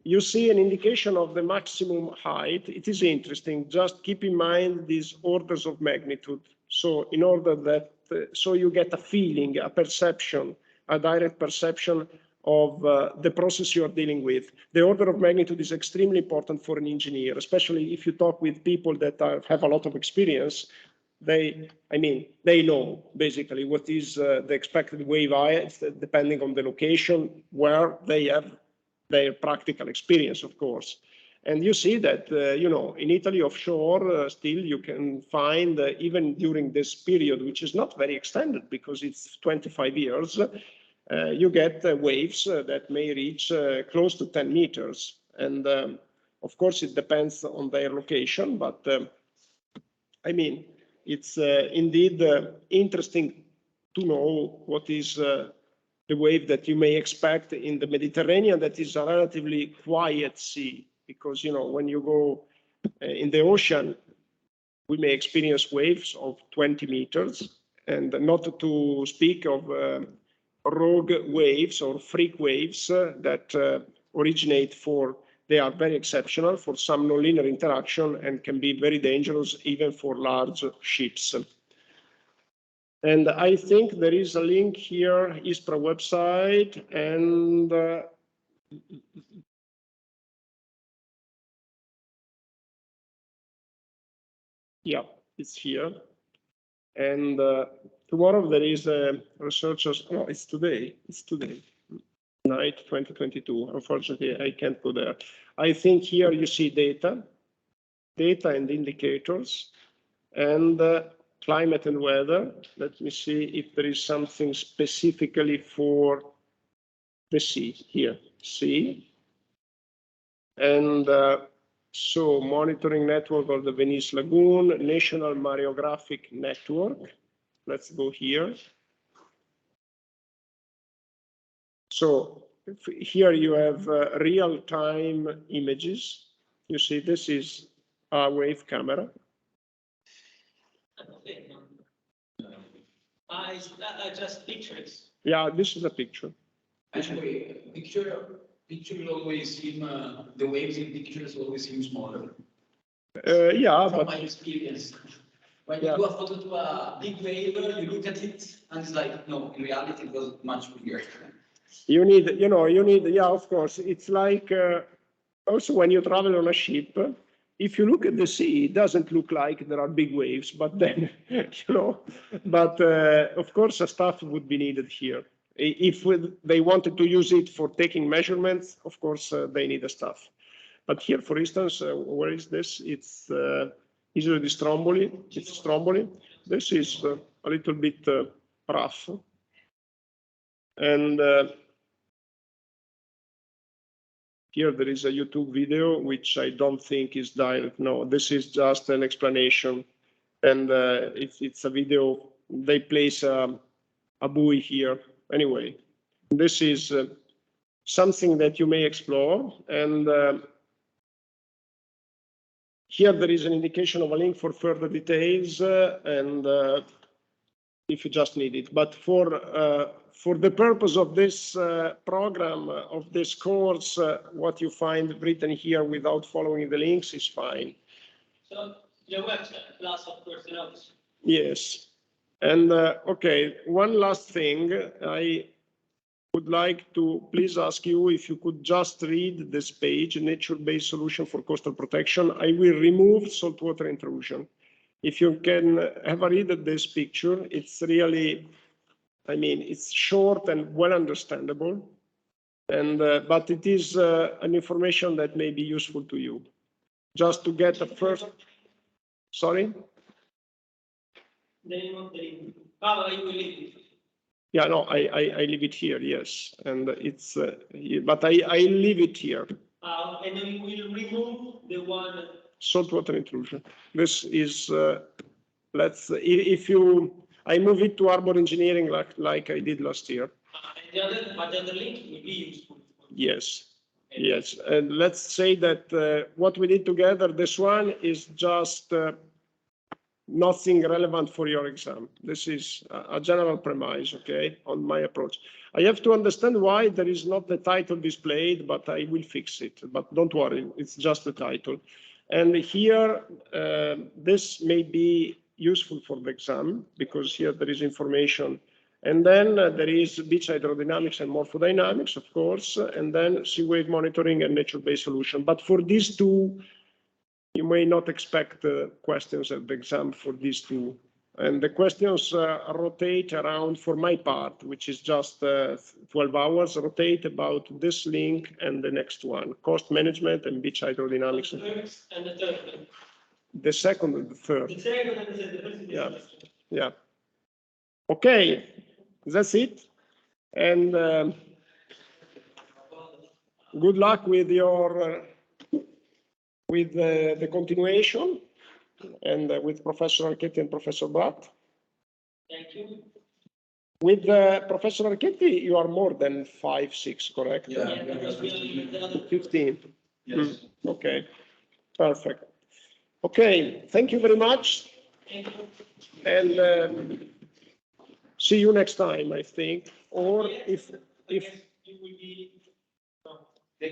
Speaker 1: you see an indication of the maximum height. It is interesting. Just keep in mind these orders of magnitude. So in order that, so you get a feeling, a perception, a direct perception of the process you are dealing with. The order of magnitude is extremely important for an engineer, especially if you talk with people that have a lot of experience. They know basically what is the expected wave height, depending on the location where they have their practical experience, of course. And you see that, in Italy offshore, still you can find, even during this period, which is not very extended because it's 25 years, you get waves that may reach close to 10 meters. And of course, it depends on their location, but it's indeed interesting to know what is the wave that you may expect in the Mediterranean, that is a relatively quiet sea, because, when you go in the ocean, we may experience waves of 20 meters, and not to speak of rogue waves or freak waves that originate they are very exceptional for some nonlinear interaction and can be very dangerous even for large ships. And I think there is a link here, ISPRA website, and yeah, it's here. And tomorrow there is researchers, no, it's today, night 2022. Unfortunately, I can't go there. I think here you see data and indicators, and climate and weather. Let me see if there is something specifically for the sea here, sea. And so monitoring network of the Venice Lagoon, National Mareographic Network. Let's go here. So here you have real-time images. You see, this is a wave camera.
Speaker 2: Just pictures.
Speaker 1: Yeah, this is a picture.
Speaker 4: Anyway, pictures always seem, the waves in pictures always seem smaller.
Speaker 1: Yeah,
Speaker 4: From
Speaker 1: but
Speaker 4: my experience. When you do a photo to a big wave, you look at it and it's like, no, in reality it was much bigger.
Speaker 1: You need, yeah, of course, it's like, also when you travel on a ship, if you look at the sea, it doesn't look like there are big waves, but then, but of course, a staff would be needed here. If they wanted to use it for taking measurements, of course, they need a staff. But here, for instance, where is this? It's Isola di Stromboli. It's Stromboli. This is a little bit rough. And here there is a YouTube video, which I don't think is direct. No, this is just an explanation. And it's a video. They place a buoy here. Anyway, this is something that you may explore. And here there is an indication of a link for further details, and if you just need it. But for the purpose of this program, of this course, what you find written here without following the links is fine.
Speaker 2: So the website, plus of course the notes.
Speaker 1: Yes. And okay, one last thing. I would like to please ask you if you could just read this page, nature-based solution for coastal protection. I will remove saltwater intrusion. If you can have a read at this picture, it's really, I mean, it's short and well understandable, and but it is an information that may be useful to you. Just to get a first, sorry?
Speaker 2: The name of the I will leave it.
Speaker 1: Yeah, no, I leave it here, yes, and it's, but I leave it here.
Speaker 2: And then we will remove the one.
Speaker 1: Saltwater intrusion. This is, if you, I move it to Arbor Engineering like I did last year.
Speaker 2: But the other link will be useful.
Speaker 1: Yes, yes, and let's say that what we did together, this one is just nothing relevant for your exam. This is a general premise, okay, on my approach. I have to understand why there is not the title displayed, but I will fix it. But don't worry, it's just the title. And here, this may be useful for the exam, because here there is information. And then there is beach hydrodynamics and morphodynamics, of course, and then sea wave monitoring and nature-based solution. But for these two, you may not expect questions at the exam for these two. And the questions rotate around, for my part, which is just 12 hours, rotate about this link and the next one, cost management and beach hydrodynamics.
Speaker 2: The first and the third.
Speaker 1: The second and the third.
Speaker 2: The second and the third.
Speaker 1: Yeah, yeah. Okay, that's it. And good luck with your with the continuation, and with Professor Archetti and Professor Bratt.
Speaker 2: Thank you.
Speaker 1: With Professor Archetti, you are more than 5, 6, correct?
Speaker 2: Yeah, because we have the other.
Speaker 1: 15.
Speaker 4: Yes.
Speaker 1: Okay, perfect. Okay, thank you very much.
Speaker 2: Thank you.
Speaker 1: And see you next time, I think. Or if
Speaker 2: You will be.
Speaker 4: The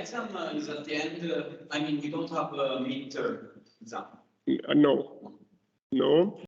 Speaker 4: exam is at the end, I mean, we don't have a midterm exam.
Speaker 1: no.